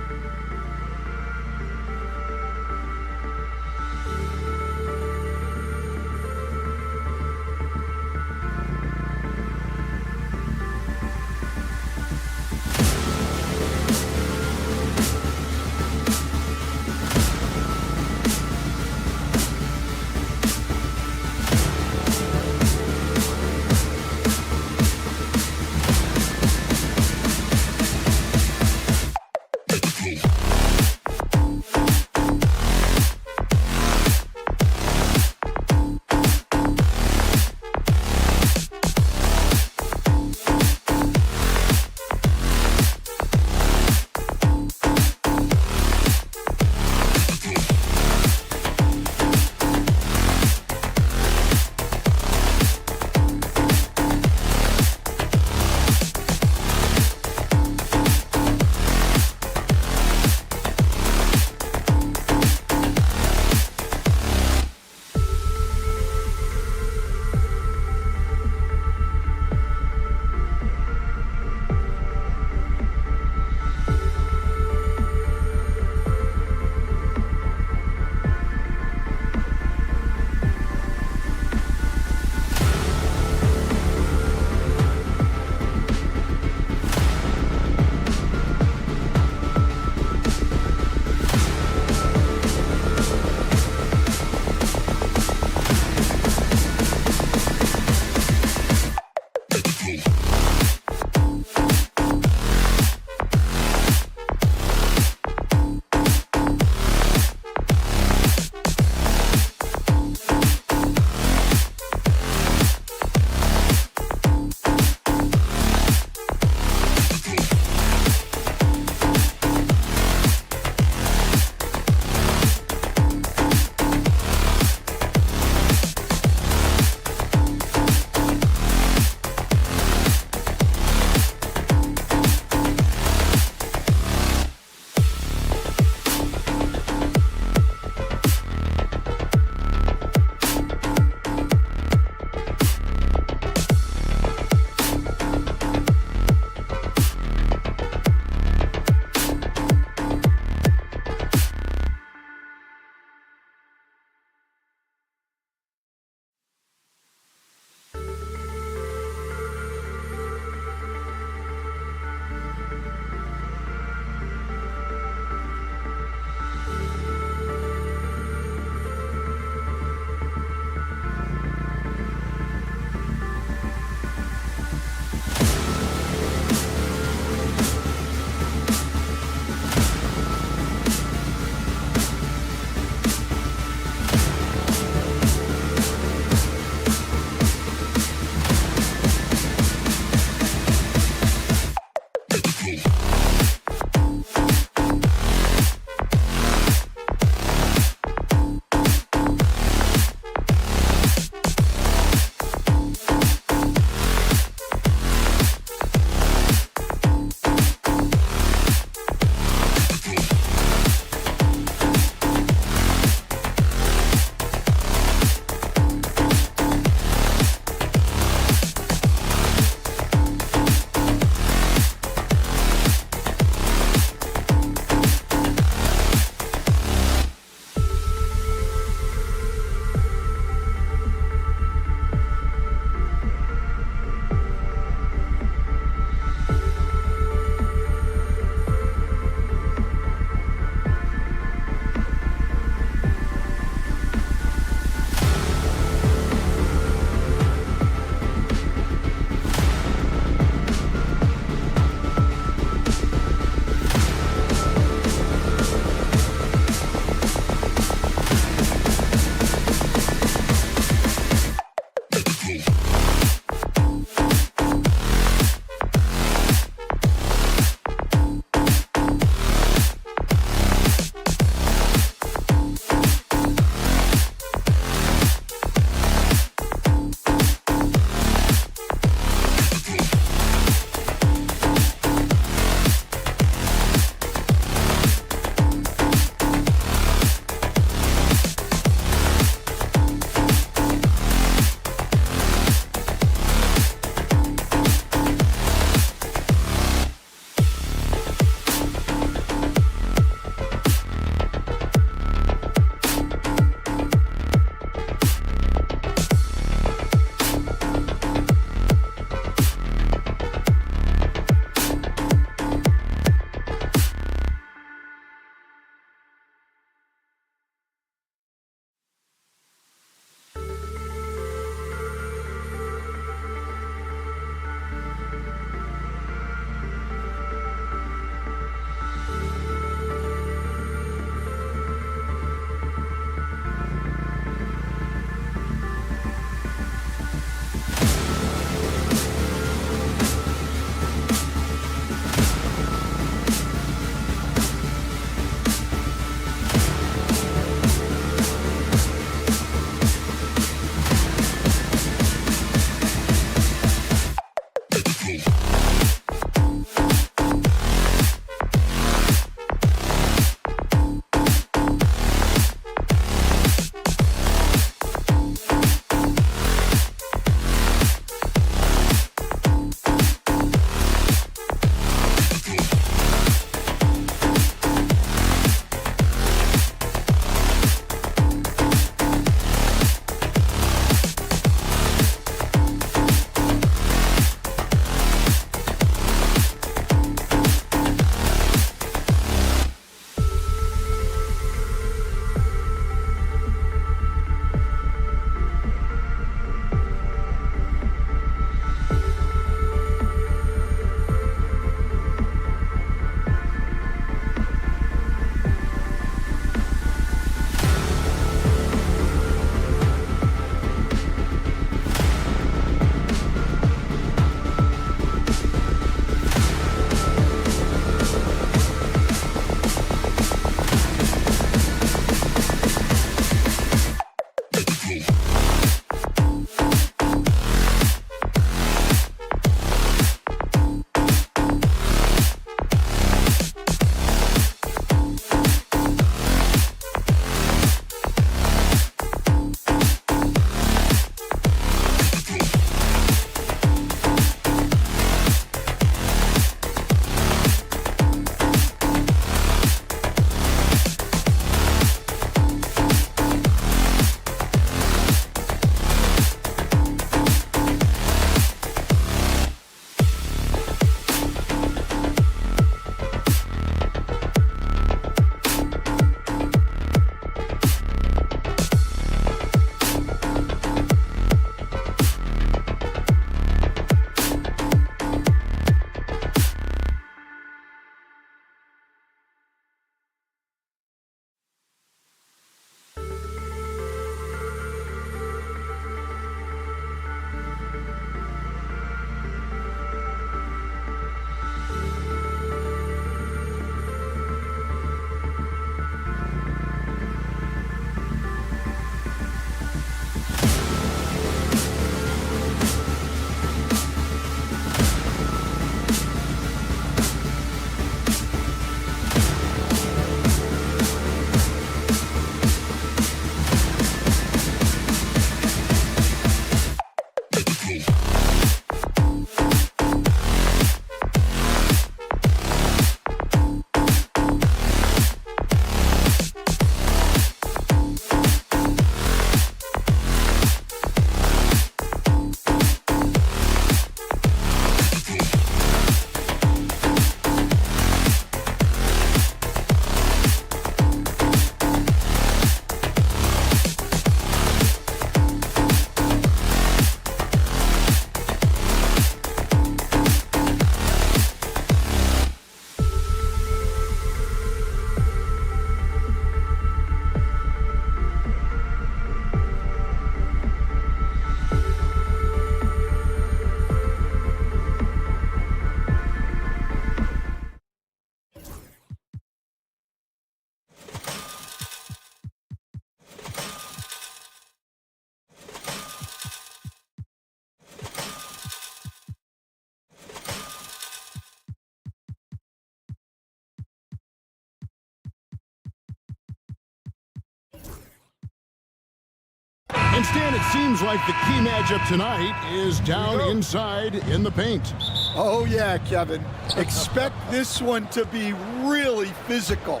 Speaker 5: Instead, it seems like the key matchup tonight is down inside in the paint.
Speaker 10: Oh, yeah, Kevin. Expect this one to be really physical.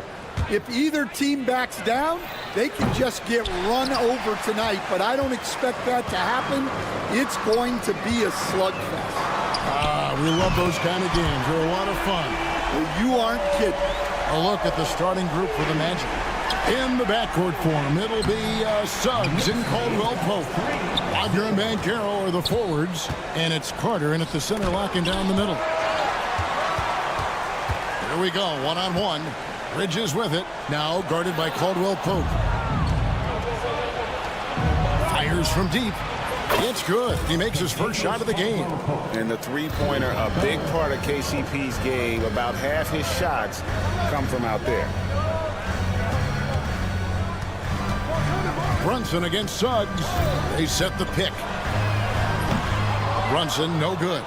Speaker 10: If either team backs down, they can just get run over tonight, but I don't expect that to happen. It's going to be a slugfest.
Speaker 5: We love those kind of games. They're a lot of fun.
Speaker 10: Well, you aren't kidding.
Speaker 5: A look at the starting group for the Magic. In the backcourt form, it'll be Suggs and Caldwell Pope. Wagner and Banchero are the forwards, and it's Carter in at the center, locking down the middle. Here we go, one-on-one. Bridges with it, now guarded by Caldwell Pope. Fires from deep. It's good. He makes his first shot of the game.
Speaker 9: And the three-pointer, a big part of KCP's game. About half his shots come from out there.
Speaker 5: Brunson against Suggs. They set the pick. Brunson, no good.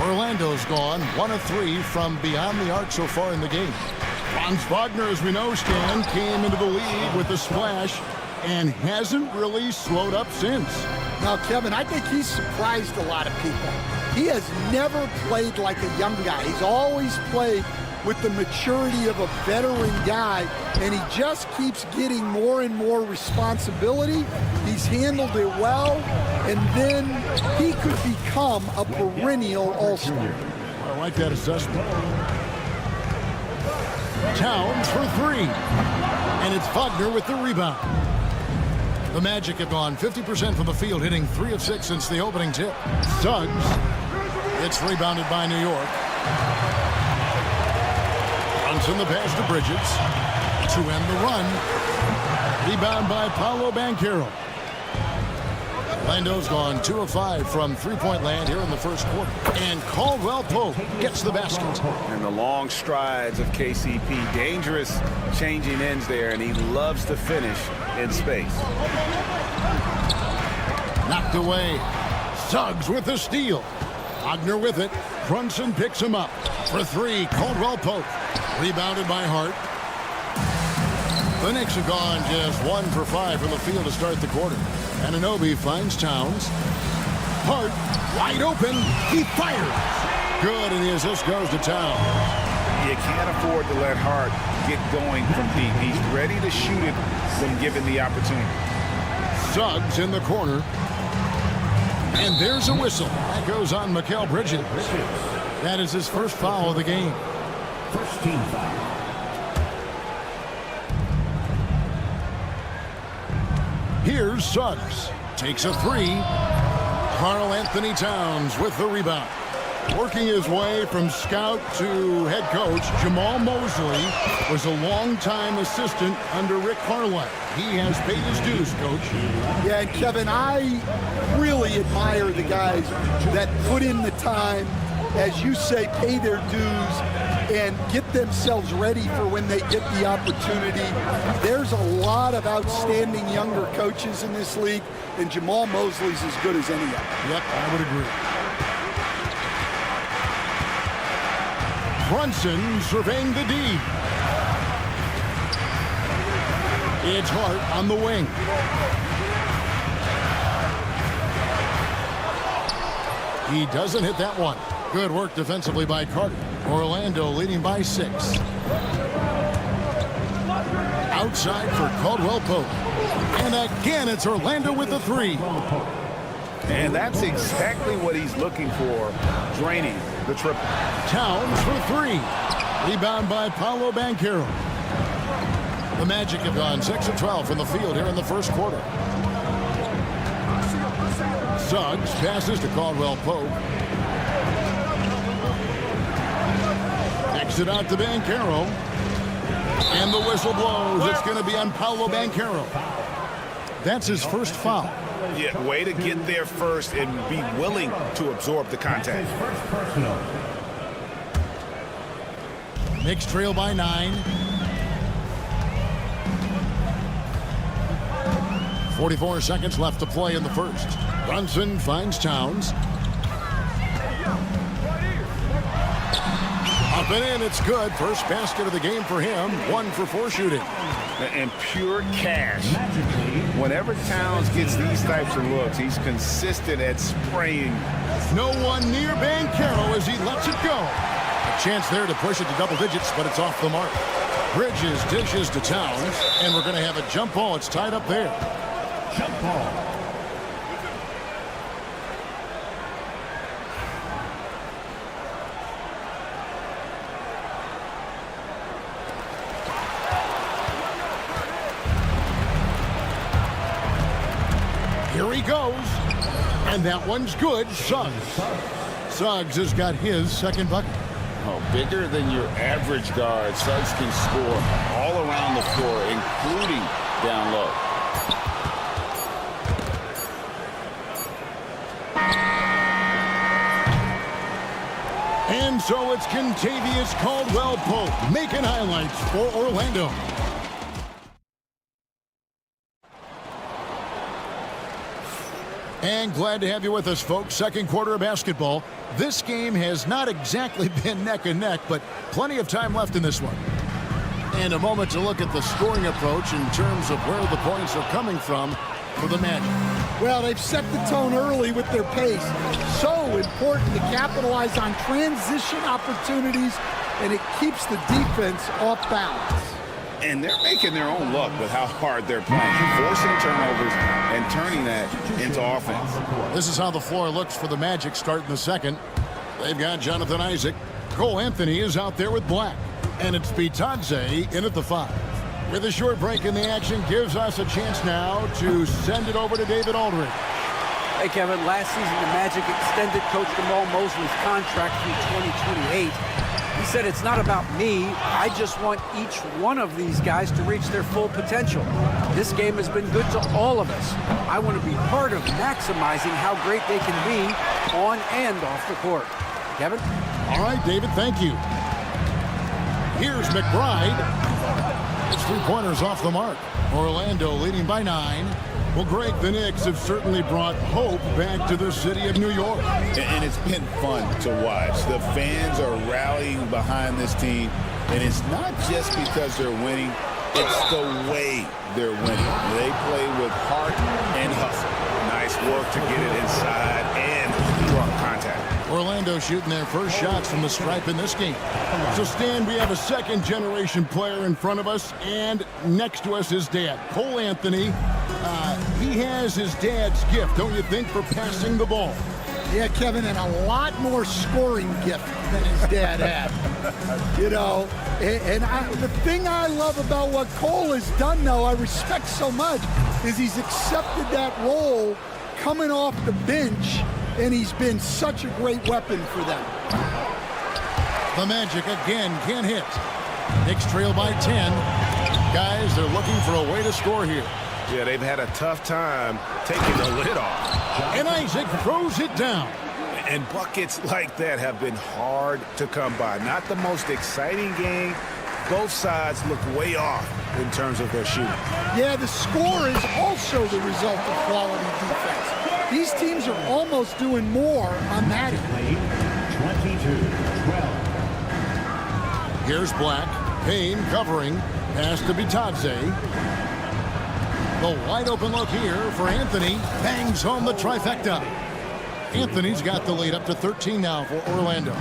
Speaker 5: Orlando's gone 1 of 3 from beyond the arc so far in the game. Franz Wagner, as we know, Stan, came into the league with a splash and hasn't really slowed up since.
Speaker 10: Now, Kevin, I think he's surprised a lot of people. He has never played like a young guy. He's always played with the maturity of a veteran guy, and he just keeps getting more and more responsibility. He's handled it well, and then he could become a perennial all-star.
Speaker 5: I like that assessment. Towns for 3, and it's Wagner with the rebound. The Magic have gone 50% from the field, hitting 3 of 6 since the opening tip. Suggs. It's rebounded by New York. Brunson the pass to Bridges to end the run. Rebound by Paolo Banchero. Orlando's gone 2 of 5 from three-point land here in the first quarter. And Caldwell Pope gets the basket.
Speaker 9: And the long strides of KCP. Dangerous changing ends there, and he loves to finish in space.
Speaker 5: Knocked away. Suggs with the steal. Wagner with it. Brunson picks him up. For 3, Caldwell Pope. Rebounded by Hart. The Knicks have gone just 1 for 5 from the field to start the quarter. Anunoby finds Towns. Hart wide open. He fires. Good, and the assist goes to Towns.
Speaker 6: You can't afford to let Hart get going from deep. He's ready to shoot it when given the opportunity.
Speaker 5: Suggs in the corner. And there's a whistle. That goes on Mikal Bridges. That is his first foul of the game.
Speaker 11: First team foul.
Speaker 5: Here's Suggs. Takes a 3. Karl Anthony Towns with the rebound. Working his way from scout to head coach, Jamal Mosley was a longtime assistant under Rick Carlisle. He has paid his dues, Coach.
Speaker 10: Yeah, and Kevin, I really admire the guys that put in the time, as you say, pay their dues and get themselves ready for when they get the opportunity. There's a lot of outstanding younger coaches in this league, and Jamal Mosley's as good as any of them.
Speaker 5: Yep, I would agree. Brunson surveying the D. It's Hart on the wing. He doesn't hit that one. Good work defensively by Carter. Orlando leading by 6. Outside for Caldwell Pope. And again, it's Orlando with the 3.
Speaker 6: And that's exactly what he's looking for, draining the triple.
Speaker 5: Towns for 3. Rebound by Paolo Banchero. The Magic have gone 6 of 12 from the field here in the first quarter. Suggs passes to Caldwell Pope. Exit out to Banchero. And the whistle blows. It's going to be on Paolo Banchero. That's his first foul.
Speaker 6: Yeah, way to get there first and be willing to absorb the contact.
Speaker 11: First personal.
Speaker 5: Knicks trail by 9. 44 seconds left to play in the first. Brunson finds Towns. Up and in, it's good. First basket of the game for him. 1 for 4 shooting.
Speaker 6: And pure cash. Whenever Towns gets these types of looks, he's consistent at spraying.
Speaker 5: No one near Banchero as he lets it go. A chance there to push it to double digits, but it's off the mark. Bridges dishes to Towns, and we're going to have a jump ball. It's tied up there.
Speaker 11: Jump ball.
Speaker 5: Here he goes. And that one's good. Suggs. Suggs has got his second bucket.
Speaker 6: Oh, bigger than your average guard, Suggs can score all around the floor, including down low.
Speaker 5: And so it's Kentavious Caldwell Pope making highlights for Orlando. And glad to have you with us, folks. Second quarter of basketball. This game has not exactly been neck and neck, but plenty of time left in this one. And a moment to look at the scoring approach in terms of where the points are coming from for the Magic.
Speaker 10: Well, they've set the tone early with their pace. So important to capitalize on transition opportunities, and it keeps the defense off balance.
Speaker 6: And they're making their own luck with how hard they're playing, forcing turnovers and turning that into offense.
Speaker 5: This is how the floor looks for the Magic starting the second. They've got Jonathan Isaac. Cole Anthony is out there with Black. And it's Bitadze in at the 5. With a short break in the action, gives us a chance now to send it over to David Aldridge.
Speaker 8: Hey, Kevin, last season the Magic extended Coach Jamal Mosley's contract through 2028. He said, it's not about me. I just want each one of these guys to reach their full potential. This game has been good to all of us. I want to be part of maximizing how great they can be on and off the court. Kevin?
Speaker 5: All right, David, thank you. Here's McBride. It's 3-pointers off the mark. Orlando leading by 9. Well, Greg, the Knicks have certainly brought hope back to the city of New York.
Speaker 6: And it's been fun to watch. The fans are rallying behind this team. And it's not just because they're winning. It's the way they're winning. They play with heart and hustle. Nice work to get it inside and draw contact.
Speaker 5: Orlando shooting their first shots from the stripe in this game. So, Stan, we have a second-generation player in front of us, and next to us is Dad, Cole Anthony. He has his dad's gift, don't you think, for passing the ball?
Speaker 10: Yeah, Kevin, and a lot more scoring gift than his dad had. You know, the thing I love about what Cole has done, though, I respect so much, is he's accepted that role coming off the bench, and he's been such a great weapon for them.
Speaker 5: The Magic again can't hit. Knicks trail by 10. Guys, they're looking for a way to score here.
Speaker 1: Yeah, they've had a tough time taking the lid off.
Speaker 5: And Isaac throws it down.
Speaker 6: And buckets like that have been hard to come by. Not the most exciting game. Both sides look way off in terms of their shooting. Yeah,
Speaker 10: the score is also the result of quality defense. These teams are almost doing more on that end.
Speaker 11: 22-12.
Speaker 5: Here's Black. Payne covering. Pass to Bitadze. The wide open look here for Anthony. Bangs home the trifecta. Anthony's got the lead up to 13 now for Orlando.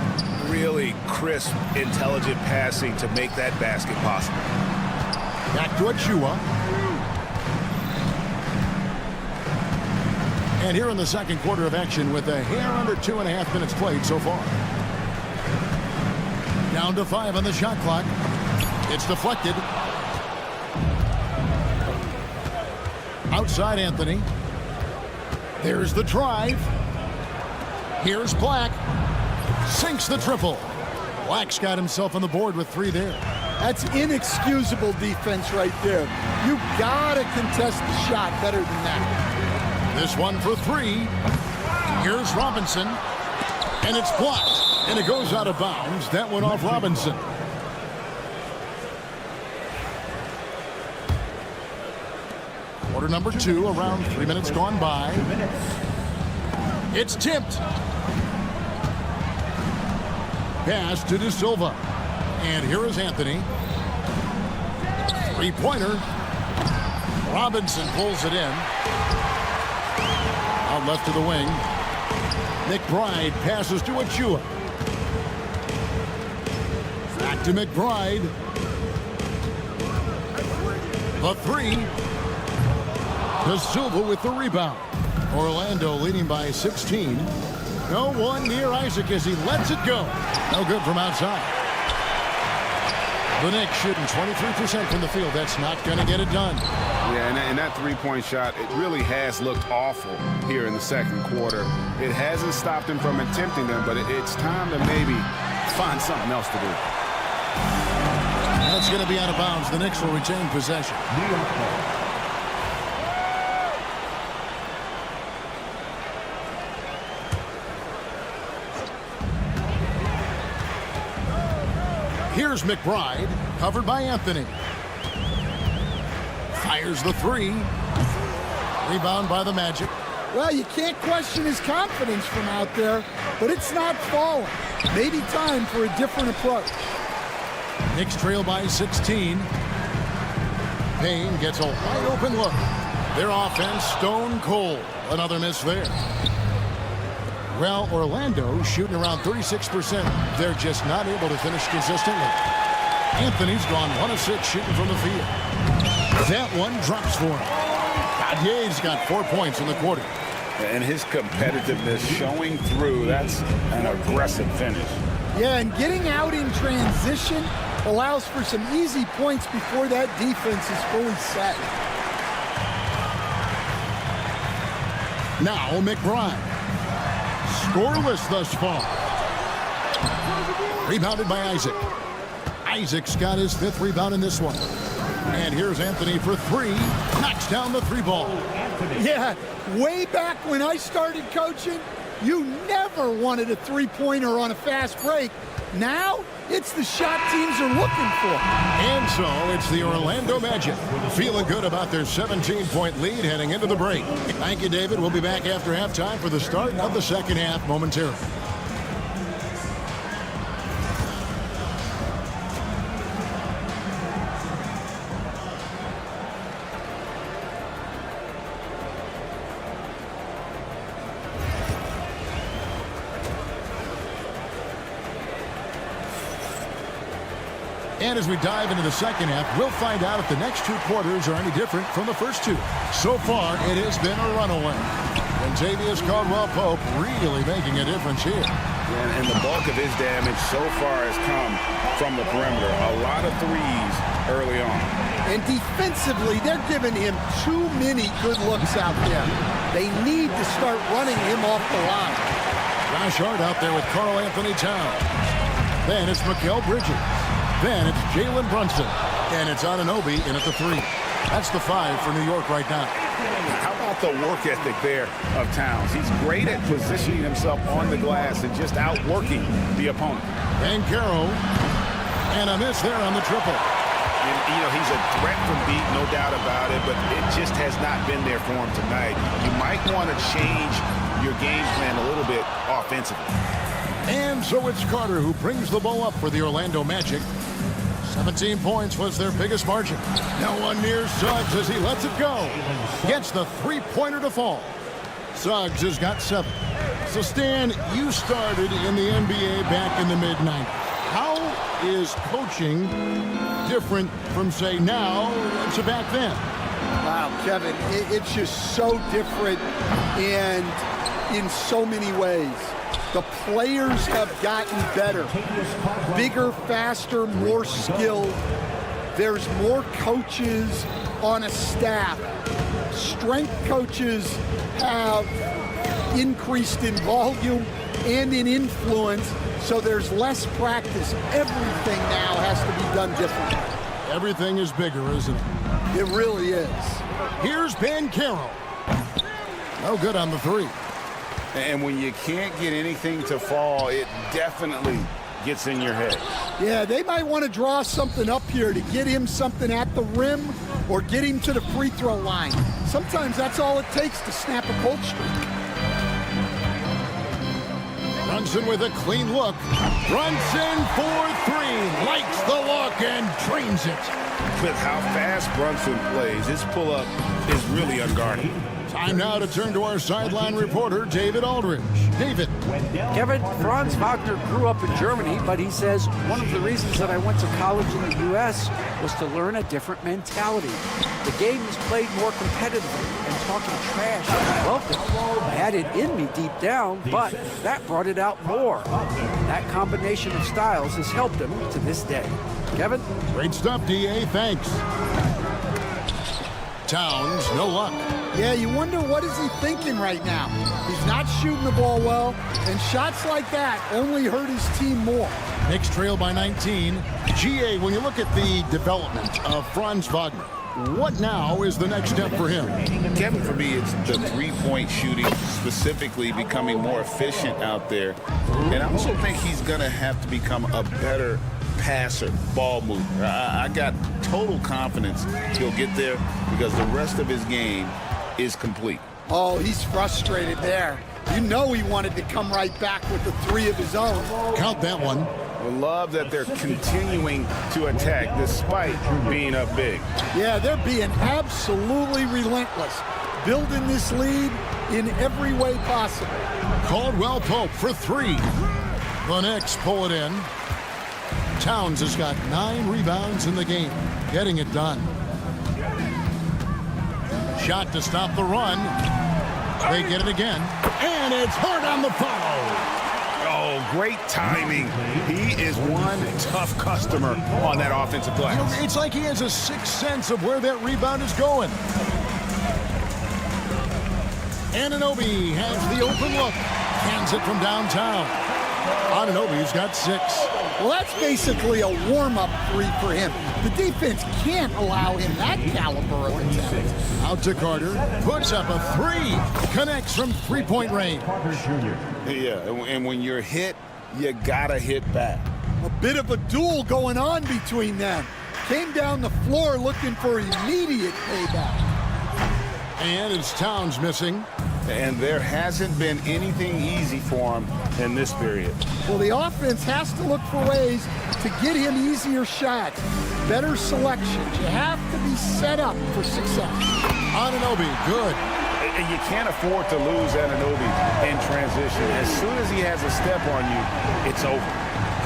Speaker 6: Really crisp, intelligent passing to make that basket possible.
Speaker 5: Back to Achua. And here in the second quarter of action with a hair under 2.5 minutes played so far. Down to 5 on the shot clock. It's deflected. Outside Anthony. There's the drive. Here's Black. Sinks the triple. Black's got himself on the board with 3 there.
Speaker 10: That's inexcusable defense right there. You gotta contest the shot better than that.
Speaker 5: This one for 3. Here's Robinson. And it's blocked. And it goes out of bounds. That went off Robinson. Quarter number 2, around 3 minutes gone by. It's tipped. Pass to De Silva. And here is Anthony. 3-pointer. Robinson pulls it in. Out left to the wing. McBride passes to Achua. Back to McBride. The 3. De Silva with the rebound. Orlando leading by 16. No one near Isaac as he lets it go. No good from outside. The Knicks shooting 23% from the field. That's not going to get it done.
Speaker 9: Yeah, and that three-point shot, it really has looked awful here in the second quarter. It hasn't stopped him from attempting them, but it's time to maybe find something else to do.
Speaker 5: That's going to be out of bounds. The Knicks will retain possession. Here's McBride, covered by Anthony. Fires the 3. Rebound by the Magic.
Speaker 10: Well, you can't question his confidence from out there, but it's not falling. Maybe time for a different approach.
Speaker 5: Knicks trail by 16. Payne gets a wide open look. Their offense stone cold. Another miss there. Well, Orlando shooting around 36%. They're just not able to finish consistently. Anthony's gone 1 of 6 shooting from the field. That one drops for him. Gadier's got 4 points in the quarter.
Speaker 6: And his competitiveness showing through. That's an aggressive finish.
Speaker 10: Yeah, and getting out in transition allows for some easy points before that defense is fully set.
Speaker 5: Now McBride. Scoreless thus far. Rebounded by Isaac. Isaac's got his 5th rebound in this one. And here's Anthony for 3. Knocks down the 3 ball.
Speaker 10: Yeah, way back when I started coaching, you never wanted a 3-pointer on a fast break. Now, it's the shot teams are looking for.
Speaker 5: And so, it's the Orlando Magic. Feeling good about their 17-point lead heading into the break. Thank you, David. We'll be back after halftime for the start of the second half momentarily. And as we dive into the second half, we'll find out if the next 2 quarters are any different from the first 2. So far, it has been a runaway. And Xavier Caldwell-Pope really making a difference here.
Speaker 6: And the bulk of his damage so far has come from the perimeter. A lot of threes early on.
Speaker 10: And defensively, they're giving him too many good looks out there. They need to start running him off the line.
Speaker 5: Josh Hart out there with Karl Anthony Towns. Then it's Mikal Bridges. Then it's Jalen Brunson. And it's Anunoby in at the 3. That's the 5 for New York right now.
Speaker 6: How about the work ethic there of Towns? He's great at positioning himself on the glass and just outworking the opponent.
Speaker 5: And Caro. And a miss there on the triple.
Speaker 6: And, you know, he's a threat from deep, no doubt about it, but it just has not been there for him tonight. You might want to change your game plan a little bit offensively.
Speaker 5: And so it's Carter who brings the ball up for the Orlando Magic. 17 points was their biggest margin. No one near Suggs as he lets it go. Gets the 3-pointer to fall. Suggs has got 7. So Stan, you started in the NBA back in the mid-90s. How is coaching different from, say, now to back then?
Speaker 10: Wow, Kevin, it's just so different and in so many ways. The players have gotten better, bigger, faster, more skilled. There's more coaches on a staff. Strength coaches have increased in volume and in influence, so there's less practice. Everything now has to be done differently.
Speaker 5: Everything is bigger, isn't it?
Speaker 10: It really is.
Speaker 5: Here's Banchero. No good on the 3.
Speaker 6: And when you can't get anything to fall, it definitely gets in your head.
Speaker 10: Yeah, they might want to draw something up here to get him something at the rim or get him to the free throw line. Sometimes that's all it takes to snap a cold streak.
Speaker 5: Brunson with a clean look. Brunson for 3. Likes the look and drains it.
Speaker 6: With how fast Brunson plays, his pull-up is really unguarded.
Speaker 5: Time now to turn to our sideline reporter, David Aldridge. David.
Speaker 8: Kevin, Franz Wagner grew up in Germany, but he says one of the reasons that I went to college in the U.S. was to learn a different mentality. The game is played more competitively, and talking trash I loved it. I had it in me deep down, but that brought it out more. That combination of styles has helped him to this day. Kevin?
Speaker 5: Great stuff, D.A. Thanks. Towns, no luck.
Speaker 10: Yeah, you wonder what is he thinking right now. He's not shooting the ball well, and shots like that only hurt his team more.
Speaker 5: Knicks trail by 19. GA, when you look at the development of Franz Wagner, what now is the next step for him?
Speaker 6: Kevin, for me, it's the 3-point shooting, specifically becoming more efficient out there. And I also think he's going to have to become a better passer, ball mover. I got total confidence he'll get there because the rest of his game is complete.
Speaker 10: Oh, he's frustrated there. You know he wanted to come right back with the 3 of his own.
Speaker 5: Count that one.
Speaker 6: I love that they're continuing to attack despite being up big.
Speaker 10: Yeah, they're being absolutely relentless, building this lead in every way possible.
Speaker 5: Caldwell Pope for 3. The Knicks pull it in. Towns has got 9 rebounds in the game, getting it done. Shot to stop the run. They get it again, and it's hard on the follow.
Speaker 6: Oh, great timing. He is one tough customer on that offensive glass.
Speaker 5: You know, it's like he has a sixth sense of where that rebound is going. Anunoby has the open look. Hands it from downtown. Anunoby's got 6.
Speaker 10: Well, that's basically a warm-up 3 for him. The defense can't allow him that caliber of attempt.
Speaker 5: Out to Carter. Puts up a 3. Connects from 3-point range.
Speaker 6: Yeah, and when you're hit, you gotta hit back.
Speaker 10: A bit of a duel going on between them. Came down the floor looking for immediate payback.
Speaker 5: And it's Towns missing.
Speaker 6: And there hasn't been anything easy for him in this period.
Speaker 10: Well, the offense has to look for ways to get him easier shots, better selections. You have to be set up for success.
Speaker 5: Anunoby, good.
Speaker 6: And you can't afford to lose Anunoby in transition. As soon as he has a step on you, it's over.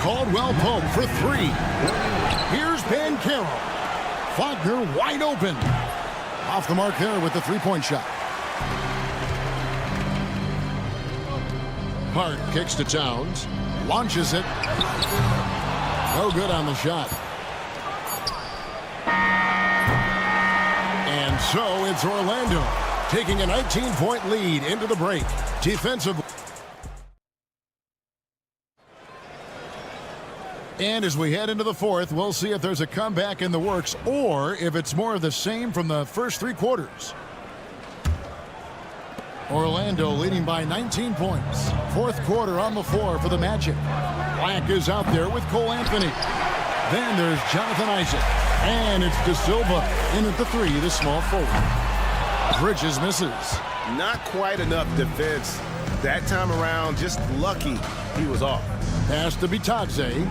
Speaker 5: Caldwell Pope for 3. Here's Banchero. Faulkner wide open. Off the mark there with the 3-point shot. Hart kicks to Towns. Launches it. No good on the shot. And so it's Orlando taking a 19-point lead into the break. Defensive. And as we head into the 4th, we'll see if there's a comeback in the works or if it's more of the same from the first 3 quarters. Orlando leading by 19 points. 4th quarter on the floor for the Magic. Black is out there with Cole Anthony. Then there's Jonathan Isaac. And it's De Silva in at the 3, the small forward. Bridges misses.
Speaker 1: Not quite enough defense. That time around, just lucky he was off.
Speaker 5: Pass to Bitadze.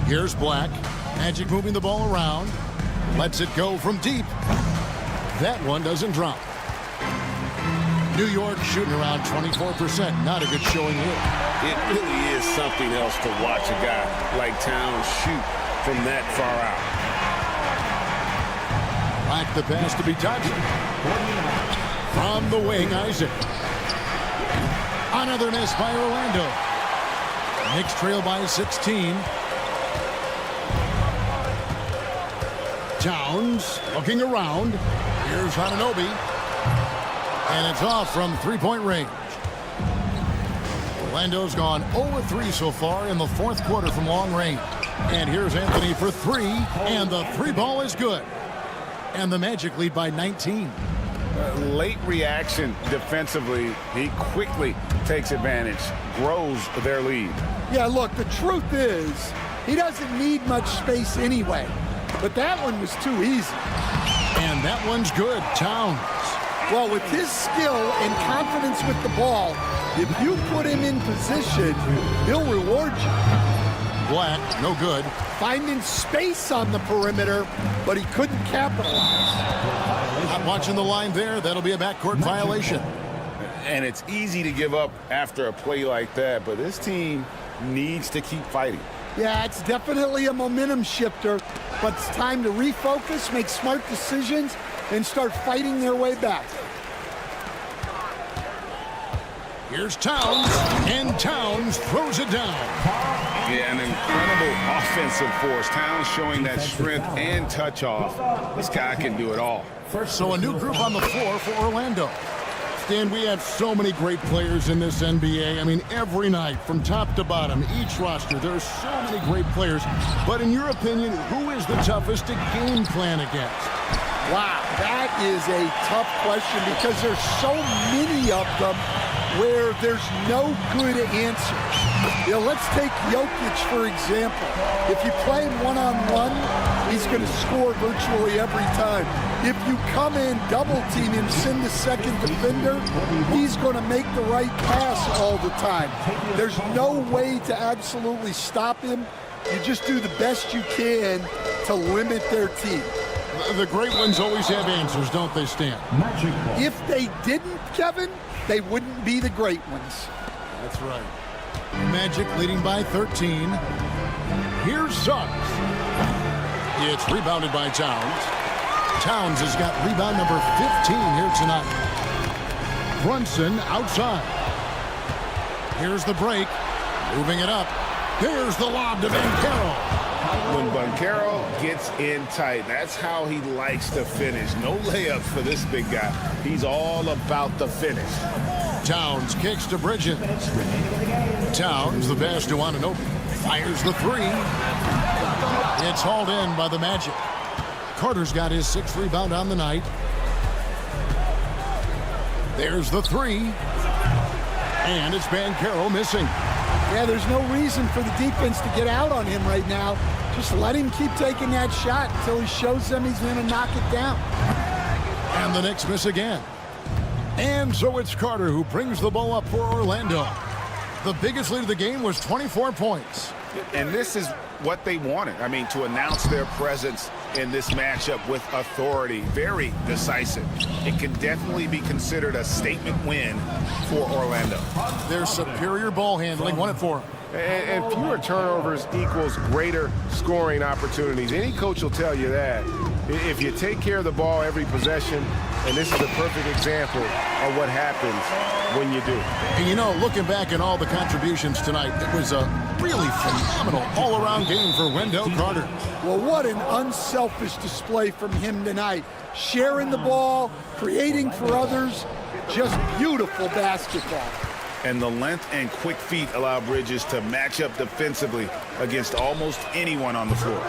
Speaker 5: Here's Black. Magic moving the ball around. Lets it go from deep. That one doesn't drop. New York shooting around 24%. Not a good showing here.
Speaker 1: It really is something else to watch a guy like Towns shoot from that far out.
Speaker 5: Black the pass to Bitadze. From the wing, Isaac. Another miss by Orlando. Knicks trail by 16. Towns looking around. Here's Anunoby. And it's off from 3-point range. Orlando's gone 0-3 so far in the 4th quarter from long range. And here's Anthony for 3. And the 3 ball is good. And the Magic lead by 19.
Speaker 6: Late reaction defensively. He quickly takes advantage, grows their lead.
Speaker 10: Yeah, look, the truth is he doesn't need much space anyway. But that one was too easy.
Speaker 5: And that one's good. Towns.
Speaker 10: Well, with his skill and confidence with the ball, if you put him in position, he'll reward you.
Speaker 5: Black, no good.
Speaker 10: Finding space on the perimeter, but he couldn't capitalize.
Speaker 5: Not watching the line there. That'll be a backcourt violation.
Speaker 6: And it's easy to give up after a play like that, but this team needs to keep fighting.
Speaker 10: Yeah, it's definitely a momentum shifter, but it's time to refocus, make smart decisions, and start fighting their way back.
Speaker 5: Here's Towns, and Towns throws it down.
Speaker 6: Yeah, an incredible offensive force. Towns showing that strength and touch off. This guy can do it all.
Speaker 5: So a new group on the floor for Orlando. Stan, we have so many great players in this NBA. I mean, every night, from top to bottom, each roster, there are so many great players. But in your opinion, who is the toughest to game plan against?
Speaker 10: Wow, that is a tough question because there's so many of them where there's no good answers. You know, let's take Jokic, for example. If you play him one-on-one, he's going to score virtually every time. If you come in, double team him, send the second defender, he's going to make the right pass all the time. There's no way to absolutely stop him. You just do the best you can to limit their team.
Speaker 5: The great ones always have answers, don't they, Stan?
Speaker 10: If they didn't, Kevin, they wouldn't be the great ones.
Speaker 5: That's right. Magic leading by 13. Here's Suggs. It's rebounded by Towns. Towns has got rebound number 15 here tonight. Brunson outside. Here's the break. Moving it up. There's the lob to Banchero.
Speaker 6: When Banchero gets in tight, that's how he likes to finish. No layups for this big guy. He's all about the finish.
Speaker 5: Towns kicks to Bridges. Towns, the pass to Anunoby. Fires the three. It's hauled in by the Magic. Carter's got his 6th rebound on the night. There's the three. And it's Banchero missing.
Speaker 10: Yeah, there's no reason for the defense to get out on him right now. Just let him keep taking that shot until he shows them he's going to knock it down.
Speaker 5: And the Knicks miss again. And so it's Carter who brings the ball up for Orlando. The biggest lead of the game was 24 points.
Speaker 6: And this is what they wanted. I mean, to announce their presence in this matchup with authority. Very decisive. It can definitely be considered a statement win for Orlando.
Speaker 5: Their superior ball handling won it for them.
Speaker 1: And fewer turnovers equals greater scoring opportunities. Any coach will tell you that. If you take care of the ball every possession, and this is a perfect example of what happens when you do.
Speaker 5: And you know, looking back at all the contributions tonight, it was a really phenomenal all-around game for Wendell Carter.
Speaker 10: Well, what an unselfish display from him tonight. Sharing the ball, creating for others, just beautiful basketball.
Speaker 6: And the length and quick feet allow Bridges to match up defensively against almost anyone on the floor.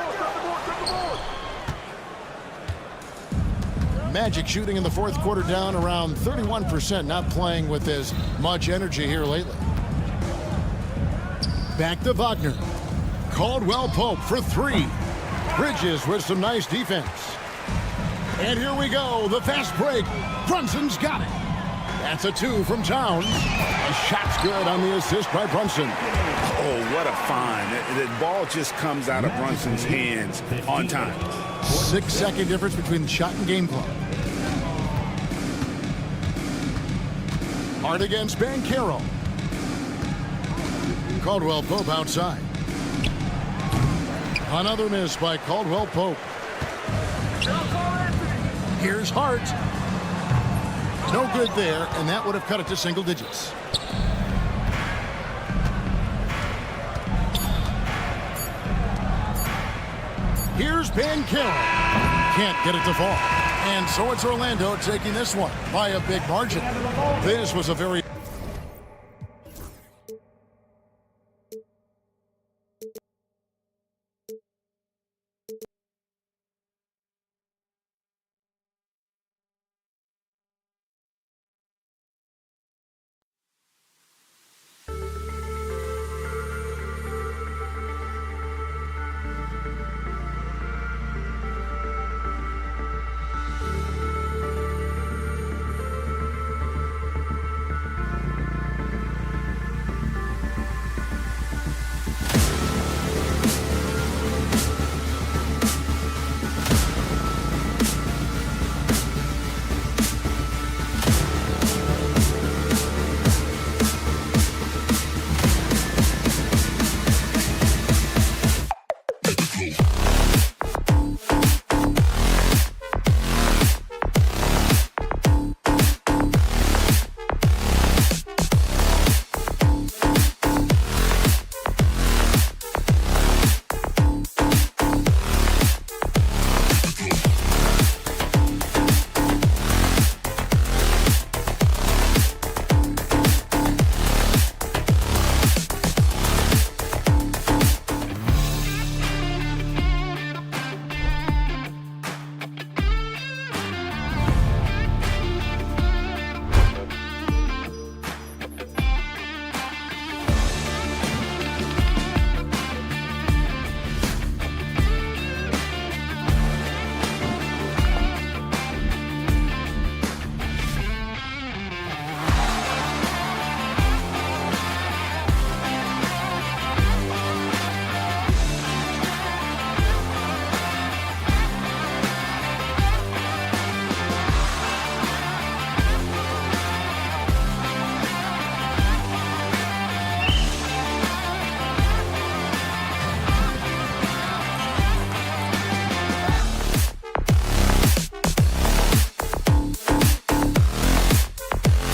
Speaker 5: Magic shooting in the 4th quarter down around 31%, not playing with as much energy here lately. Back to Wagner. Caldwell Pope for three. Bridges with some nice defense. And here we go, the fast break. Brunson's got it. That's a 2 from Towns. A shot's good on the assist by Brunson.
Speaker 6: Oh, what a find. The ball just comes out of Brunson's hands on time.
Speaker 5: 6-second difference between the shot and game clock. Hard against Banchero. Caldwell Pope outside. Another miss by Caldwell Pope. Here's Hart. No good there, and that would have cut it to single digits. Here's Banchero. Can't get it to fall. And so it's Orlando taking this one by a big margin. This was a very